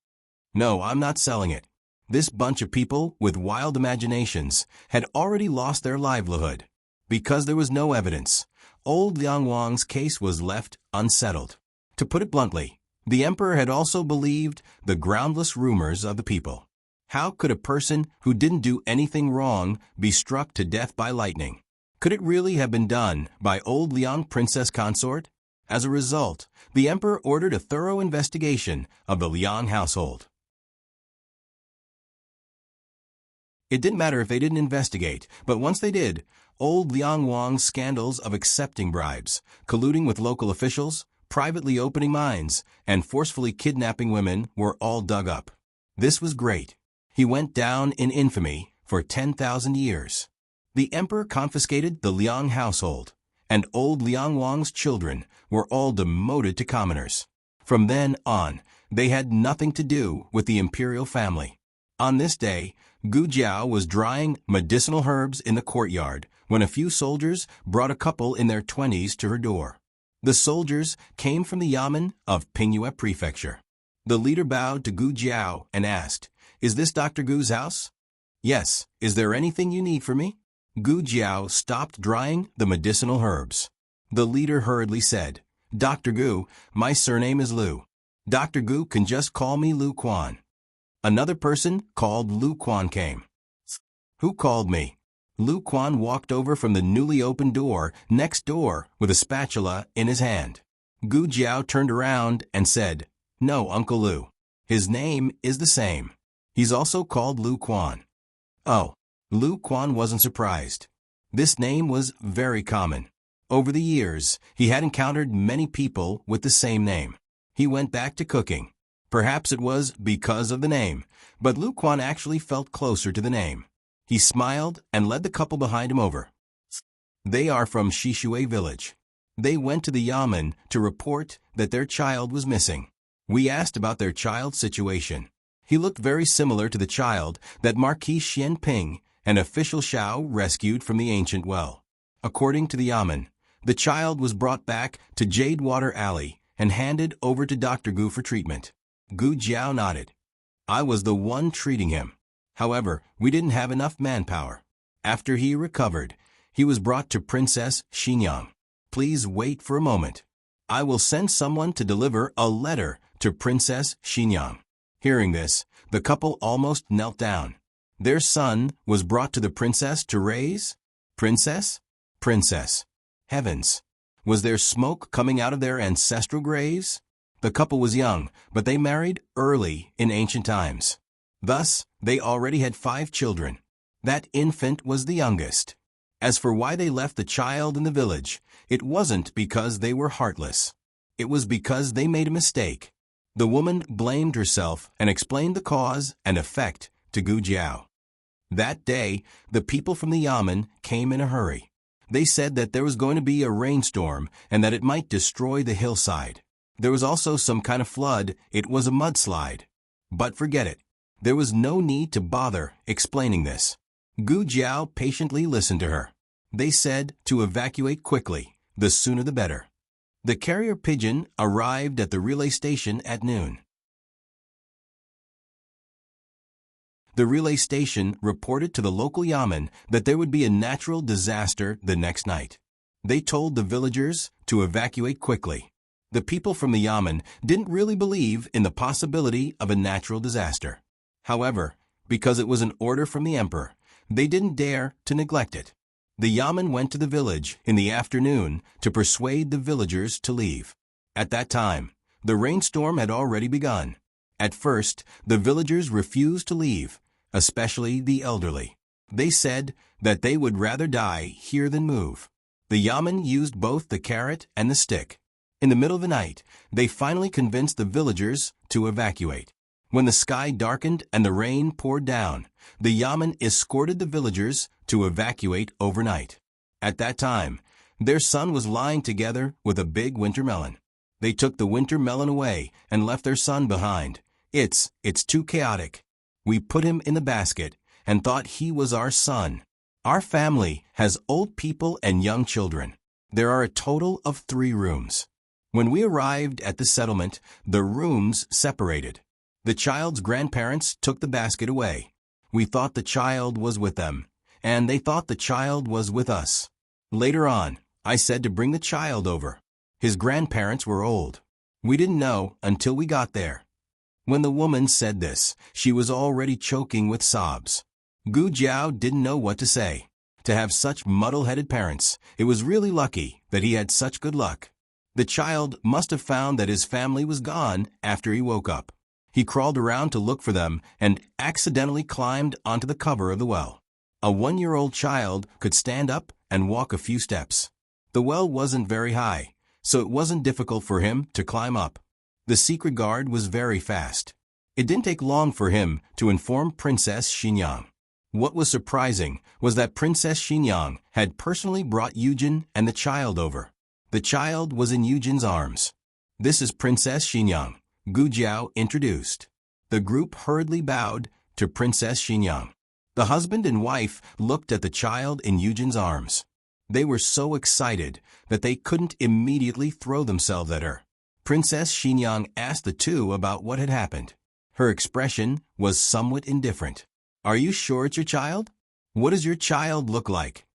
"No, I'm not selling it. This bunch of people with wild imaginations had already lost their livelihood. Because there was no evidence, old Liang Wang's case was left unsettled. To put it bluntly, the emperor had also believed the groundless rumors of the people. How could a person who didn't do anything wrong be struck to death by lightning? Could it really have been done by old Liang princess consort? As a result, the emperor ordered a thorough investigation of the Liang household. It didn't matter if they didn't investigate, but once they did, old Liang Wang's scandals of accepting bribes, colluding with local officials, privately opening mines, and forcefully kidnapping women were all dug up. This was great. He went down in infamy for 10,000 years. The emperor confiscated the Liang household, and old Liang Wang's children were all demoted to commoners. From then on, they had nothing to do with the imperial family. On this day, Gu Jiao was drying medicinal herbs in the courtyard when a few soldiers brought a couple in their 20s to her door. The soldiers came from the yamen of Pingyue Prefecture. The leader bowed to Gu Jiao and asked, "Is this Dr. Gu's house?" "Yes. Is there anything you need from me?" Gu Jiao stopped drying the medicinal herbs. The leader hurriedly said, "Dr. Gu, my surname is Lu. Dr. Gu can just call me Lu Quan." Another person called Lu Quan came. "Who called me?" Lu Quan walked over from the newly opened door next door with a spatula in his hand. Gu Jiao turned around and said, "No, Uncle Lu. His name is the same. He's also called Lu Quan." Oh, Lu Quan wasn't surprised. This name was very common. Over the years, he had encountered many people with the same name. He went back to cooking. Perhaps it was because of the name, but Lu Quan actually felt closer to the name. He smiled and led the couple behind him over. They are from Shishui village. They went to the yamen to report that their child was missing. We asked about their child's situation. He looked very similar to the child that Marquis Xianping and official Shao rescued from the ancient well. According to the yamen, the child was brought back to Jade Water Alley and handed over to Dr. Gu for treatment. Gu Jiao nodded. "I was the one treating him. However, we didn't have enough manpower. After he recovered, he was brought to Princess Xinyang. Please wait for a moment. I will send someone to deliver a letter to Princess Xinyang." Hearing this, the couple almost knelt down. Their son was brought to the princess to raise? Princess? Princess. Heavens! Was there smoke coming out of their ancestral graves? The couple was young, but they married early in ancient times. Thus, they already had 5 children. That infant was the youngest. As for why they left the child in the village, it wasn't because they were heartless. It was because they made a mistake. The woman blamed herself and explained the cause and effect to Gu Jiao. That day, the people from the yamen came in a hurry. They said that there was going to be a rainstorm and that it might destroy the hillside. There was also some kind of flood. It was a mudslide. But forget it. There was no need to bother explaining this. Gu Jiao patiently listened to her. They said to evacuate quickly, the sooner the better. The carrier pigeon arrived at the relay station at noon. The relay station reported to the local yamen that there would be a natural disaster the next night. They told the villagers to evacuate quickly. The people from the yamen didn't really believe in the possibility of a natural disaster. However, because it was an order from the emperor, they didn't dare to neglect it. The yamen went to the village in the afternoon to persuade the villagers to leave. At that time, the rainstorm had already begun. At first, the villagers refused to leave, especially the elderly. They said that they would rather die here than move. The yamen used both the carrot and the stick. In the middle of the night, they finally convinced the villagers to evacuate. When the sky darkened and the rain poured down, the yamen escorted the villagers to evacuate overnight. At that time, their son was lying together with a big winter melon. They took the winter melon away and left their son behind. It's too chaotic. We put him in the basket and thought he was our son. Our family has old people and young children. There are a total of 3 rooms. When we arrived at the settlement, the rooms separated. The child's grandparents took the basket away. We thought the child was with them, and they thought the child was with us. Later on, I said to bring the child over. His grandparents were old. We didn't know until we got there. When the woman said this, she was already choking with sobs. Gu Jiao didn't know what to say. To have such muddle-headed parents, it was really lucky that he had such good luck. The child must have found that his family was gone after he woke up. He crawled around to look for them and accidentally climbed onto the cover of the well. A 1-year-old child could stand up and walk a few steps. The well wasn't very high, so it wasn't difficult for him to climb up. The secret guard was very fast. It didn't take long for him to inform Princess Xinyang. What was surprising was that Princess Xinyang had personally brought Yujin and the child over. The child was in Yujin's arms. "This is Princess Xinyang," Gu Jiao introduced. The group hurriedly bowed to Princess Xinyang. The husband and wife looked at the child in Yujin's arms. They were so excited that they couldn't immediately throw themselves at her. Princess Xinyang asked the two about what had happened. Her expression was somewhat indifferent. "Are you sure it's your child? What does your child look like?"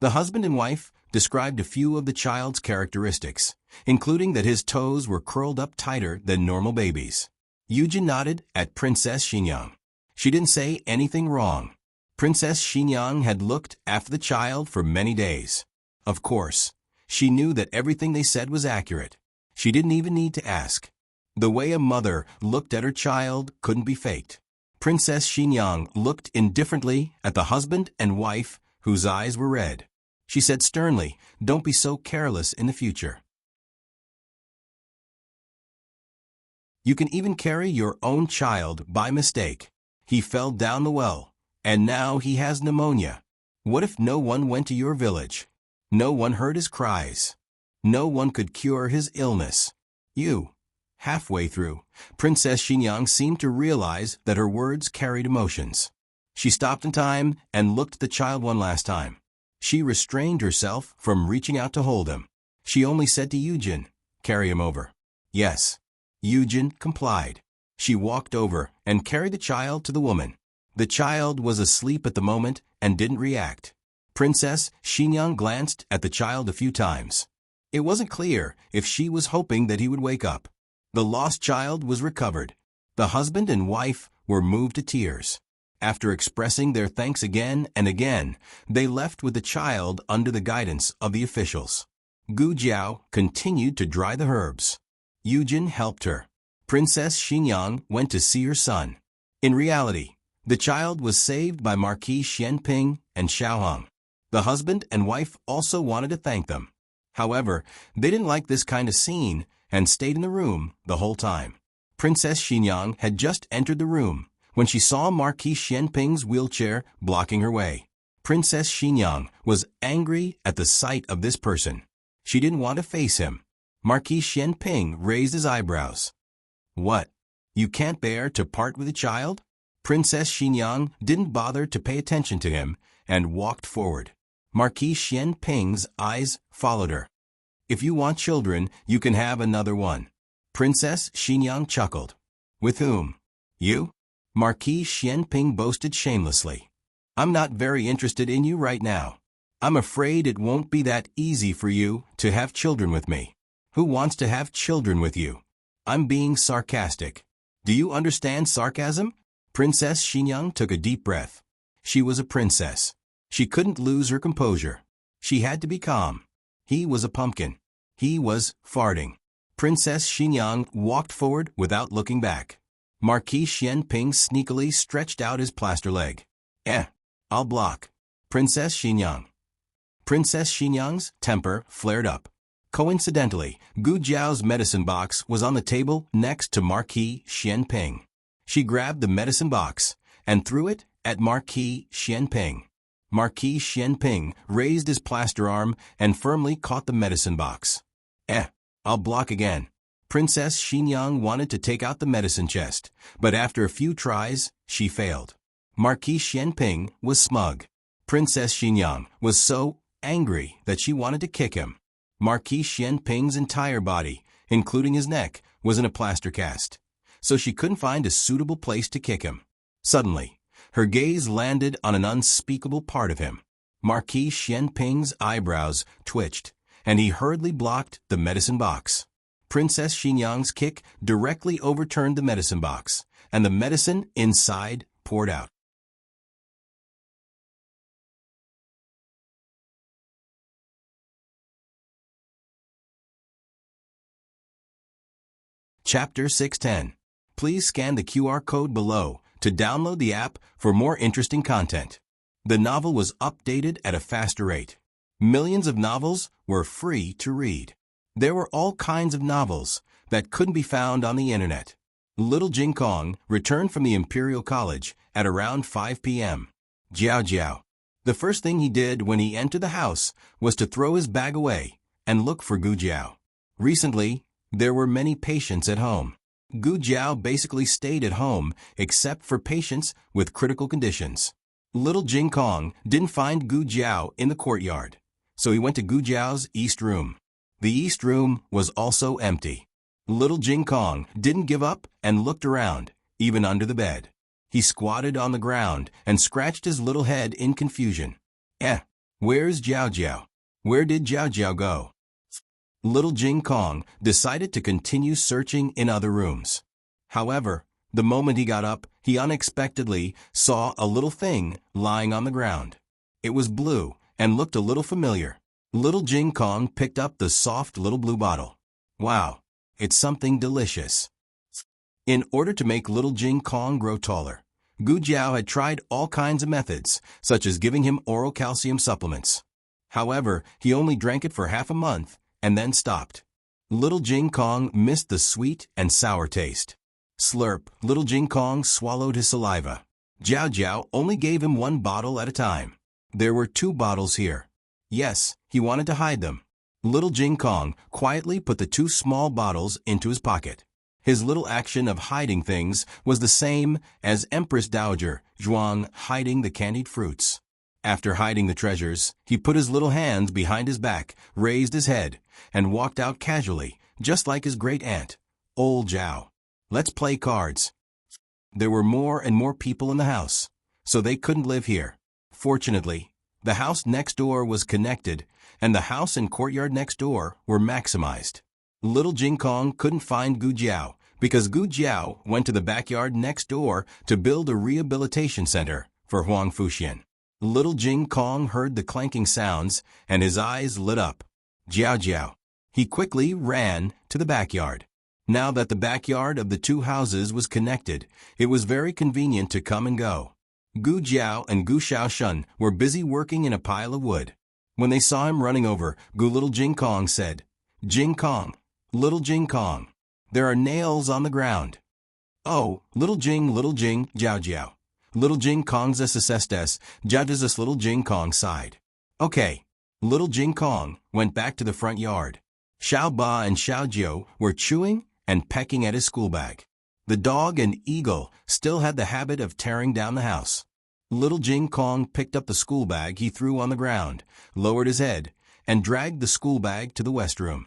The husband and wife described a few of the child's characteristics, including that his toes were curled up tighter than normal babies. Yujin nodded at Princess Xinyang. She didn't say anything wrong. Princess Xinyang had looked after the child for many days. Of course, she knew that everything they said was accurate. She didn't even need to ask. The way a mother looked at her child couldn't be faked. Princess Xinyang looked indifferently at the husband and wife, whose eyes were red. She said sternly, "Don't be so careless in the future. You can even carry your own child by mistake. He fell down the well, and now he has pneumonia. What if no one went to your village? No one heard his cries. No one could cure his illness. You." Halfway through, Princess Xinyang seemed to realize that her words carried emotions. She stopped in time and looked at the child one last time. She restrained herself from reaching out to hold him. She only said to Yujin, "Carry him over." Yes. Yujin complied. She walked over and carried the child to the woman. The child was asleep at the moment and didn't react. Princess Xinyang glanced at the child a few times. It wasn't clear if she was hoping that he would wake up. The lost child was recovered. The husband and wife were moved to tears. After expressing their thanks again and again, they left with the child under the guidance of the officials. Gu Jiao continued to dry the herbs. Yujin helped her. Princess Xinyang went to see her son. In reality, the child was saved by Marquis Xianping and Xiaohong. The husband and wife also wanted to thank them. However, they didn't like this kind of scene and stayed in the room the whole time. Princess Xinyang had just entered the room when she saw Marquis Xianping's wheelchair blocking her way. Princess Xinyang was angry at the sight of this person. She didn't want to face him. Marquis Xianping raised his eyebrows. "What? You can't bear to part with a child?" Princess Xinyang didn't bother to pay attention to him and walked forward. Marquis Xianping's eyes followed her. "If you want children, you can have another one." Princess Xinyang chuckled. "With whom? You?" Marquis Xianping boasted shamelessly. "I'm not very interested in you right now. I'm afraid it won't be that easy for you to have children with me. Who wants to have children with you?" I'm being sarcastic. Do you understand sarcasm? Princess Xinyang took a deep breath. She was a princess. She couldn't lose her composure. She had to be calm. He was a pumpkin. He was farting. Princess Xinyang walked forward without looking back. Marquis Xianping sneakily stretched out his plaster leg. I'll block. Princess Xinyang. Princess Xinyang's temper flared up. Coincidentally, Gu Jiao's medicine box was on the table next to Marquis Xianping. She grabbed the medicine box and threw it at Marquis Xianping. Marquis Xianping raised his plaster arm and firmly caught the medicine box. I'll block again. Princess Xinyang wanted to take out the medicine chest, but after a few tries, she failed. Marquis Xianping was smug. Princess Xinyang was so angry that she wanted to kick him. Marquis Xianping's entire body, including his neck, was in a plaster cast. so she couldn't find a suitable place to kick him. Suddenly, her gaze landed on an unspeakable part of him. Marquis Xianping's eyebrows twitched, and he hurriedly blocked the medicine box. Princess Xinyang's kick directly overturned the medicine box, and the medicine inside poured out. Chapter 610. Please scan the QR code below to download the app for more interesting content. The novel was updated at a faster rate. Millions of novels were free to read. There were all kinds of novels that couldn't be found on the internet. Little Jing Kong returned from the Imperial College at around 5 p.m. Jiao Jiao. The first thing he did when he entered the house was to throw his bag away and look for Gu Jiao. Recently, there were many patients at home. Gu Jiao basically stayed at home except for patients with critical conditions. Little Jing Kong didn't find Gu Jiao in the courtyard, so he went to Gu Jiao's east room. The east room was also empty. Little Jing Kong didn't give up and looked around, even under the bed. He squatted on the ground and scratched his little head in confusion. Where's Jiao Jiao? Where did Jiao Jiao go? Little Jing Kong decided to continue searching in other rooms. However, the moment he got up, he unexpectedly saw a little thing lying on the ground. It was blue and looked a little familiar. Little Jing Kong picked up the soft little blue bottle. Wow, it's something delicious. In order to make Little Jing Kong grow taller, Gu Jiao had tried all kinds of methods, such as giving him oral calcium supplements. However, he only drank it for half a month and then stopped. Little Jing Kong missed the sweet and sour taste. Slurp, Little Jing Kong swallowed his saliva. Jiao Jiao only gave him one bottle at a time. There were 2 bottles here. Yes, he wanted to hide them. Little Jing Kong quietly put the 2 small bottles into his pocket. His little action of hiding things was the same as Empress Dowager Zhuang hiding the candied fruits. After hiding the treasures, he put his little hands behind his back, raised his head, and walked out casually, just like his great aunt, Old Zhao. Let's play cards. There were more and more people in the house, so they couldn't live here. Fortunately, the house next door was connected, and the house and courtyard next door were maximized. Little Jing Kong couldn't find Gu Jiao because Gu Jiao went to the backyard next door to build a rehabilitation center for Huang Fuxian. Little Jing Kong heard the clanking sounds, and his eyes lit up. Jiao Jiao. He quickly ran to the backyard. Now that the backyard of the 2 houses was connected, it was very convenient to come and go. Gu Jiao and Gu Xiaoshun were busy working in a pile of wood. When they saw him running over, Little Jing Kong said, Jing Kong, Little Jing Kong, there are nails on the ground. Oh, Little Jing, Jiao Jiao. Little Jing Kong's SSS judges us. Little Jing Kong sighed. Okay. Little Jing Kong went back to the front yard. Xiao Ba and Xiao Jiu were chewing and pecking at his school bag. The dog and eagle still had the habit of tearing down the house. Little Jing Kong picked up the school bag he threw on the ground, lowered his head, and dragged the school bag to the west room.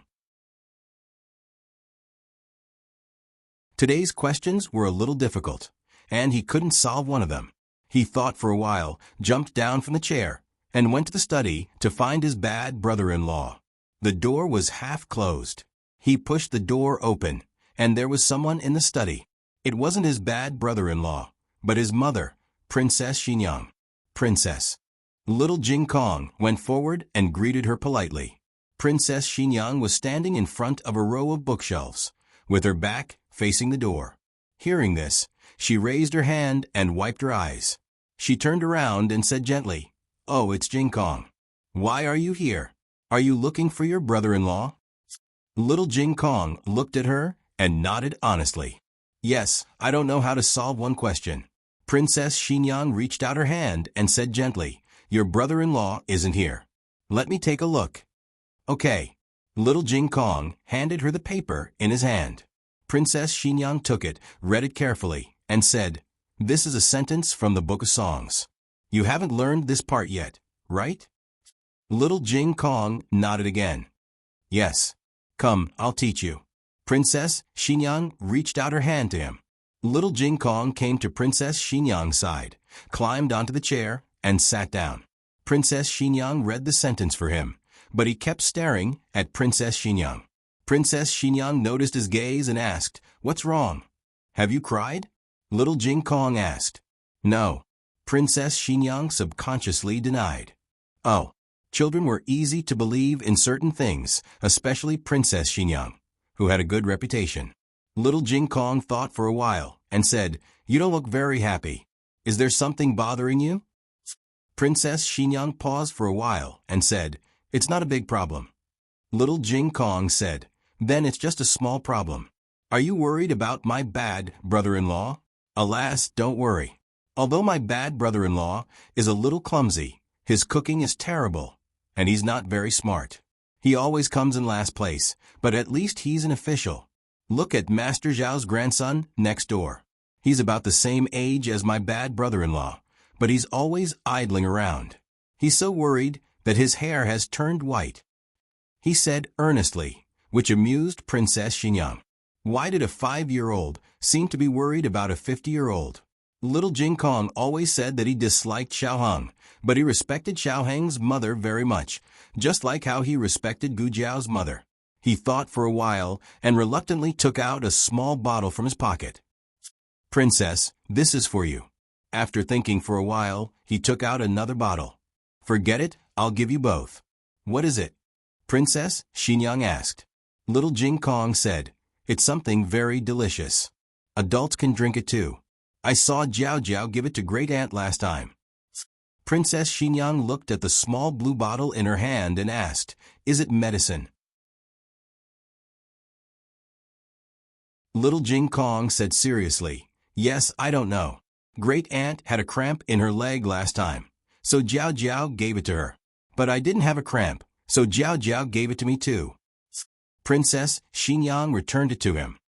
Today's questions were a little difficult, and he couldn't solve one of them. He thought for a while, jumped down from the chair, and went to the study to find his bad brother-in-law. The door was half closed. He pushed the door open, and there was someone in the study. It wasn't his bad brother-in-law, but his mother, Princess Xinyang. Princess. Little Jing Kong went forward and greeted her politely. Princess Xinyang was standing in front of a row of bookshelves, with her back facing the door. Hearing this, she raised her hand and wiped her eyes. She turned around and said gently, Oh, it's Jing Kong. Why are you here? Are you looking for your brother-in-law? Little Jing Kong looked at her and nodded honestly. Yes, I don't know how to solve one question. Princess Xinyang reached out her hand and said gently, Your brother-in-law isn't here. Let me take a look. Okay. Little Jing Kong handed her the paper in his hand. Princess Xinyang took it, read it carefully, and said, This is a sentence from the Book of Songs. You haven't learned this part yet, right? Little Jing Kong nodded again. Yes. Come, I'll teach you. Princess Xinyang reached out her hand to him. Little Jing Kong came to Princess Xinyang's side, climbed onto the chair, and sat down. Princess Xinyang read the sentence for him, but he kept staring at Princess Xinyang. Princess Xinyang noticed his gaze and asked, "What's wrong? Have you cried?" Little Jing Kong asked. "No." Princess Xinyang subconsciously denied. Oh, children were easy to believe in certain things, especially Princess Xinyang, who had a good reputation. Little Jing Kong thought for a while and said, "You don't look very happy. Is there something bothering you?" Princess Xinyang paused for a while and said, "It's not a big problem." Little Jing Kong said, "Then it's just a small problem. Are you worried about my bad brother-in-law?" "Alas, don't worry. Although my bad brother-in-law is a little clumsy, his cooking is terrible, and he's not very smart. He always comes in last place, but at least he's an official. Look at Master Zhao's grandson next door. He's about the same age as my bad brother-in-law, but he's always idling around. He's so worried that his hair has turned white," he said earnestly, which amused Princess Xinyang. Why did a 5-year-old seem to be worried about a 50-year-old? Little Jing Kong always said that he disliked Xiao Heng, but he respected Xiao Heng's mother very much, just like how he respected Gu Jiao's mother. He thought for a while and reluctantly took out a small bottle from his pocket. "Princess, this is for you." After thinking for a while, he took out another bottle. "Forget it, I'll give you both." "What is it?" Princess Xinyang asked. Little Jing Kong said, "It's something very delicious. Adults can drink it too. I saw Jiao Jiao give it to Great Aunt last time." Princess Xinyang looked at the small blue bottle in her hand and asked, "Is it medicine?" Little Jing Kong said seriously, "Yes, I don't know. Great Aunt had a cramp in her leg last time, so Jiao Jiao gave it to her. But I didn't have a cramp, so Jiao Jiao gave it to me too." Princess Xinyang returned it to him.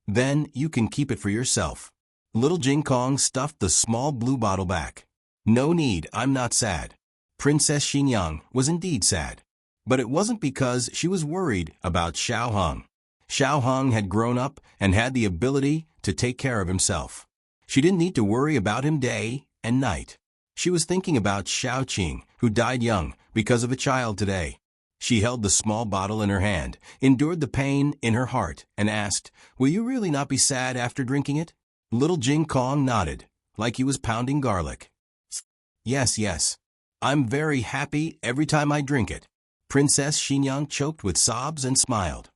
"Then you can keep it for yourself." Little Jing Kong stuffed the small blue bottle back. "No need, I'm not sad." Princess Xinyang was indeed sad. But it wasn't because she was worried about Xiao Heng. Xiao Heng had grown up and had the ability to take care of himself. She didn't need to worry about him day and night. She was thinking about Xiao Qing, who died young because of a child today. She held the small bottle in her hand, endured the pain in her heart, and asked, "Will you really not be sad after drinking it?" Little Jing Kong nodded, like he was pounding garlic. Yes, yes. I'm very happy every time I drink it." Princess Xinyang choked with sobs and smiled.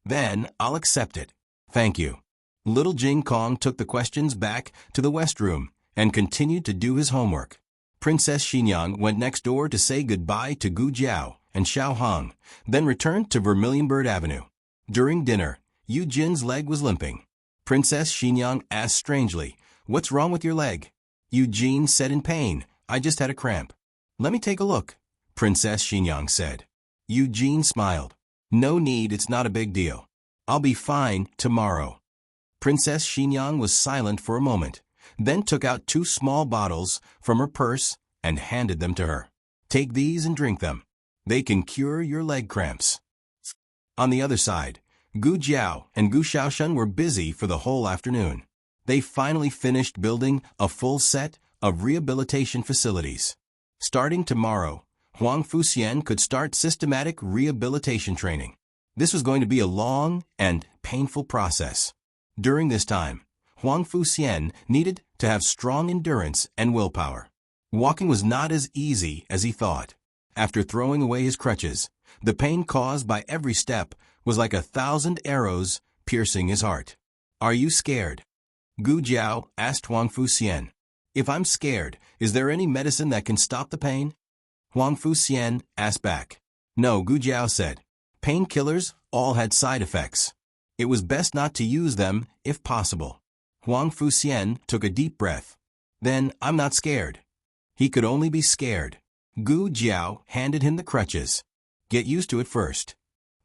"Then I'll accept it. Thank you." Little Jing Kong took the questions back to the West Room and continued to do his homework. Princess Xinyang went next door to say goodbye to Gu Jiao and Xiao Heng, then returned to Vermilion Bird Avenue. During dinner, Yu Jin's leg was limping. Princess Xinyang asked strangely, "What's wrong with your leg?" Eugene said in pain, "I just had a cramp." "Let me take a look," Princess Xinyang said. Eugene smiled. "No need, it's not a big deal. I'll be fine tomorrow." Princess Xinyang was silent for a moment, then took out 2 small bottles from her purse and handed them to her. "Take these and drink them. They can cure your leg cramps." On the other side, Gu Jiao and Gu Xiaoshen were busy for the whole afternoon. They finally finished building a full set of rehabilitation facilities. Starting tomorrow, Huang Fuxian could start systematic rehabilitation training. This was going to be a long and painful process. During this time, Huang Fuxian needed to have strong endurance and willpower. Walking was not as easy as he thought. After throwing away his crutches, the pain caused by every step was like 1,000 arrows piercing his heart. "Are you scared?" Gu Jiao asked Huang Fuxian. "If I'm scared, is there any medicine that can stop the pain?" Huang Fuxian asked back. "No," Gu Jiao said. "Painkillers all had side effects. It was best not to use them if possible." Huang Fuxian took a deep breath. "Then I'm not scared." He could only be scared. Gu Jiao handed him the crutches. "Get used to it first."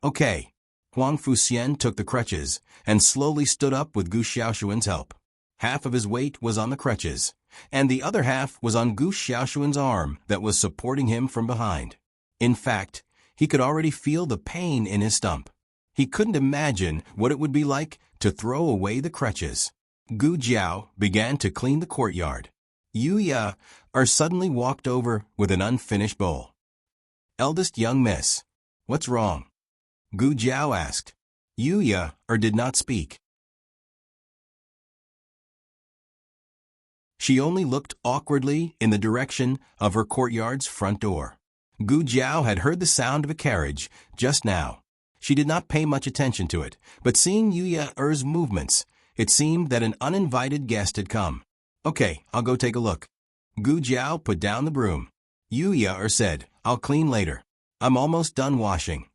"Okay." Huang Fuxian took the crutches and slowly stood up with Gu Xiaoshuan's help. Half of his weight was on the crutches, and the other half was on Gu Xiaoshuan's arm that was supporting him from behind. In fact, he could already feel the pain in his stump. He couldn't imagine what it would be like to throw away the crutches. Gu Jiao began to clean the courtyard. Yu Ya suddenly walked over with an unfinished bowl. Eldest young miss, what's wrong? Gu Jiao asked. Yu Ya did not speak. She only looked awkwardly in the direction of her courtyard's front door. Gu Jiao had heard the sound of a carriage just now. She did not pay much attention to it, but seeing Yu Ya's movements, it seemed that an uninvited guest had come. Okay, I'll go take a look. Gu Jiao put down the broom. Yu Ya said, I'll clean later. I'm almost done washing.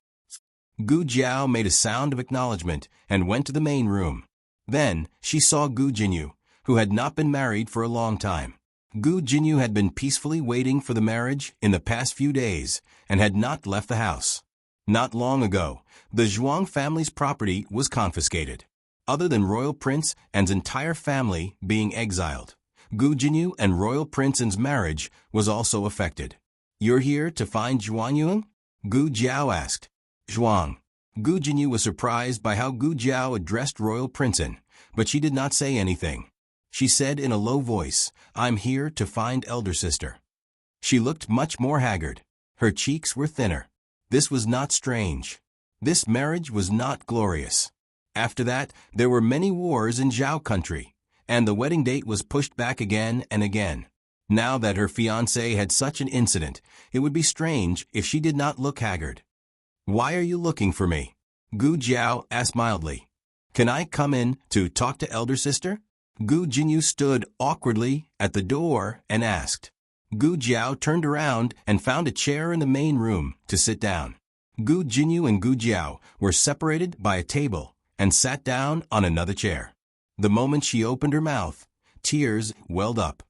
Gu Jiao made a sound of acknowledgement and went to the main room. Then she saw Gu Jinyu, who had not been married for a long time. Gu Jinyu had been peacefully waiting for the marriage in the past few days and had not left the house. Not long ago, the Zhuang family's property was confiscated. Other than Royal Prince An's entire family being exiled, Gu Jinyu and Royal Prince An's marriage was also affected. You're here to find Zhuang Yuan? Gu Jiao asked. Zhuang. Gu Jinyu was surprised by how Gu Jiao addressed Royal Prince An, but she did not say anything. She said in a low voice, I'm here to find elder sister. She looked much more haggard. Her cheeks were thinner. This was not strange. This marriage was not glorious. After that, there were many wars in Zhao country, and the wedding date was pushed back again and again. Now that her fiancé had such an incident, it would be strange if she did not look haggard. Why are you looking for me? Gu Jiao asked mildly. Can I come in to talk to elder sister? Gu Jinyu stood awkwardly at the door and asked. Gu Jiao turned around and found a chair in the main room to sit down. Gu Jinyu and Gu Jiao were separated by a table and sat down on another chair. The moment she opened her mouth, tears welled up.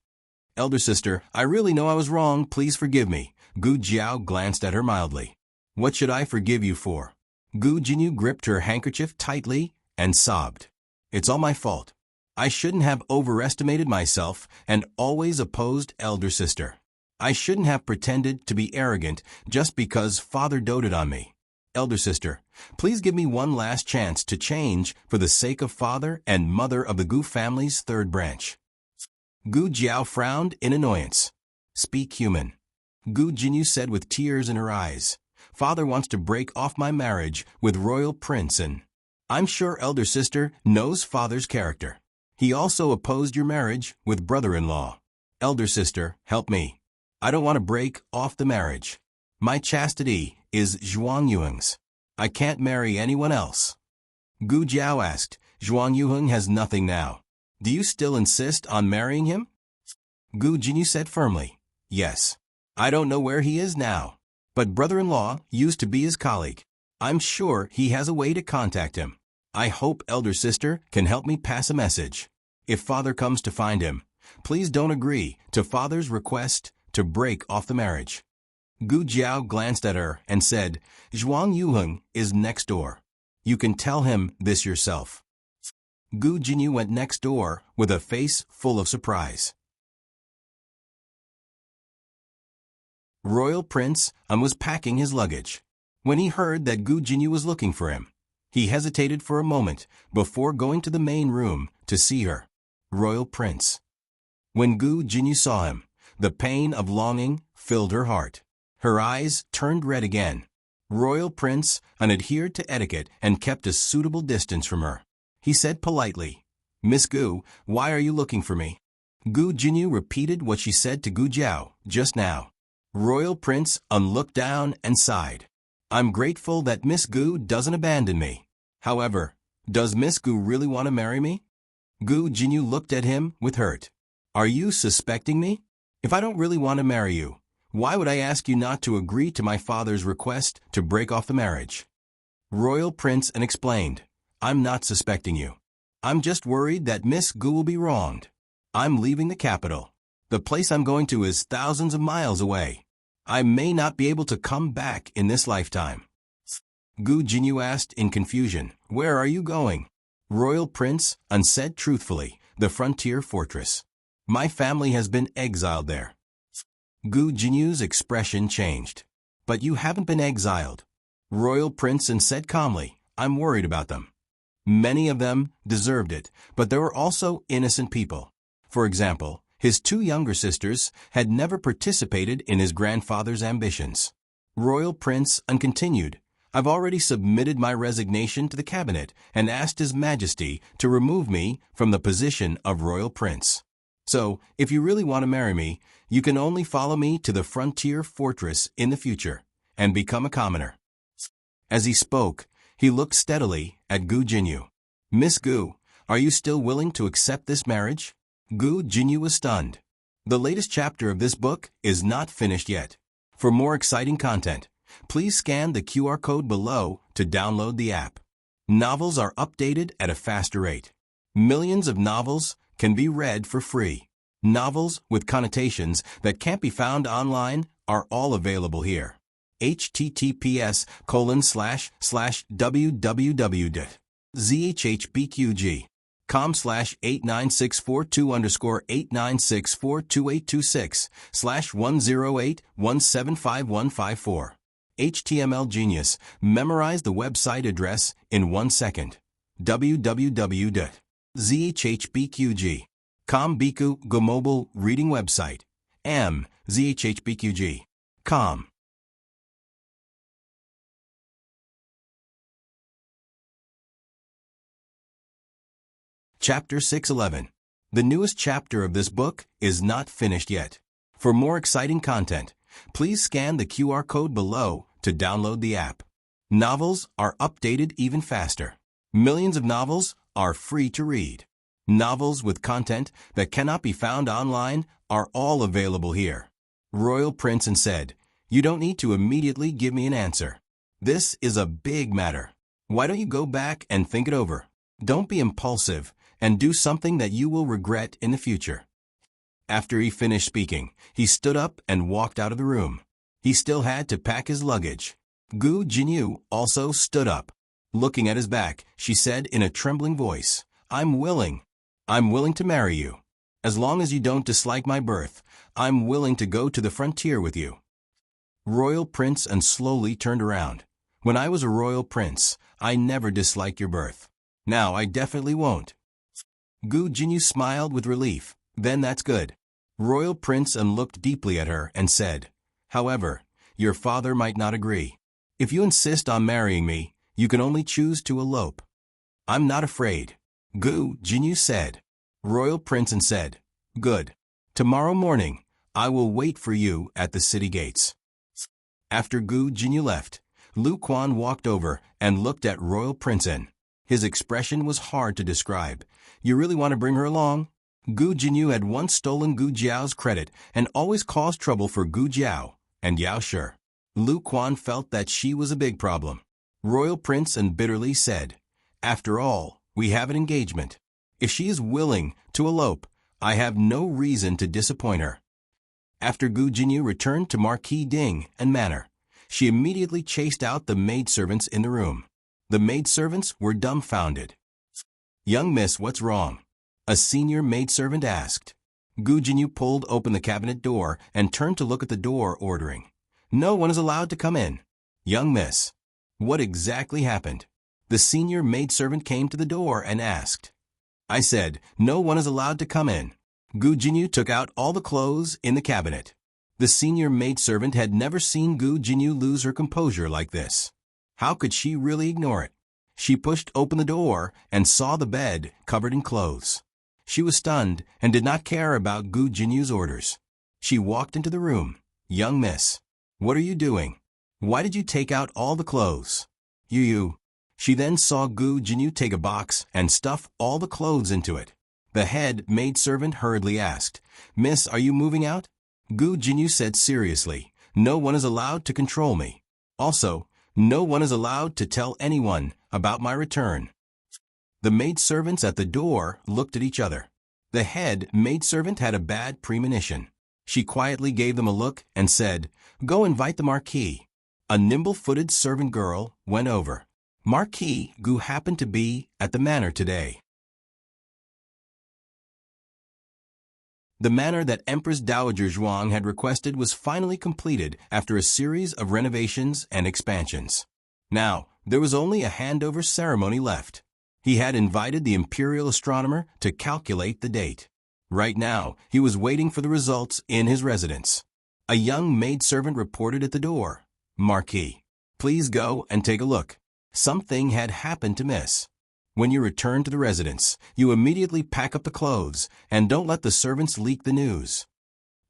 Elder sister, I really know I was wrong, please forgive me. Gu Jiao glanced at her mildly. What should I forgive you for? Gu Jinyu gripped her handkerchief tightly and sobbed. It's all my fault. I shouldn't have overestimated myself and always opposed elder sister. I shouldn't have pretended to be arrogant just because father doted on me. Elder sister, please give me one last chance to change for the sake of father and mother of the Gu family's third branch. Gu Jiao frowned in annoyance. Speak human. Gu Jinyu said with tears in her eyes. Father wants to break off my marriage with Royal Prince An. I'm sure elder sister knows father's character. He also opposed your marriage with brother-in-law. Elder sister, help me. I don't want to break off the marriage. My chastity is Zhuang Yuan's. I can't marry anyone else. Gu Jiao asked, Zhuang Yuan has nothing now. Do you still insist on marrying him? Gu Jinyu said firmly, yes. I don't know where he is now. But brother-in-law used to be his colleague. I'm sure he has a way to contact him. I hope elder sister can help me pass a message. If father comes to find him, please don't agree to father's request to break off the marriage. Gu Jiao glanced at her and said, Zhuang Yuheng is next door. You can tell him this yourself. Gu Jinyu went next door with a face full of surprise. Royal Prince An was packing his luggage. When he heard that Gu Jinyu was looking for him, he hesitated for a moment before going to the main room to see her. Royal Prince. When Gu Jinyu saw him, the pain of longing filled her heart. Her eyes turned red again. Royal Prince An adhered to etiquette and kept a suitable distance from her. He said politely, Miss Gu, why are you looking for me? Gu Jinyu repeated what she said to Gu Jiao just now. Royal Prince An looked down and sighed. I'm grateful that Miss Gu doesn't abandon me. However, does Miss Gu really want to marry me? Gu Jinyu looked at him with hurt. Are you suspecting me? If I don't really want to marry you, why would I ask you not to agree to my father's request to break off the marriage? Royal Prince An explained, I'm not suspecting you. I'm just worried that Miss Gu will be wronged. I'm leaving the capital. The place I'm going to is thousands of miles away. I may not be able to come back in this lifetime. Gu Jinyu asked in confusion, Where are you going? Royal Prince An said truthfully, the frontier fortress. My family has been exiled there. Gu Jinyu's expression changed. But you haven't been exiled. Royal Prince An said calmly, I'm worried about them. Many of them deserved it, but there were also innocent people. For example, his two younger sisters had never participated in his grandfather's ambitions. Royal Prince continued, I've already submitted my resignation to the cabinet and asked His Majesty to remove me from the position of Royal Prince. So, if you really want to marry me, you can only follow me to the frontier fortress in the future and become a commoner. As he spoke, he looked steadily at Gu Jinyu. Miss Gu, are you still willing to accept this marriage? Gu Jinyu was stunned. The latest chapter of this book is not finished yet. For more exciting content, please scan the QR code below to download the app. Novels are updated at a faster rate. Millions of novels can be read for free. Novels with connotations that can't be found online are all available here. https://www.zhpqg.com/89642_896426/108175154. HTML Genius. Memorize the website address in 1 second. www.zhpqg.com Biku Go Mobile Reading Website. zhpqg.com. Chapter 611. The newest chapter of this book is not finished yet. For more exciting content, please scan the QR code below to download the app. Novels are updated even faster. Millions of novels are free to read. Novels with content that cannot be found online are all available here. Royal Prince said, You don't need to immediately give me an answer. This is a big matter. Why don't you go back and think it over? Don't be impulsive and do something that you will regret in the future. After he finished speaking, he stood up and walked out of the room. He still had to pack his luggage. Gu Jinyu also stood up. Looking at his back, she said in a trembling voice, I'm willing to marry you. As long as you don't dislike my birth, I'm willing to go to the frontier with you. Royal Prince slowly turned around. When I was a royal prince, I never disliked your birth. Now I definitely won't. Gu Jinyu smiled with relief. Then that's good. Royal Prince looked deeply at her and said, However, your father might not agree. If you insist on marrying me, you can only choose to elope. I'm not afraid. Gu Jinyu said. Royal Prince said, Good. Tomorrow morning, I will wait for you at the city gates. After Gu Jinyu left, Lu Quan walked over and looked at Royal Prince. His expression was hard to describe. You really want to bring her along? Gu Jinyu had once stolen Gu Jiao's credit and always caused trouble for Gu Jiao and Yao Shi. Lu Quan felt that she was a big problem. Royal Prince bitterly said, After all, we have an engagement. If she is willing to elope, I have no reason to disappoint her. After Gu Jinyu returned to Marquis Ding and Manor, she immediately chased out the maidservants in the room. The maidservants were dumbfounded. Young miss, what's wrong? A senior maidservant asked. Gu Jinyu pulled open the cabinet door and turned to look at the door, ordering, No one is allowed to come in. Young miss, what exactly happened? The senior maidservant came to the door and asked. I said, no one is allowed to come in. Gu Jinyu took out all the clothes in the cabinet. The senior maidservant had never seen Gu Jinyu lose her composure like this. How could she really ignore it? She pushed open the door and saw the bed covered in clothes. She was stunned and did not care about Gu Jinyu's orders. She walked into the room. Young miss, what are you doing? Why did you take out all the clothes? You. She then saw Gu Jinyu take a box and stuff all the clothes into it. The head maidservant hurriedly asked, Miss, are you moving out? Gu Jinyu said seriously, No one is allowed to control me. Also, no one is allowed to tell anyone about my return. The maidservants at the door looked at each other. The head maidservant had a bad premonition. She quietly gave them a look and said, Go invite the Marquis. A nimble-footed servant girl went over. Marquis Gu happened to be at the manor today. The manor that Empress Dowager Zhuang had requested was finally completed after a series of renovations and expansions. Now, there was only a handover ceremony left. He had invited the imperial astronomer to calculate the date. Right now, he was waiting for the results in his residence. A young maidservant reported at the door. Marquis, please go and take a look. Something had happened to Miss. When you return to the residence, you immediately pack up the clothes and don't let the servants leak the news.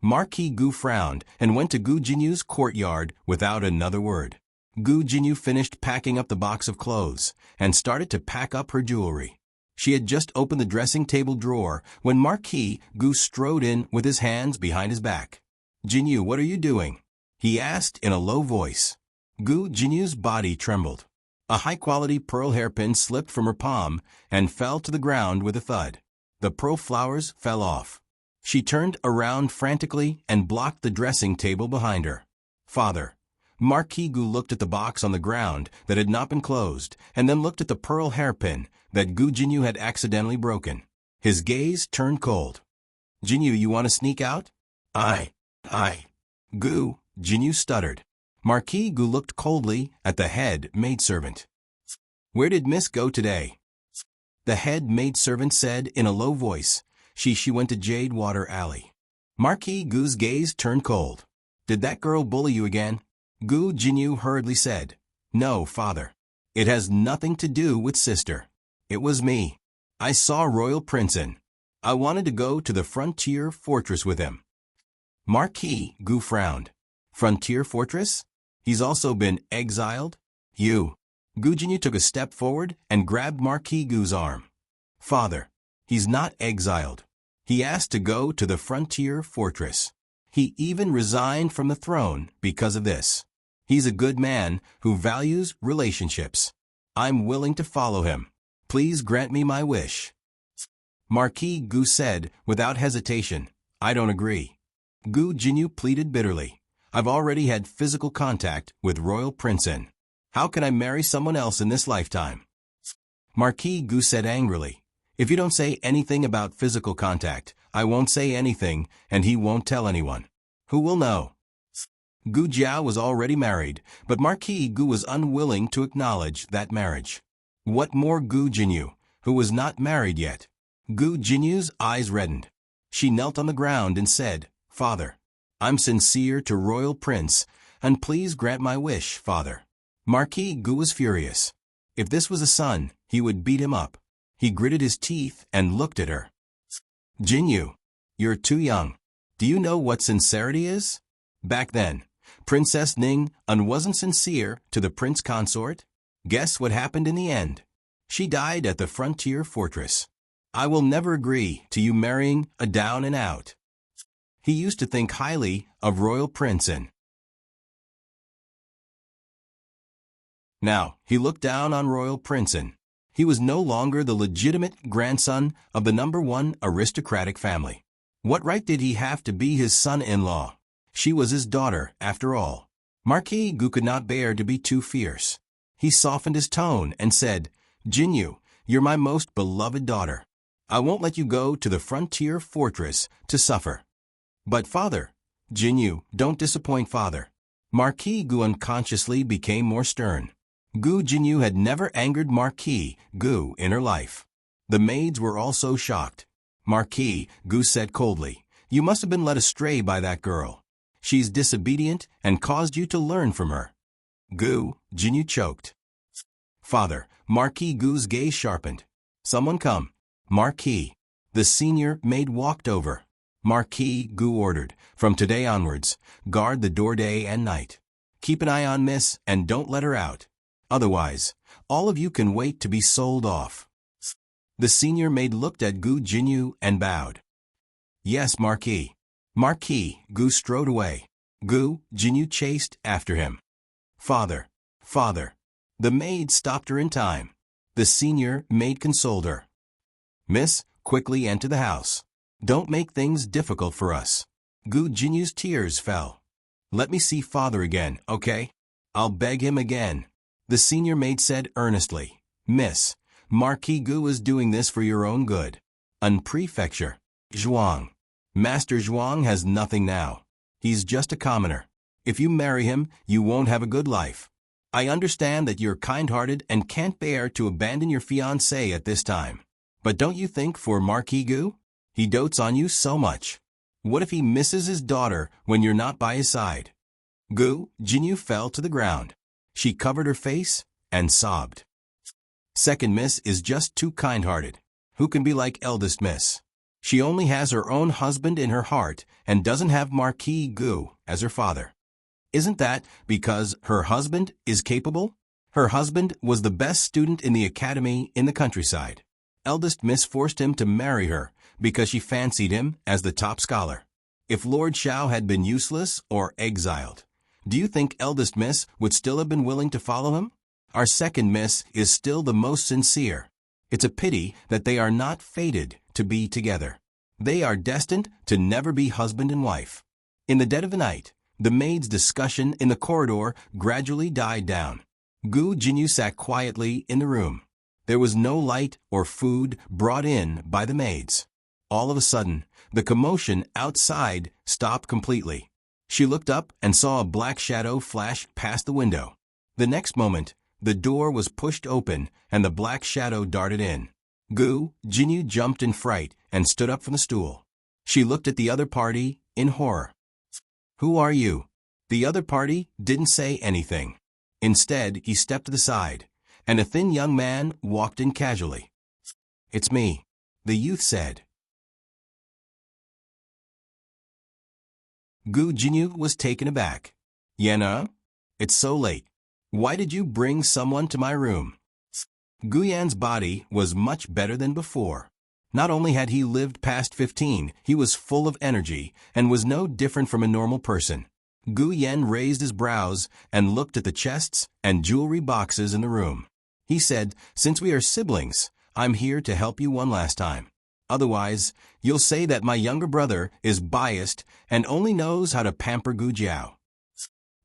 Marquis Gu frowned and went to Gu Jinyu's courtyard without another word. Gu Jinyu finished packing up the box of clothes and started to pack up her jewelry. She had just opened the dressing table drawer when Marquis Gu strode in with his hands behind his back. Jinyu, what are you doing? He asked in a low voice. Gu Jinyu's body trembled. A high-quality pearl hairpin slipped from her palm and fell to the ground with a thud. The pearl flowers fell off. She turned around frantically and blocked the dressing table behind her. Father. Marquis Gu looked at the box on the ground that had not been closed and then looked at the pearl hairpin that Gu Jinyu had accidentally broken. His gaze turned cold. Jinyu, you want to sneak out? I. Gu Jinyu stuttered. Marquis Gu looked coldly at the head maidservant. Where did Miss go today? The head maidservant said in a low voice. She went to Jade Water Alley. Marquis Gu's gaze turned cold. Did that girl bully you again? Gu Jinyu hurriedly said. No, father. It has nothing to do with sister. It was me. I saw Royal Princeton. I wanted to go to the frontier fortress with him. Marquis Gu frowned. Frontier fortress? He's also been exiled? Gu Jinyu took a step forward and grabbed Marquis Gu's arm. Father, he's not exiled. He asked to go to the frontier fortress. He even resigned from the throne because of this. He's a good man who values relationships. I'm willing to follow him. Please grant me my wish. Marquis Gu said without hesitation, I don't agree. Gu Jinyu pleaded bitterly. I've already had physical contact with Royal Princeton. How can I marry someone else in this lifetime? Marquis Gu said angrily, if you don't say anything about physical contact, I won't say anything and he won't tell anyone. Who will know? Gu Jiao was already married, but Marquis Gu was unwilling to acknowledge that marriage. What more Gu Jinyu, who was not married yet? Gu Jinyu's eyes reddened. She knelt on the ground and said, Father, I'm sincere to Royal Prince, and please grant my wish, Father. Marquis Gu was furious. If this was a son, he would beat him up. He gritted his teeth and looked at her. Jinyu, you're too young. Do you know what sincerity is? Back then, Princess Ning wasn't sincere to the prince consort. Guess what happened in the end? She died at the frontier fortress. I will never agree to you marrying a down and out. He used to think highly of Royal Princeton. Now, he looked down on Royal Princeton. He was no longer the legitimate grandson of the #1 aristocratic family. What right did he have to be his son-in-law? She was his daughter, after all. Marquis Gu could not bear to be too fierce. He softened his tone and said, Jinyu, you're my most beloved daughter. I won't let you go to the frontier fortress to suffer. But father, Jinyu, don't disappoint father. Marquis Gu unconsciously became more stern. Gu Jinyu had never angered Marquis Gu in her life. The maids were also shocked. Marquis Gu said coldly, you must have been led astray by that girl. She's disobedient and caused you to learn from her. Gu Jinyu choked. Father, Marquis Gu's gaze sharpened. Someone come. Marquis. The senior maid walked over. Marquis Gu ordered, from today onwards, guard the door day and night. Keep an eye on Miss and don't let her out. Otherwise, all of you can wait to be sold off. The senior maid looked at Gu Jinyu and bowed. Yes, Marquis. Marquis Gu strode away. Gu Jinyu chased after him. Father, father. The maid stopped her in time. The senior maid consoled her. Miss, quickly enter the house. Don't make things difficult for us. Gu Jinyu's tears fell. Let me see father again, okay? I'll beg him again. The senior maid said earnestly. Miss, Marquis Gu is doing this for your own good. An prefecture. Zhuang. Master Zhuang has nothing now. He's just a commoner. If you marry him, you won't have a good life. I understand that you're kind-hearted and can't bear to abandon your fiancé at this time. But don't you think for Marquis Gu? He dotes on you so much. What if he misses his daughter when you're not by his side? Gu Jinyu fell to the ground. She covered her face and sobbed. Second miss is just too kind-hearted. Who can be like eldest miss? She only has her own husband in her heart and doesn't have Marquis Gu as her father. Isn't that because her husband is capable? Her husband was the best student in the academy in the countryside. Eldest miss forced him to marry her because she fancied him as the top scholar. If Lord Xiao had been useless or exiled, do you think eldest miss would still have been willing to follow him? Our second miss is still the most sincere. It's a pity that they are not fated to be together. They are destined to never be husband and wife. In the dead of the night, the maids' discussion in the corridor gradually died down. Gu Jinyu sat quietly in the room. There was no light or food brought in by the maids. All of a sudden, the commotion outside stopped completely. She looked up and saw a black shadow flash past the window. The next moment, the door was pushed open and the black shadow darted in. Gu Jinyu jumped in fright and stood up from the stool. She looked at the other party in horror. Who are you? The other party didn't say anything. Instead, he stepped to the side, and a thin young man walked in casually. It's me, the youth said. Gu Jinyu was taken aback. Yana? It's so late. Why did you bring someone to my room? Gu Yan's body was much better than before. Not only had he lived past 15, he was full of energy and was no different from a normal person. Gu Yan raised his brows and looked at the chests and jewelry boxes in the room. He said, since we are siblings, I'm here to help you one last time. Otherwise, you'll say that my younger brother is biased and only knows how to pamper Gu Jiao.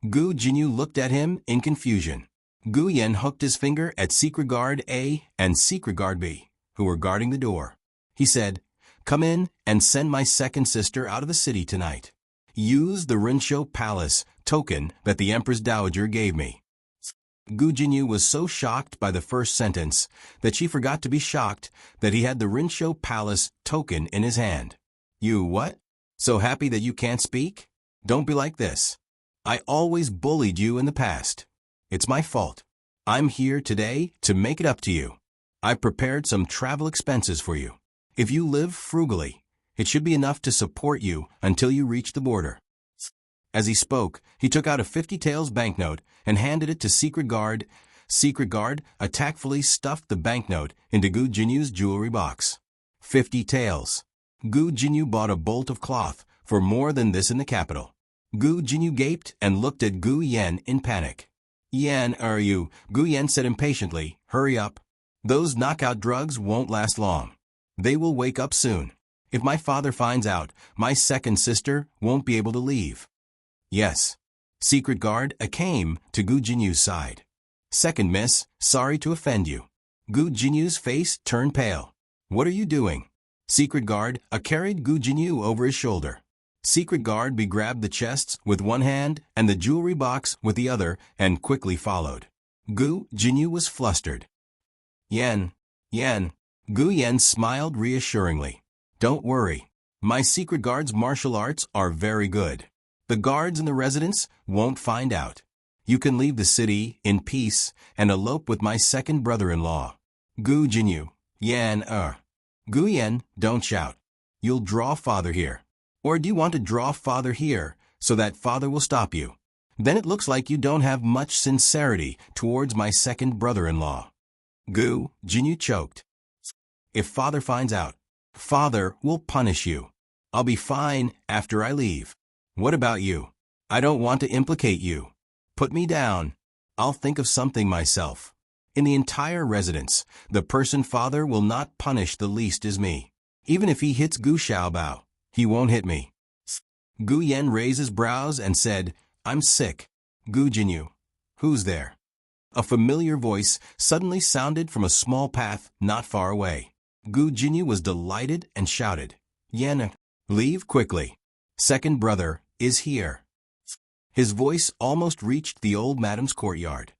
Gu Jinyu looked at him in confusion. Gu Yan hooked his finger at Secret Guard A and Secret Guard B, who were guarding the door. He said, come in and send my second sister out of the city tonight. Use the Rinshou Palace token that the Empress Dowager gave me. Gu Jinyu was so shocked by the first sentence that she forgot to be shocked that he had the Rinshou Palace token in his hand. You what? So happy that you can't speak? Don't be like this. I always bullied you in the past. It's my fault. I'm here today to make it up to you. I've prepared some travel expenses for you. If you live frugally, it should be enough to support you until you reach the border. As he spoke, he took out a 50 taels banknote and handed it to Secret Guard. Secret Guard tactfully stuffed the banknote into Gu Jinyu's jewelry box. 50 taels. Gu Jinyu bought a bolt of cloth for more than this in the capital. Gu Jinyu gaped and looked at Gu Yan in panic. Yan, are you? Gu Yan said impatiently, hurry up. Those knockout drugs won't last long. They will wake up soon. If my father finds out, my second sister won't be able to leave. Yes. Secret Guard came to Gu Jinyu's side. Second miss, sorry to offend you. Gu Jinyu's face turned pale. What are you doing? Secret Guard carried Gu Jinyu over his shoulder. Secret Guard grabbed the chests with one hand and the jewelry box with the other and quickly followed. Gu Jinyu was flustered. Yan. Gu Yan smiled reassuringly. Don't worry. My Secret Guard's martial arts are very good. The guards in the residence won't find out. You can leave the city in peace and elope with my second brother-in-law. Gu Jinyu. Yan. Gu Yan, don't shout. You'll draw father here. Or do you want to draw father here so that father will stop you? Then it looks like you don't have much sincerity towards my second brother-in-law. Gu Jinyu choked. If father finds out, father will punish you. I'll be fine after I leave. What about you? I don't want to implicate you. Put me down. I'll think of something myself. In the entire residence, the person father will not punish the least is me. Even if he hits Gu Xiaobao, he won't hit me. Gu Yan raised his brows and said, I'm sick. Gu Jinyu. Who's there? A familiar voice suddenly sounded from a small path not far away. Gu Jinyu was delighted and shouted, Yan, leave quickly. Second brother is here. His voice almost reached the old madam's courtyard.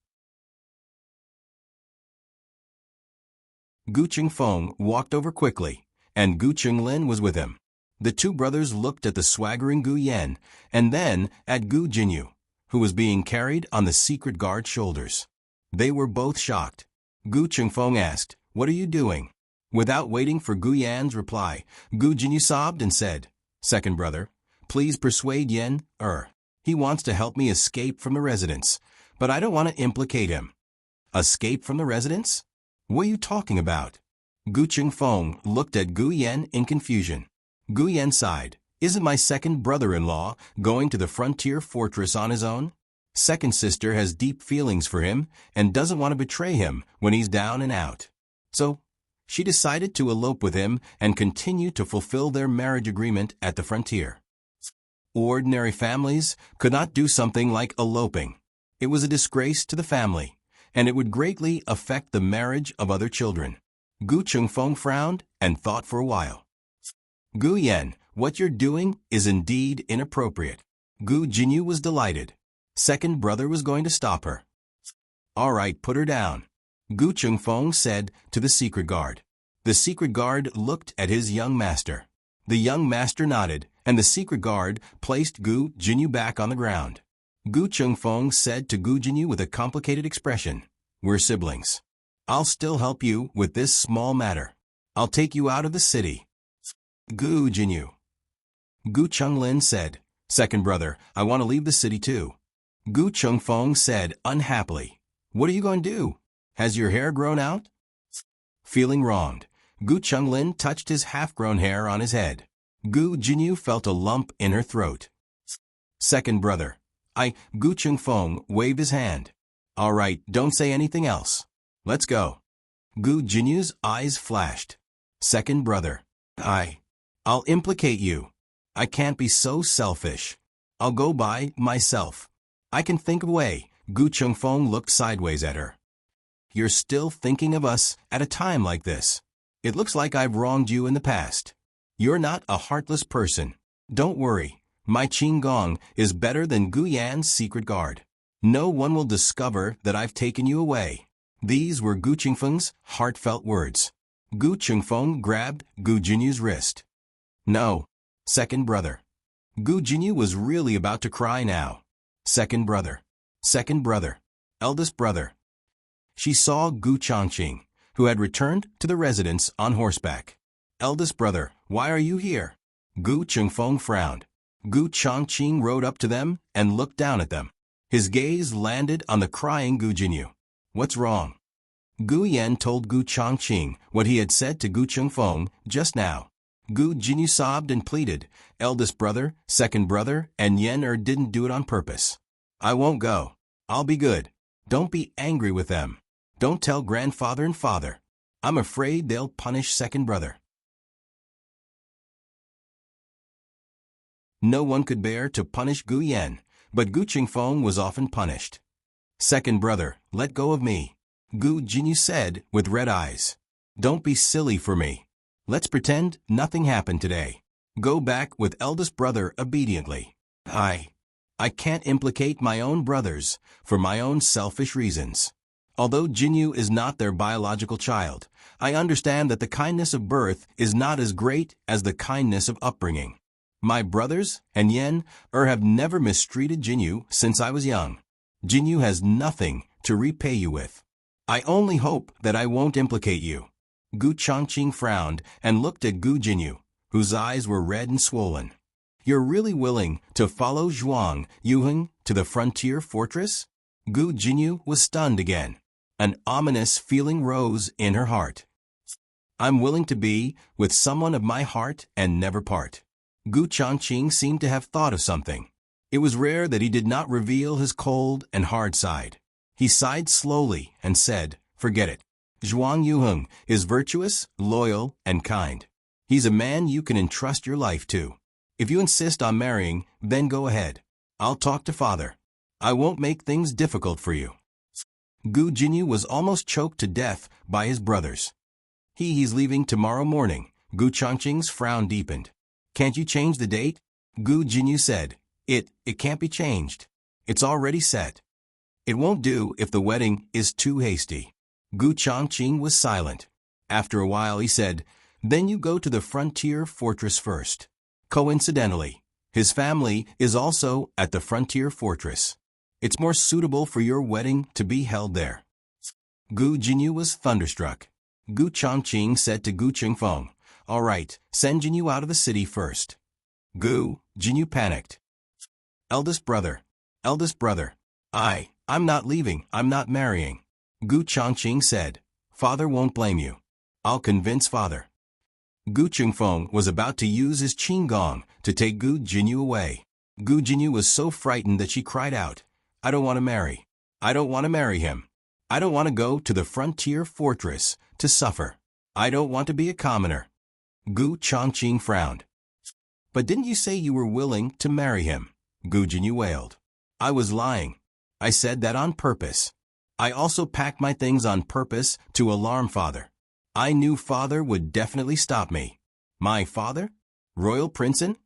Gu Qingfeng walked over quickly, and Gu Qinglin was with him. The two brothers looked at the swaggering Gu Yan, and then at Gu Jinyu, who was being carried on the secret guard's shoulders. They were both shocked. Gu Qingfeng asked, "What are you doing?" Without waiting for Gu Yan's reply, Gu Jinyu sobbed and said, "Second brother, please persuade Yan, he wants to help me escape from the residence, but I don't want to implicate him." Escape from the residence? What are you talking about? Gu Qingfeng looked at Gu Yan in confusion. Gu Yan sighed. Isn't my second brother-in-law going to the frontier fortress on his own? Second sister has deep feelings for him and doesn't want to betray him when he's down and out. So, she decided to elope with him and continue to fulfill their marriage agreement at the frontier. Ordinary families could not do something like eloping. It was a disgrace to the family, and it would greatly affect the marriage of other children. Gu Qingfeng frowned and thought for a while. Gu Yan, what you're doing is indeed inappropriate. Gu Jinyu was delighted. Second brother was going to stop her. All right, put her down, Gu Qingfeng said to the secret guard. The secret guard looked at his young master. The young master nodded, and the secret guard placed Gu Jinyu back on the ground. Gu Qingfeng said to Gu Jinyu with a complicated expression, "We're siblings. I'll still help you with this small matter. I'll take you out of the city." Gu Jinyu. Gu Qinglin said, "Second brother, I want to leave the city too." Gu Qingfeng said unhappily, "What are you going to do? Has your hair grown out?" Feeling wronged, Gu Qinglin touched his half-grown hair on his head. Gu Jinyu felt a lump in her throat. "Second brother, Gu Qingfeng waved his hand. "All right, don't say anything else. Let's go." Gu Jinyu's eyes flashed. "Second brother, I'll implicate you. I can't be so selfish. I'll go by myself. I can think of a way." Gu Qingfeng looked sideways at her. "You're still thinking of us at a time like this. It looks like I've wronged you in the past. You're not a heartless person. Don't worry. My Qinggong is better than Gu Yan's secret guard. No one will discover that I've taken you away." These were Gu Qingfeng's heartfelt words. Gu Qingfeng grabbed Gu Jinyu's wrist. "No, second brother." Gu Jinyu was really about to cry now. Second brother, eldest brother. She saw Gu Changqing, who had returned to the residence on horseback. "Eldest brother, why are you here?" Gu Qingfeng frowned. Gu Changqing rode up to them and looked down at them. His gaze landed on the crying Gu Jinyu. "What's wrong?" Gu Yan told Gu Changqing what he had said to Gu Qingfeng just now. Gu Jinyu sobbed and pleaded, "Eldest brother, second brother, and Yan didn't do it on purpose. I won't go. I'll be good. Don't be angry with them. Don't tell grandfather and father. I'm afraid they'll punish second brother." No one could bear to punish Gu Yan, but Gu Qingfeng was often punished. "Second brother, let go of me," Gu Jinyu said with red eyes. "Don't be silly for me. Let's pretend nothing happened today. Go back with eldest brother obediently. I can't implicate my own brothers for my own selfish reasons. Although Jinyu is not their biological child, I understand that the kindness of birth is not as great as the kindness of upbringing. My brothers and Yan have never mistreated Jinyu since I was young. Jinyu has nothing to repay you with. I only hope that I won't implicate you." Gu Changqing frowned and looked at Gu Jinyu, whose eyes were red and swollen. "You're really willing to follow Zhuang Yuheng to the frontier fortress?" Gu Jinyu was stunned again. An ominous feeling rose in her heart. "I'm willing to be with someone of my heart and never part." Gu Changqing seemed to have thought of something. It was rare that he did not reveal his cold and hard side. He sighed slowly and said, "Forget it. Zhuang Yuheng is virtuous, loyal, and kind. He's a man you can entrust your life to. If you insist on marrying, then go ahead. I'll talk to father. I won't make things difficult for you." Gu Jinyu was almost choked to death by his brothers. He's leaving tomorrow morning." Gu Changqing's frown deepened. "Can't you change the date?" Gu Jinyu said, It can't be changed. It's already set. It won't do if the wedding is too hasty." Gu Changqing was silent. After a while he said, "Then you go to the frontier fortress first." Coincidentally, his family is also at the frontier fortress. It's more suitable for your wedding to be held there. Gu Jinyu was thunderstruck. Gu Chongqing said to Gu Qingfeng, "All right, send Jinyu out of the city first." Gu Jinyu panicked. Eldest brother. I'm not leaving, I'm not marrying." Gu Chongqing said, "Father won't blame you. I'll convince father." Gu Qingfeng was about to use his qinggong to take Gu Jinyu away. Gu Jinyu was so frightened that she cried out, "I don't want to marry. I don't want to marry him. I don't want to go to the frontier fortress to suffer. I don't want to be a commoner." Gu Chongqing frowned. "But didn't you say you were willing to marry him?" Gu Jinyu wailed. "I was lying. I said that on purpose. I also packed my things on purpose to alarm father. I knew father would definitely stop me." "My father? Royal Princeton?"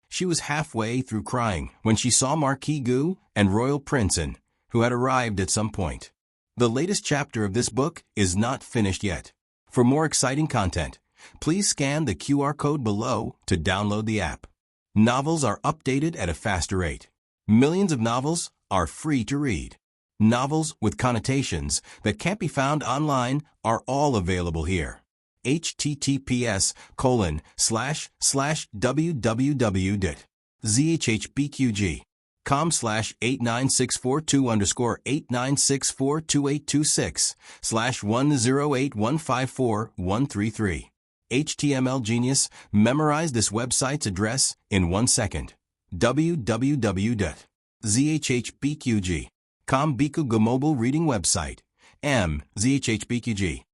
She was halfway through crying when she saw Marquis Gu and Royal Princeton, who had arrived at some point. The latest chapter of this book is not finished yet. For more exciting content, please scan the QR code below to download the app. Novels are updated at a faster rate. Millions of novels are free to read. Novels with connotations that can't be found online are all available here. https://www.zhbqg.com/89642_896428266/1081541333. HTML Genius memorized this website's address in 1 second. www.zhbqg.com Bikuga mobile reading website. zhbqg.com.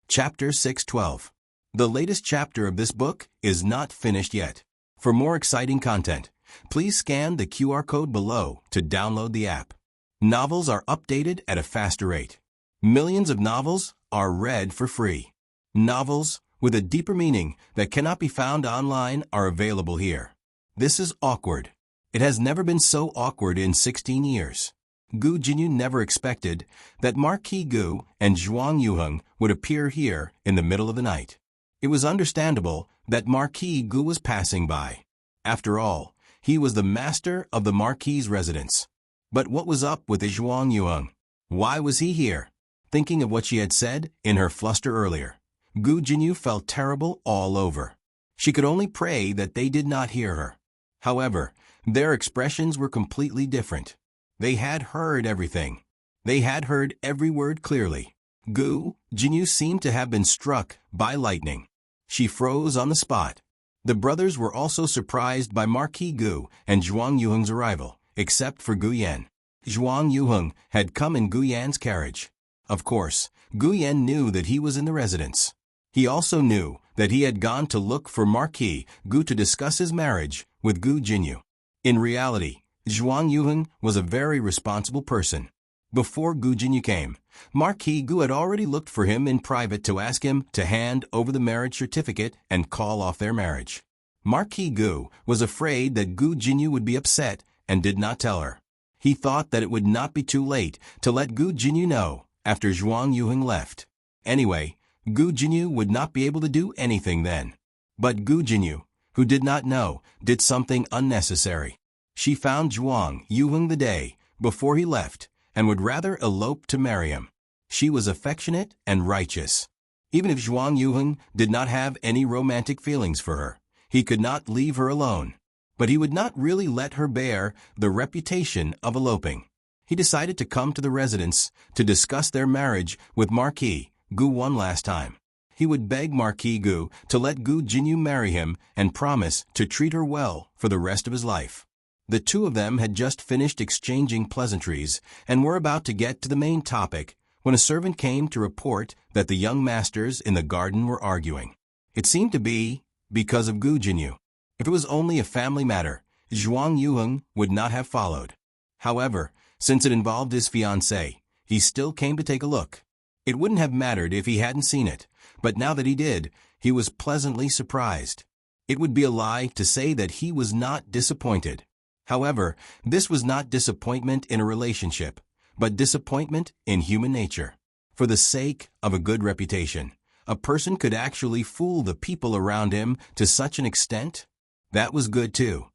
Chapter 612. The latest chapter of this book is not finished yet. For more exciting content, please scan the QR code below to download the app. Novels are updated at a faster rate. Millions of novels are read for free. Novels with a deeper meaning that cannot be found online are available here. This is awkward. It has never been so awkward in 16 years. Gu Jinyu never expected that Marquis Gu and Zhuang Yuheng would appear here in the middle of the night. It was understandable that Marquis Gu was passing by. After all, he was the master of the Marquis's residence. But what was up with Zhuang Yuheng? Why was he here? Thinking of what she had said in her fluster earlier, Gu Jinyu felt terrible all over. She could only pray that they did not hear her. However, their expressions were completely different. They had heard everything. They had heard every word clearly. Gu Jinyu seemed to have been struck by lightning. She froze on the spot. The brothers were also surprised by Marquis Gu and Zhuang Yuheng's arrival, except for Gu Yan. Zhuang Yuheng had come in Gu Yan's carriage. Of course, Gu Yan knew that he was in the residence. He also knew that he had gone to look for Marquis Gu to discuss his marriage with Gu Jinyu. In reality, Zhuang Yuheng was a very responsible person. Before Gu Jinyu came, Marquis Gu had already looked for him in private to ask him to hand over the marriage certificate and call off their marriage. Marquis Gu was afraid that Gu Jinyu would be upset and did not tell her. He thought that it would not be too late to let Gu Jinyu know after Zhuang Yuheng left. Anyway, Gu Jinyu would not be able to do anything then. But Gu Jinyu, who did not know, did something unnecessary. She found Zhuang Yuheng the day before he left and would rather elope to marry him. She was affectionate and righteous. Even if Zhuang Yuheng did not have any romantic feelings for her, he could not leave her alone. But he would not really let her bear the reputation of eloping. He decided to come to the residence to discuss their marriage with Marquis Gu one last time. He would beg Marquis Gu to let Gu Jinyu marry him and promise to treat her well for the rest of his life. The two of them had just finished exchanging pleasantries and were about to get to the main topic when a servant came to report that the young masters in the garden were arguing. It seemed to be because of Gu Jinyu. If it was only a family matter, Zhuang Yuheng would not have followed. However, since it involved his fiancée, he still came to take a look. It wouldn't have mattered if he hadn't seen it, but now that he did, he was pleasantly surprised. It would be a lie to say that he was not disappointed. However, this was not disappointment in a relationship, but disappointment in human nature. For the sake of a good reputation, a person could actually fool the people around him to such an extent? That was good too.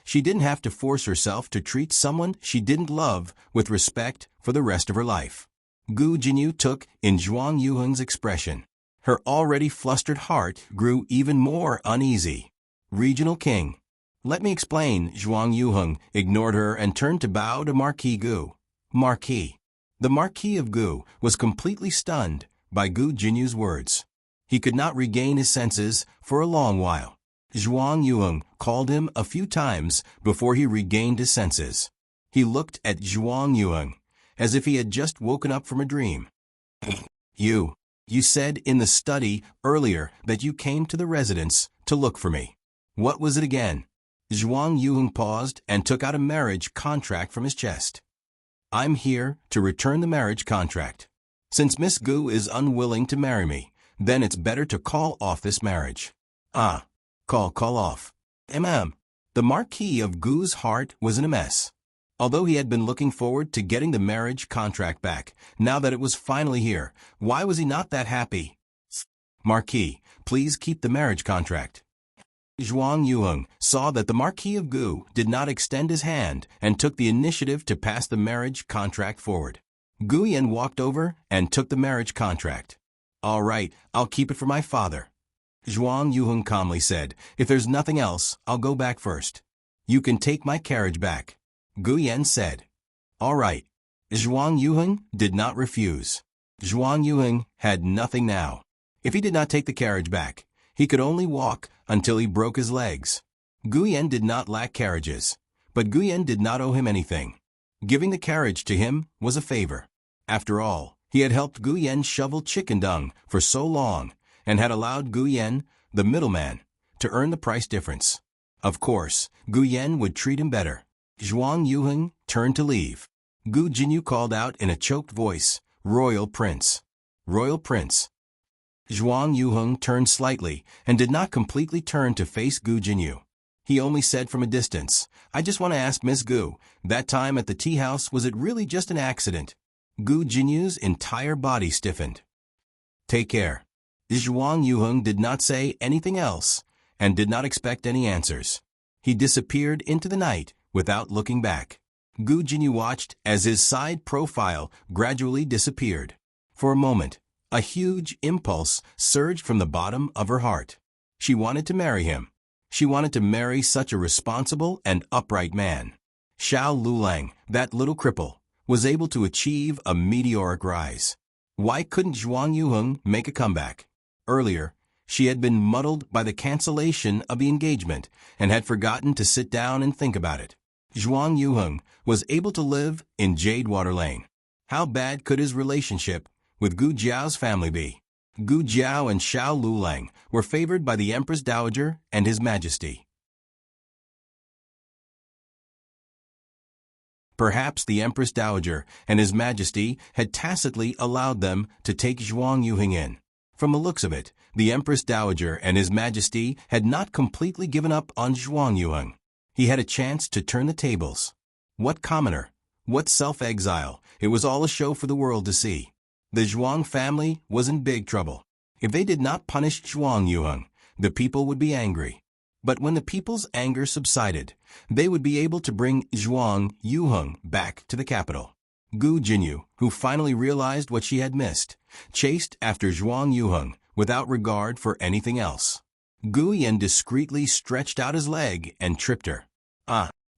She didn't have to force herself to treat someone she didn't love with respect for the rest of her life. Gu Jinyu took in Zhuang Yuheng's expression. Her already flustered heart grew even more uneasy. Regional King. Let me explain. Zhuang Yuheng ignored her and turned to bow to Marquis Gu. Marquis. The Marquis of Gu was completely stunned by Gu Jinyu's words. He could not regain his senses for a long while. Zhuang Yuheng called him a few times before he regained his senses. He looked at Zhuang Yuheng as if he had just woken up from a dream. You said in the study earlier that you came to the residence to look for me. What was it again? Zhuang Yuheng paused and took out a marriage contract from his chest. I'm here to return the marriage contract. Since Miss Gu is unwilling to marry me, then it's better to call off this marriage. Call off. The Marquis of Gu's heart was in a mess. Although he had been looking forward to getting the marriage contract back, now that it was finally here, why was he not that happy? Marquis, please keep the marriage contract. Zhuang Yuheng saw that the Marquis of Gu did not extend his hand and took the initiative to pass the marriage contract forward. Gu Yan walked over and took the marriage contract. All right, I'll keep it for my father. Zhuang Yuheng calmly said, if there's nothing else, I'll go back first. You can take my carriage back. Gu Yan said. All right. Zhuang Yuheng did not refuse. Zhuang Yuheng had nothing now. If he did not take the carriage back, he could only walk until he broke his legs. Gu Yan did not lack carriages, but Gu Yan did not owe him anything. Giving the carriage to him was a favor. After all, he had helped Gu Yan shovel chicken dung for so long and had allowed Gu Yan, the middleman, to earn the price difference. Of course, Gu Yan would treat him better. Zhuang Yuheng turned to leave. Gu Jinyu called out in a choked voice, Royal Prince. Royal Prince. Zhuang Yuheng turned slightly and did not completely turn to face Gu Jinyu. He only said from a distance, I just want to ask Miss Gu, that time at the tea house, was it really just an accident? Gu Jinyu's entire body stiffened. Take care. Zhuang Yuheng did not say anything else and did not expect any answers. He disappeared into the night without looking back. Gu Jinyu watched as his side profile gradually disappeared. For a moment, a huge impulse surged from the bottom of her heart. She wanted to marry him. She wanted to marry such a responsible and upright man. Xiao Lulang, that little cripple, was able to achieve a meteoric rise. Why couldn't Zhuang Yuheng make a comeback? Earlier, she had been muddled by the cancellation of the engagement and had forgotten to sit down and think about it. Zhuang Yuheng was able to live in Jadewater Lane. How bad could his relationship with Gu Jiao's family be? Gu Jiao and Xiao Lulang were favored by the Empress Dowager and His Majesty. Perhaps the Empress Dowager and His Majesty had tacitly allowed them to take Zhuang Yuheng in. From the looks of it, the Empress Dowager and His Majesty had not completely given up on Zhuang Yuheng. He had a chance to turn the tables. What commoner? What self-exile? It was all a show for the world to see. The Zhuang family was in big trouble. If they did not punish Zhuang Yuheng, the people would be angry. But when the people's anger subsided, they would be able to bring Zhuang Yuheng back to the capital. Gu Jinyu, who finally realized what she had missed, chased after Zhuang Yuheng without regard for anything else. Gu Yan discreetly stretched out his leg and tripped her.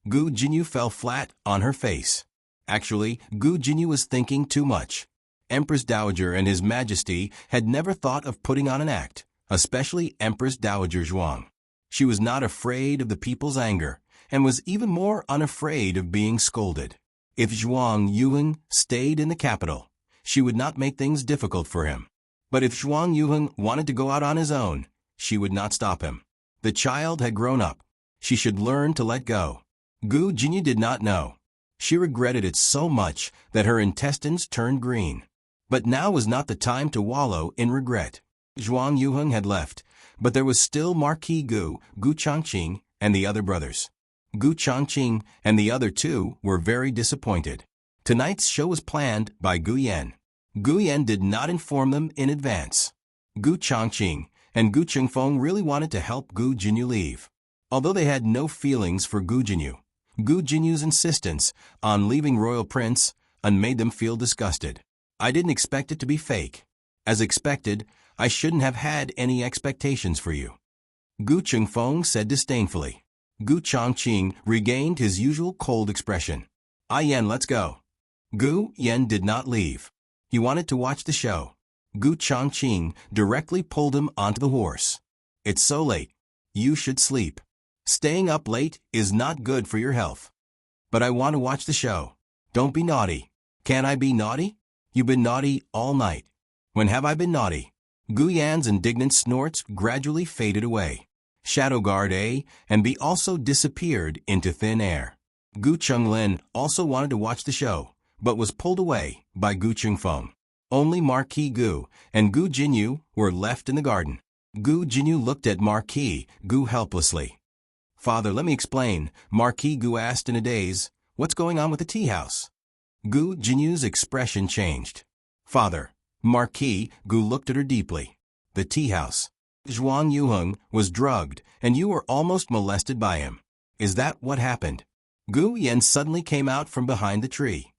Gu Jinyu fell flat on her face. Actually, Gu Jinyu was thinking too much. Empress Dowager and His Majesty had never thought of putting on an act, especially Empress Dowager Zhuang. She was not afraid of the people's anger, and was even more unafraid of being scolded. If Zhuang Yuheng stayed in the capital, she would not make things difficult for him. But if Zhuang Yuheng wanted to go out on his own, she would not stop him. The child had grown up. She should learn to let go. Gu Jinyu did not know. She regretted it so much that her intestines turned green. But now was not the time to wallow in regret. Zhuang Yuheng had left, but there was still Marquis Gu, Gu Changqing, and the other brothers. Gu Changqing and the other two were very disappointed. Tonight's show was planned by Gu Yan. Gu Yan did not inform them in advance. Gu Changqing and Gu Chengfeng really wanted to help Gu Jinyu leave. Although they had no feelings for Gu Jinyu's insistence on leaving Royal Prince made them feel disgusted. I didn't expect it to be fake. As expected, I shouldn't have had any expectations for you, Gu Chengfeng said disdainfully. Gu Changqing regained his usual cold expression. Yan, let's go. Gu Yan did not leave. He wanted to watch the show. Gu Changqing directly pulled him onto the horse. It's so late. You should sleep. Staying up late is not good for your health. But I want to watch the show. Don't be naughty. Can I be naughty? You've been naughty all night. When have I been naughty? Gu Yan's indignant snorts gradually faded away. Shadow Guard A and B also disappeared into thin air. Gu Chunglin also wanted to watch the show, but was pulled away by Gu Chengfeng. Only Marquis Gu and Gu Jinyu were left in the garden. Gu Jinyu looked at Marquis Gu helplessly. Father, let me explain, Marquis Gu asked in a daze. What's going on with the tea house? Gu Jinyu's expression changed. Father, Marquis Gu looked at her deeply. The tea house. Zhuang Yuheng was drugged, and you were almost molested by him. Is that what happened? Gu Yan suddenly came out from behind the tree.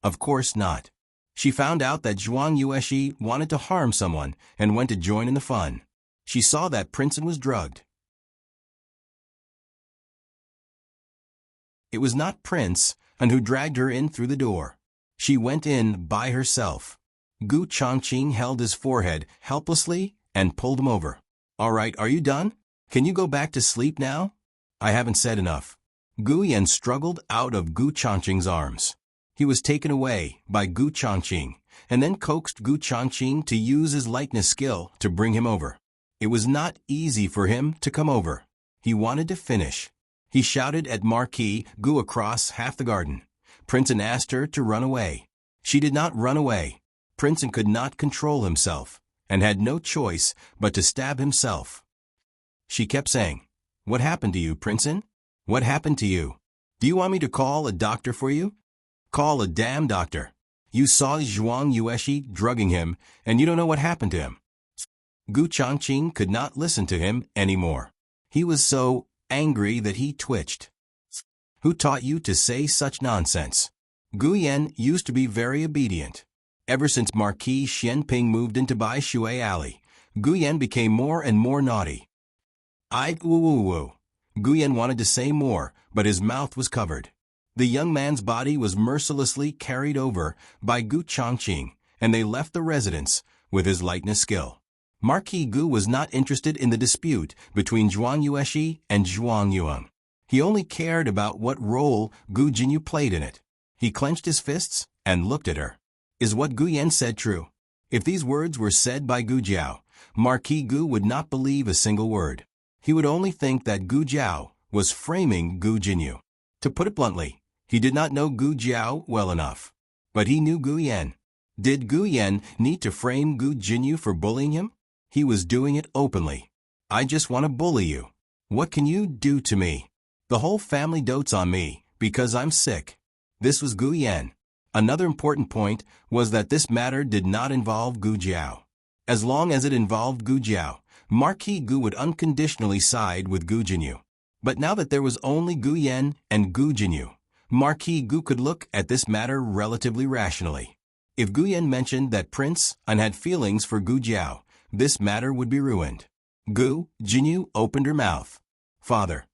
Of course not. She found out that Zhuang Yueshi wanted to harm someone and went to join in the fun. She saw that Princeton was drugged. It was not Prince who dragged her in through the door. She went in by herself. Gu Changqing held his forehead helplessly and pulled him over. All right, are you done? Can you go back to sleep now? I haven't said enough. Gu Yan struggled out of Gu Changqing's arms. He was taken away by Gu Changqing and then coaxed Gu Changqing to use his lightness skill to bring him over. It was not easy for him to come over. He wanted to finish. He shouted at Marquis Gu across half the garden. Princeton asked her to run away. She did not run away. Princeton could not control himself and had no choice but to stab himself. She kept saying, What happened to you, Princeton? What happened to you? Do you want me to call a doctor for you? Call a damn doctor. You saw Zhuang Yueshi drugging him, and you don't know what happened to him. Gu Changqing could not listen to him anymore. He was so angry that he twitched. Who taught you to say such nonsense? Gu Yan used to be very obedient. Ever since Marquis Xianping moved into Bai Shui Alley, Gu Yan became more and more naughty. Woo. Gu Yan wanted to say more, but his mouth was covered. The young man's body was mercilessly carried over by Gu Changqing, and they left the residence with his lightness skill. Marquis Gu was not interested in the dispute between Zhuang Yueshi and Zhuang Yuheng. He only cared about what role Gu Jinyu played in it. He clenched his fists and looked at her. Is what Gu Yan said true? If these words were said by Gu Jiao, Marquis Gu would not believe a single word. He would only think that Gu Jiao was framing Gu Jinyu. To put it bluntly, he did not know Gu Jiao well enough. But he knew Gu Yan. Did Gu Yan need to frame Gu Jinyu for bullying him? He was doing it openly. I just want to bully you. What can you do to me? The whole family dotes on me because I'm sick. This was Gu Yan. Another important point was that this matter did not involve Gu Jiao. As long as it involved Gu Jiao, Marquis Gu would unconditionally side with Gu Jinyu. But now that there was only Gu Yan and Gu Jinyu, Marquis Gu could look at this matter relatively rationally. If Gu Yan mentioned that Prince had feelings for Gu Jiao, this matter would be ruined. Gu Jinyu opened her mouth. Father,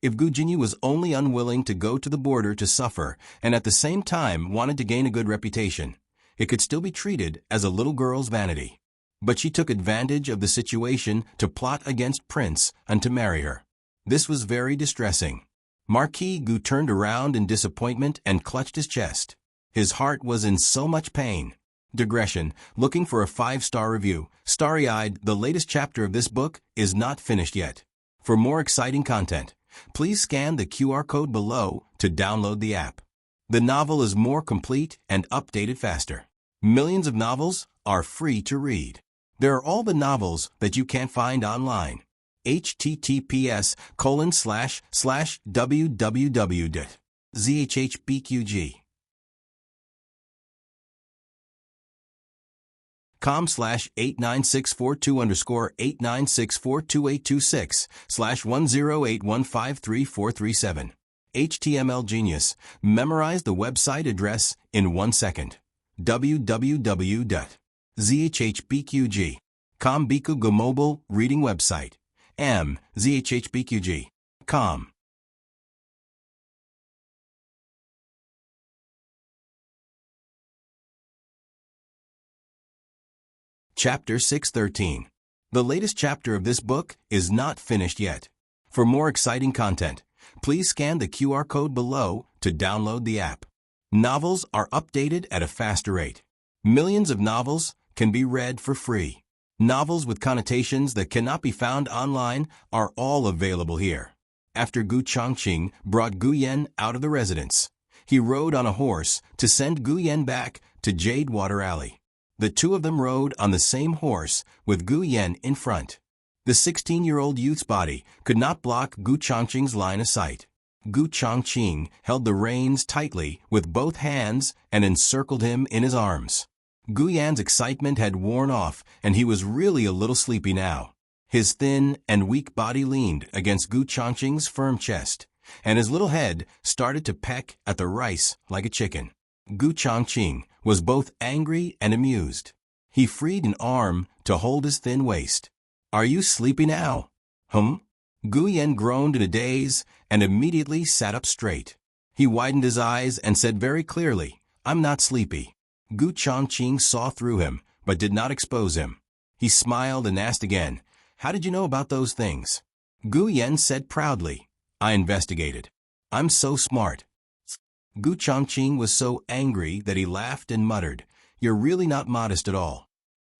if Gu Jinyu was only unwilling to go to the border to suffer and at the same time wanted to gain a good reputation, it could still be treated as a little girl's vanity. But she took advantage of the situation to plot against Prince and to marry her. This was very distressing. Marquis Gu turned around in disappointment and clutched his chest. His heart was in so much pain. Digression, looking for a 5-star review. Starry-eyed, the latest chapter of this book is not finished yet. For more exciting content, please scan the QR code below to download the app. The novel is more complete and updated faster. Millions of novels are free to read. There are all the novels that you can't find online. https://www.zhpqg.com/89642_89642826/1081534337. HTML Genius. Memorize the website address in 1 second. www.zhpqg.com Bikugo mobile reading website. zhpqg.com. Chapter 613. The latest chapter of this book is not finished yet. For more exciting content, please scan the QR code below to download the app. Novels are updated at a faster rate. Millions of novels can be read for free. Novels with connotations that cannot be found online are all available here. After Gu Chongqing brought Gu Yan out of the residence, he rode on a horse to send Gu Yan back to Jade Water Alley. The two of them rode on the same horse with Gu Yan in front. The 16-year-old youth's body could not block Gu Chongqing's line of sight. Gu Chongqing held the reins tightly with both hands and encircled him in his arms. Gu Yan's excitement had worn off, and he was really a little sleepy now. His thin and weak body leaned against Gu Chongqing's firm chest, and his little head started to peck at the rice like a chicken. Gu Chongqing was both angry and amused. He freed an arm to hold his thin waist. "Are you sleepy now?" Gu Yan groaned in a daze and immediately sat up straight. He widened his eyes and said very clearly, "I'm not sleepy." Gu Chongqing saw through him, but did not expose him. He smiled and asked again, "How did you know about those things?" Gu Yan said proudly, "I investigated. I'm so smart." Gu Chongqing was so angry that he laughed and muttered, "You're really not modest at all."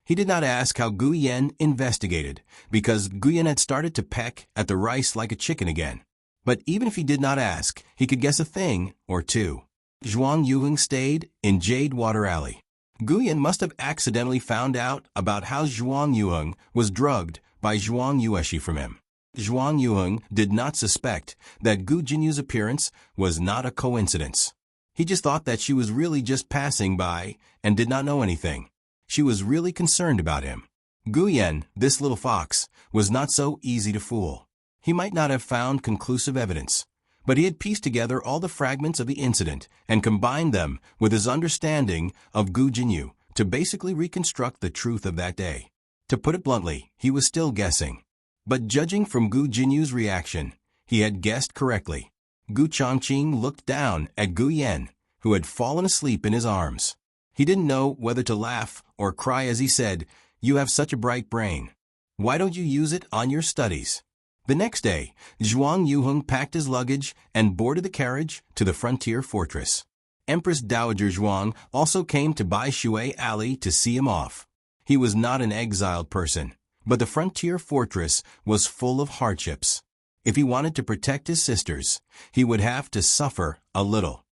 He did not ask how Gu Yan investigated, because Gu Yan had started to peck at the rice like a chicken again. But even if he did not ask, he could guess a thing or two. Zhuang Yuheng stayed in Jade Water Alley. Gu Yan must have accidentally found out about how Zhuang Yuheng was drugged by Zhuang Yueshi from him. Zhuang Yuheng did not suspect that Gu Jinyu's appearance was not a coincidence. He just thought that she was really just passing by and did not know anything. She was really concerned about him. Gu Yan, this little fox, was not so easy to fool. He might not have found conclusive evidence, but he had pieced together all the fragments of the incident and combined them with his understanding of Gu Jinyu to basically reconstruct the truth of that day. To put it bluntly, he was still guessing. But judging from Gu Jinyu's reaction, he had guessed correctly. Gu Chongqing looked down at Gu Yan, who had fallen asleep in his arms. He didn't know whether to laugh or cry as he said, "You have such a bright brain. Why don't you use it on your studies?" The next day, Zhuang Yuheng packed his luggage and boarded the carriage to the frontier fortress. Empress Dowager Zhuang also came to Bai Shui Alley to see him off. He was not an exiled person, but the frontier fortress was full of hardships. If he wanted to protect his sisters, he would have to suffer a little.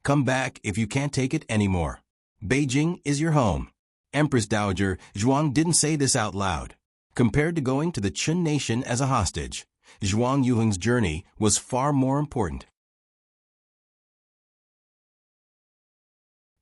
"Come back if you can't take it anymore. Beijing is your home." Empress Dowager Zhuang didn't say this out loud. Compared to going to the Chun nation as a hostage, Zhuang Yuheng's journey was far more important.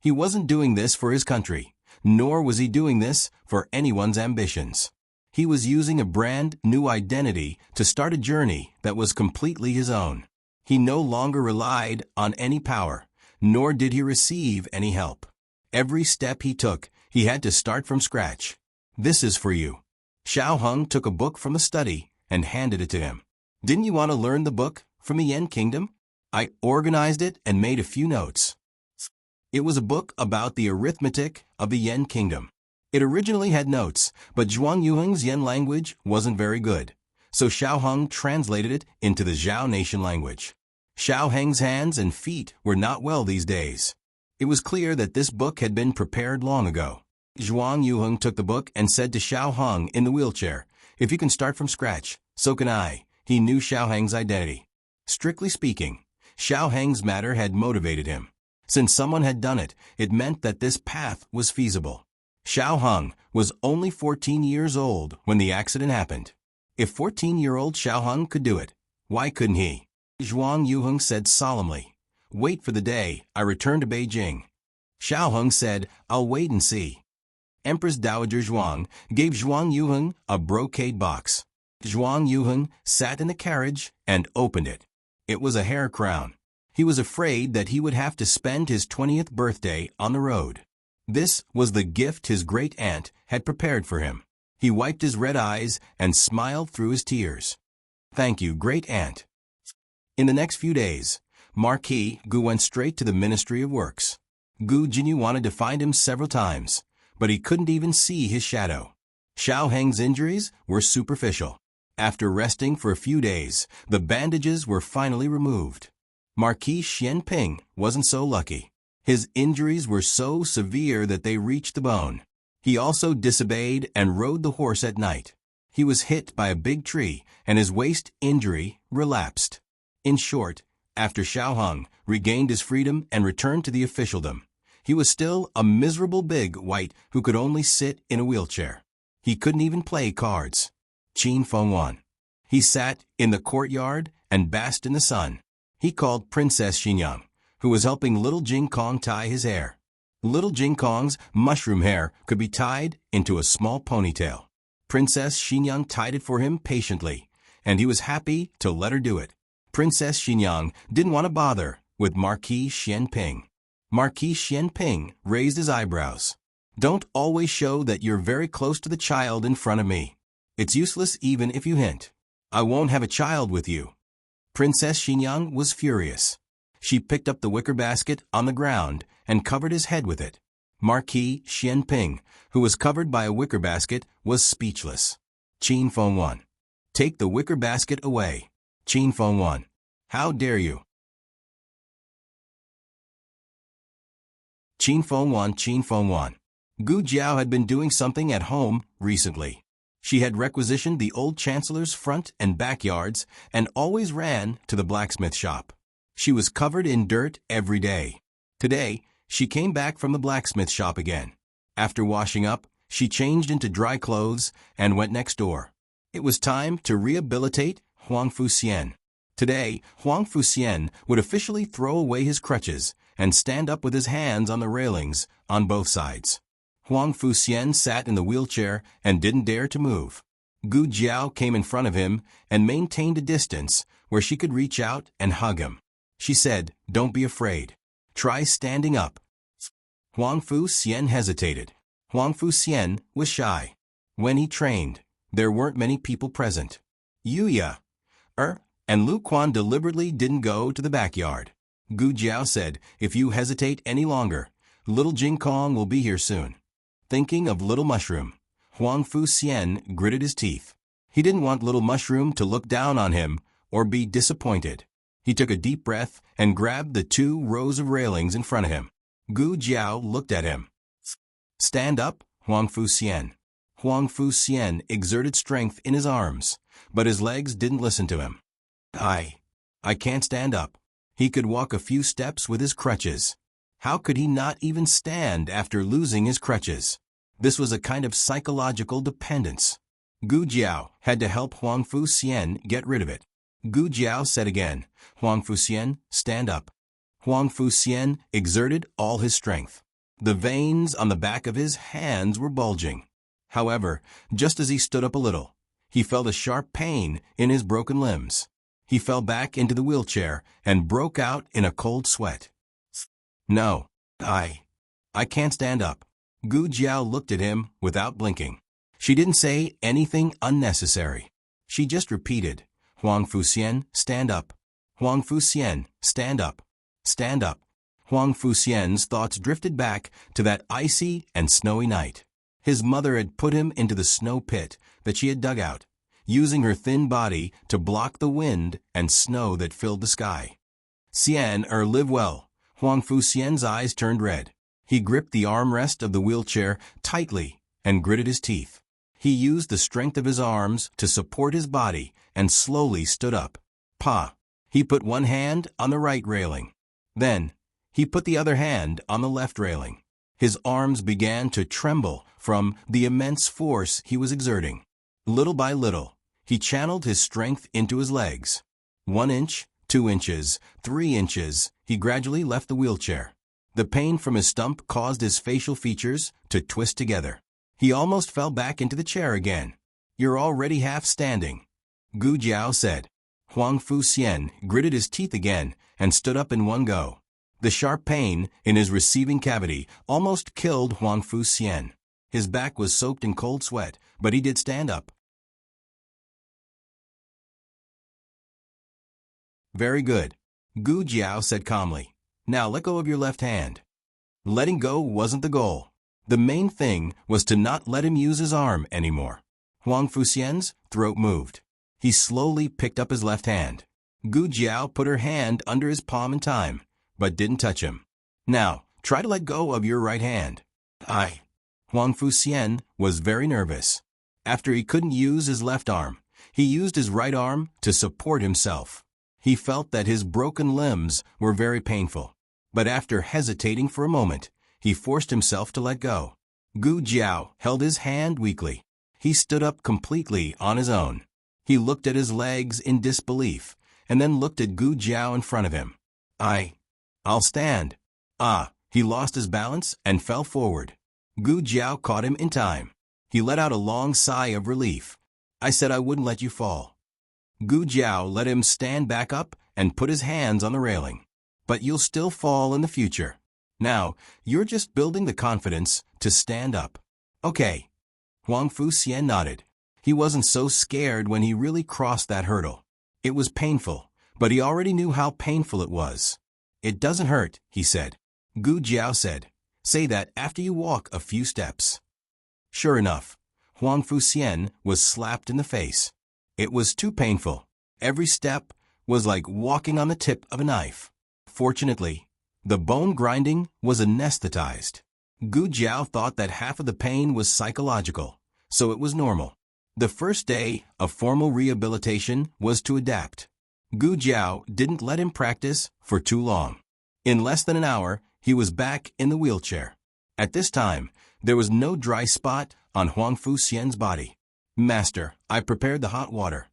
He wasn't doing this for his country, nor was he doing this for anyone's ambitions. He was using a brand new identity to start a journey that was completely his own. He no longer relied on any power, nor did he receive any help. Every step he took, he had to start from scratch. "This is for you." Xiao Heng took a book from the study and handed it to him. "Didn't you want to learn the book from the Yen Kingdom? I organized it and made a few notes." It was a book about the arithmetic of the Yen Kingdom. It originally had notes, but Zhuang Yuheng's Yen language wasn't very good, so Xiao Heng translated it into the Zhao nation language. Xiao Heng's hands and feet were not well these days. It was clear that this book had been prepared long ago. Zhuang Yuheng took the book and said to Xiao Heng in the wheelchair, "If you can start from scratch, so can I." He knew Xiao Heng's identity. Strictly speaking, Xiao Heng's matter had motivated him. Since someone had done it, it meant that this path was feasible. Xiao Hong was only 14 years old when the accident happened. If 14-year-old Xiao Hong could do it, why couldn't he? Zhuang Yuheng said solemnly, "Wait for the day I return to Beijing." Xiao Hong said, "I'll wait and see." Empress Dowager Zhuang gave Zhuang Yuheng a brocade box. Zhuang Yuheng sat in the carriage and opened it. It was a hair crown. He was afraid that he would have to spend his 20th birthday on the road. This was the gift his great-aunt had prepared for him. He wiped his red eyes and smiled through his tears. "Thank you, great-aunt." In the next few days, Marquis Gu went straight to the Ministry of Works. Gu Jinyu wanted to find him several times, but he couldn't even see his shadow. Xiao Heng's injuries were superficial. After resting for a few days, the bandages were finally removed. Marquis Xianping wasn't so lucky. His injuries were so severe that they reached the bone. He also disobeyed and rode the horse at night. He was hit by a big tree, and his waist injury relapsed. In short, after Xiao Hong regained his freedom and returned to the officialdom, he was still a miserable big white who could only sit in a wheelchair. He couldn't even play cards. Qin Fengwan. He sat in the courtyard and basked in the sun. He called Princess Xinyang, who was helping little Jing Kong tie his hair. Little Jing Kong's mushroom hair could be tied into a small ponytail. Princess Xinyang tied it for him patiently, and he was happy to let her do it. Princess Xinyang didn't want to bother with Marquis Xianping. Marquis Xianping raised his eyebrows. "Don't always show that you're very close to the child in front of me. It's useless even if you hint. I won't have a child with you." Princess Xinyang was furious. She picked up the wicker basket on the ground and covered his head with it. Marquis Xianping, who was covered by a wicker basket, was speechless. Qin Fengwan. "Take the wicker basket away." Qin Fengwan. "How dare you?" Qin Fengwan. Gu Jiao had been doing something at home recently. She had requisitioned the old chancellor's front and backyards and always ran to the blacksmith shop. She was covered in dirt every day. Today, she came back from the blacksmith shop again. After washing up, she changed into dry clothes and went next door. It was time to rehabilitate Huang Fuxian. Today, Huang Fuxian would officially throw away his crutches and stand up with his hands on the railings on both sides. Huang Fuxian sat in the wheelchair and didn't dare to move. Gu Jiao came in front of him and maintained a distance where she could reach out and hug him. She said, "Don't be afraid. Try standing up." Huang Fuxian hesitated. Huang Fuxian was shy. When he trained, there weren't many people present. Yuya, and Lu Quan deliberately didn't go to the backyard. Gu Jiao said, "If you hesitate any longer, little Jing Kong will be here soon." Thinking of little Mushroom, Huang Fuxian gritted his teeth. He didn't want little Mushroom to look down on him or be disappointed. He took a deep breath and grabbed the 2 rows of railings in front of him. Gu Jiao looked at him. "Stand up, Huang Fuxian." Huang Fuxian exerted strength in his arms, but his legs didn't listen to him. I can't stand up." He could walk a few steps with his crutches. How could he not even stand after losing his crutches? This was a kind of psychological dependence. Gu Jiao had to help Huang Fuxian get rid of it. Gu Jiao said again, "Huang Fuxian, stand up." Huang Fuxian exerted all his strength. The veins on the back of his hands were bulging. However, just as he stood up a little, he felt a sharp pain in his broken limbs. He fell back into the wheelchair and broke out in a cold sweat. "No, I can't stand up." Gu Jiao looked at him without blinking. She didn't say anything unnecessary. She just repeated, "Huang Fuxian, stand up. Huang Fuxian, stand up. Stand up." Huang Fuxian's thoughts drifted back to that icy and snowy night. His mother had put him into the snow pit that she had dug out, using her thin body to block the wind and snow that filled the sky. Live well. Huang Fuxian's eyes turned red. He gripped the armrest of the wheelchair tightly and gritted his teeth. He used the strength of his arms to support his body and slowly stood up. He put one hand on the right railing. Then, he put the other hand on the left railing. His arms began to tremble from the immense force he was exerting. Little by little, he channeled his strength into his legs. 1 inch, 2 inches, 3 inches, he gradually left the wheelchair. The pain from his stump caused his facial features to twist together. He almost fell back into the chair again. "You're already half standing," Gu Jiao said. Huang Fuxian gritted his teeth again and stood up in one go. The sharp pain in his receiving cavity almost killed Huang Fuxian. His back was soaked in cold sweat, but he did stand up. "Very good," Gu Jiao said calmly. "Now let go of your left hand." Letting go wasn't the goal. The main thing was to not let him use his arm anymore. Huang Fuxian's throat moved. He slowly picked up his left hand. Gu Jiao put her hand under his palm in time, but didn't touch him. "Now, try to let go of your right hand." Huang Fuxian was very nervous. After he couldn't use his left arm, he used his right arm to support himself. He felt that his broken limbs were very painful, but after hesitating for a moment, he forced himself to let go. Gu Jiao held his hand weakly. He stood up completely on his own. He looked at his legs in disbelief, and then looked at Gu Jiao in front of him. I'll stand." He lost his balance and fell forward. Gu Jiao caught him in time. He let out a long sigh of relief. "I said I wouldn't let you fall." Gu Jiao let him stand back up and put his hands on the railing. "But you'll still fall in the future. Now, you're just building the confidence to stand up." "Okay." Huang Fuxian nodded. He wasn't so scared when he really crossed that hurdle. It was painful, but he already knew how painful it was. "It doesn't hurt," he said. Gu Jiao said, "Say that after you walk a few steps." Sure enough, Huang Fuxian was slapped in the face. It was too painful. Every step was like walking on the tip of a knife. Fortunately, the bone grinding was anesthetized. Gu Jiao thought that half of the pain was psychological, so it was normal. The first day of formal rehabilitation was to adapt. Gu Jiao didn't let him practice for too long. In less than an hour, he was back in the wheelchair. At this time, there was no dry spot on Huang Fuxian's body. "Master, I prepared the hot water."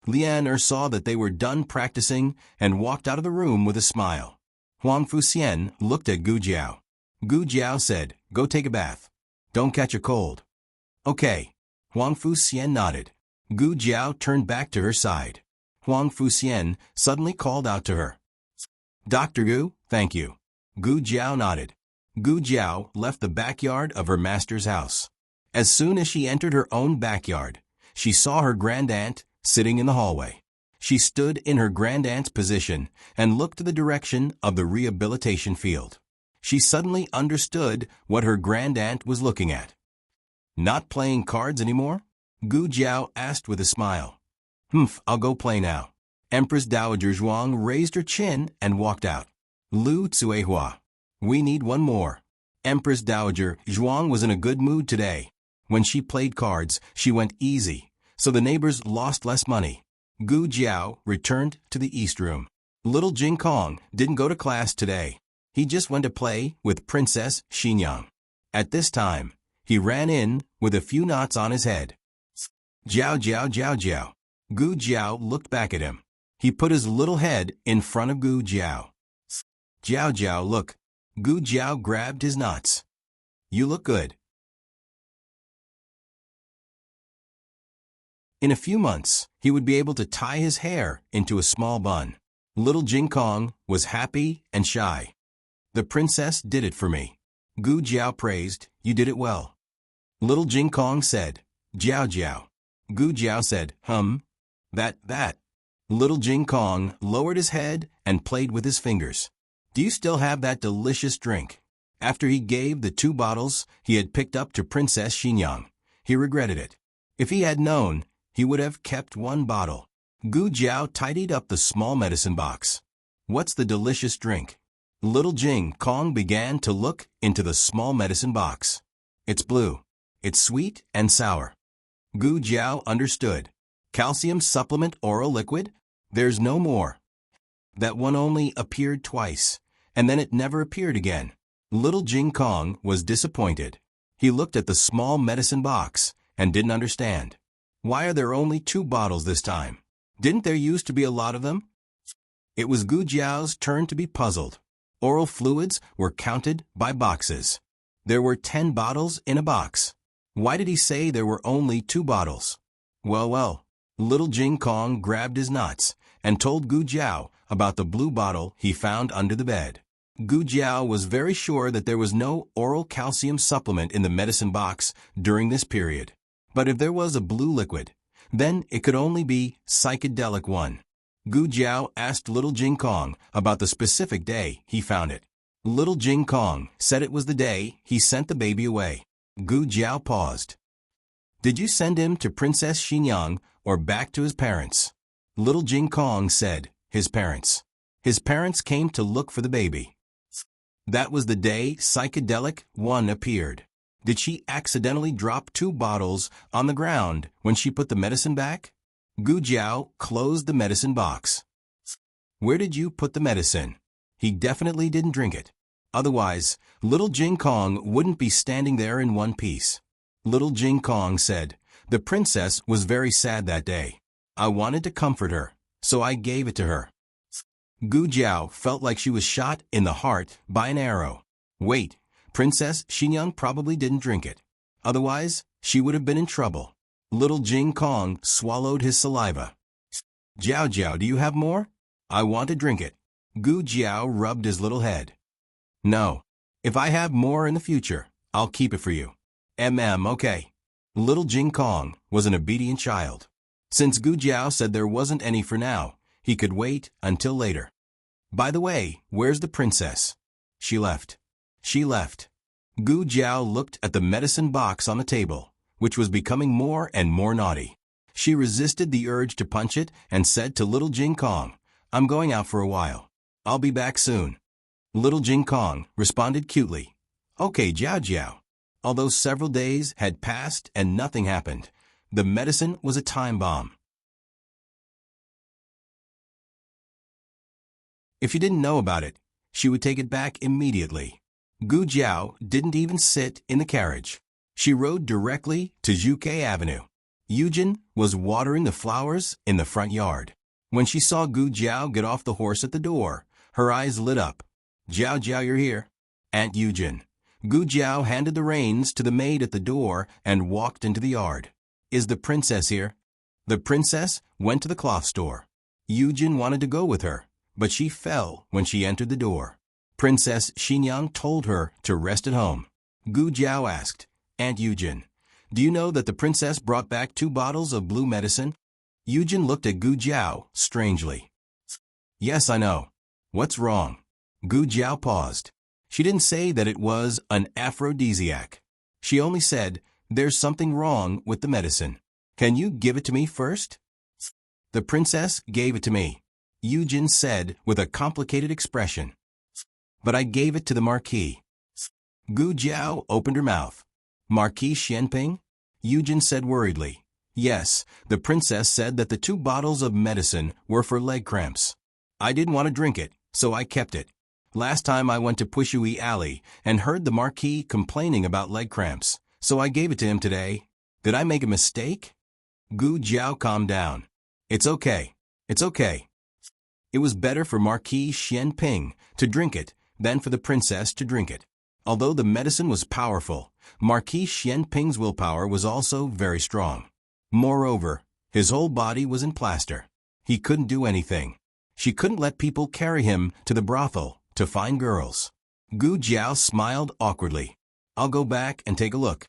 Lian saw that they were done practicing and walked out of the room with a smile. Huang Fuxian looked at Gu Jiao. Gu Jiao said, "Go take a bath. Don't catch a cold." "Okay." Huang Fuxian nodded. Gu Jiao turned back to her side. Huang Fuxian suddenly called out to her, "Dr. Gu, thank you." Gu Jiao nodded. Gu Jiao left the backyard of her master's house. As soon as she entered her own backyard, she saw her grandaunt sitting in the hallway. She stood in her grandaunt's position and looked to the direction of the rehabilitation field. She suddenly understood what her grandaunt was looking at. "Not playing cards anymore?" Gu Jiao asked with a smile. I'll go play now." Empress Dowager Zhuang raised her chin and walked out. Lu Tsuehua. "We need one more." Empress Dowager Zhuang was in a good mood today. When she played cards, she went easy, so the neighbors lost less money. Gu Jiao returned to the East Room. Little Jing Kong didn't go to class today. He just went to play with Princess Xinyang. At this time, he ran in with a few knots on his head. "Jiao Jiao Jiao Jiao." Gu Jiao looked back at him. He put his little head in front of Gu Jiao. "Jiao Jiao, look." Gu Jiao grabbed his knots. "You look good." In a few months, he would be able to tie his hair into a small bun. Little Jing Kong was happy and shy. "The princess did it for me." Gu Jiao praised, "You did it well." Little Jing Kong said, "Jiao Jiao." Gu Jiao said, That. Little Jing Kong lowered his head and played with his fingers. "Do you still have that delicious drink?" After he gave the 2 bottles he had picked up to Princess Xinyang, he regretted it. If he had known, he would have kept 1 bottle. Gu Jiao tidied up the small medicine box. "What's the delicious drink?" Little Jing Kong began to look into the small medicine box. "It's blue. It's sweet and sour." Gu Jiao understood. "Calcium supplement oral liquid? There's no more." That one only appeared twice, and then it never appeared again. Little Jing Kong was disappointed. He looked at the small medicine box and didn't understand. Why are there only 2 bottles this time? Didn't there used to be a lot of them? It was Gu Jiao's turn to be puzzled. Oral fluids were counted by boxes. There were 10 bottles in a box. Why did he say there were only 2 bottles? Well, little Jing Kong grabbed his nuts and told Gu Jiao about the blue bottle he found under the bed. Gu Jiao was very sure that there was no oral calcium supplement in the medicine box during this period. But if there was a blue liquid, then it could only be psychedelic one. Gu Jiao asked little Jing Kong about the specific day he found it. Little Jing Kong said it was the day he sent the baby away. Gu Jiao paused. Did you send him to Princess Xinyang or back to his parents? Little Jing Kong said, his parents. His parents came to look for the baby. That was the day psychedelic one appeared. Did she accidentally drop 2 bottles on the ground when she put the medicine back? Gu Jiao closed the medicine box. Where did you put the medicine? He definitely didn't drink it. Otherwise, little Jing Kong wouldn't be standing there in one piece. Little Jing Kong said, the princess was very sad that day. I wanted to comfort her, so I gave it to her. Gu Jiao felt like she was shot in the heart by an arrow. Wait, Princess Xinyang probably didn't drink it. Otherwise, she would have been in trouble. Little Jing Kong swallowed his saliva. Jiao Jiao, do you have more? I want to drink it. Gu Jiao rubbed his little head. No. If I have more in the future, I'll keep it for you. Okay. Little Jing Kong was an obedient child. Since Gu Jiao said there wasn't any for now, he could wait until later. By the way, where's the princess? She left. Gu Jiao looked at the medicine box on the table, which was becoming more and more naughty. She resisted the urge to punch it and said to little Jing Kong, I'm going out for a while. I'll be back soon. Little Jing Kong responded cutely. Okay, Jiao Jiao. Although several days had passed and nothing happened, the medicine was a time bomb. If you didn't know about it, she would take it back immediately. Gu Jiao didn't even sit in the carriage. She rode directly to Zhuke Avenue. Yujin was watering the flowers in the front yard. When she saw Gu Jiao get off the horse at the door, her eyes lit up. Jiao Jiao, you're here. Aunt Yujin. Gu Jiao handed the reins to the maid at the door and walked into the yard. Is the princess here? The princess went to the cloth store. Yujin wanted to go with her, but she fell when she entered the door. Princess Xinyang told her to rest at home. Gu Jiao asked, Aunt Yujin, do you know that the princess brought back 2 bottles of blue medicine? Yujin looked at Gu Jiao strangely. Yes, I know. What's wrong? Gu Jiao paused. She didn't say that it was an aphrodisiac. She only said, there's something wrong with the medicine. Can you give it to me first? The princess gave it to me, Yujin said with a complicated expression. But I gave it to the Marquis. Gu Jiao opened her mouth. Marquis Xianping? Yujin said worriedly. Yes, the princess said that the 2 bottles of medicine were for leg cramps. I didn't want to drink it, so I kept it. Last time I went to Pushui Alley and heard the Marquis complaining about leg cramps, so I gave it to him today. Did I make a mistake? Gu Jiao calmed down. It's okay. It was better for Marquis Xianping to drink it than for the princess to drink it. Although the medicine was powerful, Marquis Xianping's willpower was also very strong. Moreover, his whole body was in plaster. He couldn't do anything. She couldn't let people carry him to the brothel to find girls. Gu Jiao smiled awkwardly. I'll go back and take a look.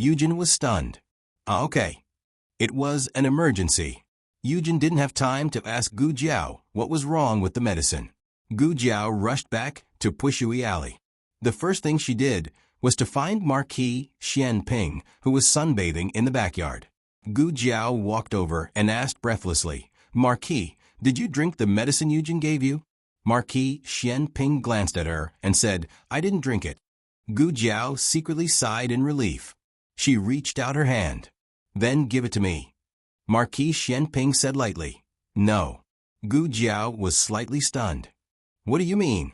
Yujin was stunned. Okay. It was an emergency. Yujin didn't have time to ask Gu Jiao what was wrong with the medicine. Gu Jiao rushed back to Pushui Alley. The first thing she did was to find Marquis Xianping, who was sunbathing in the backyard. Gu Jiao walked over and asked breathlessly, Marquis, did you drink the medicine Yujin gave you? Marquis Xianping glanced at her and said, I didn't drink it. Gu Jiao secretly sighed in relief. She reached out her hand. Then give it to me. Marquis Xianping said lightly, No. Gu Jiao was slightly stunned. What do you mean?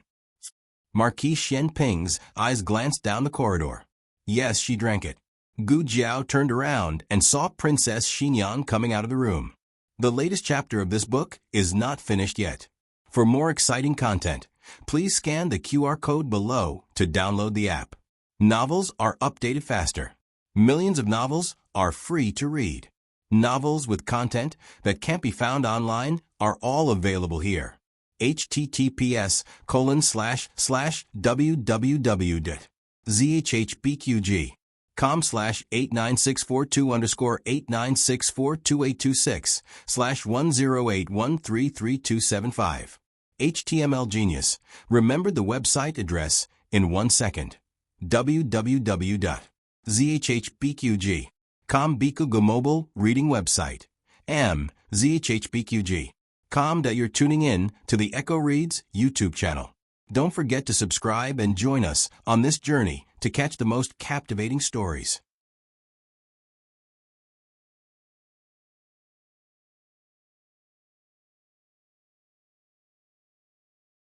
Marquis Shen Ping's eyes glanced down the corridor. Yes, she drank it. Gu Jiao turned around and saw Princess Xinyan coming out of the room. The latest chapter of this book is not finished yet. For more exciting content, please scan the QR code below to download the app. Novels are updated faster. Millions of novels are free to read. Novels with content that can't be found online are all available here. https://www.zhbqg.com/89642_8964226/108133275. HTML Genius remembered the website address in 1 second. www.zhbqg.com Bikugo mobile reading website. zhbqg.com that you're tuning in to the Echo Reads YouTube channel. Don't forget to subscribe and join us on this journey to catch the most captivating stories.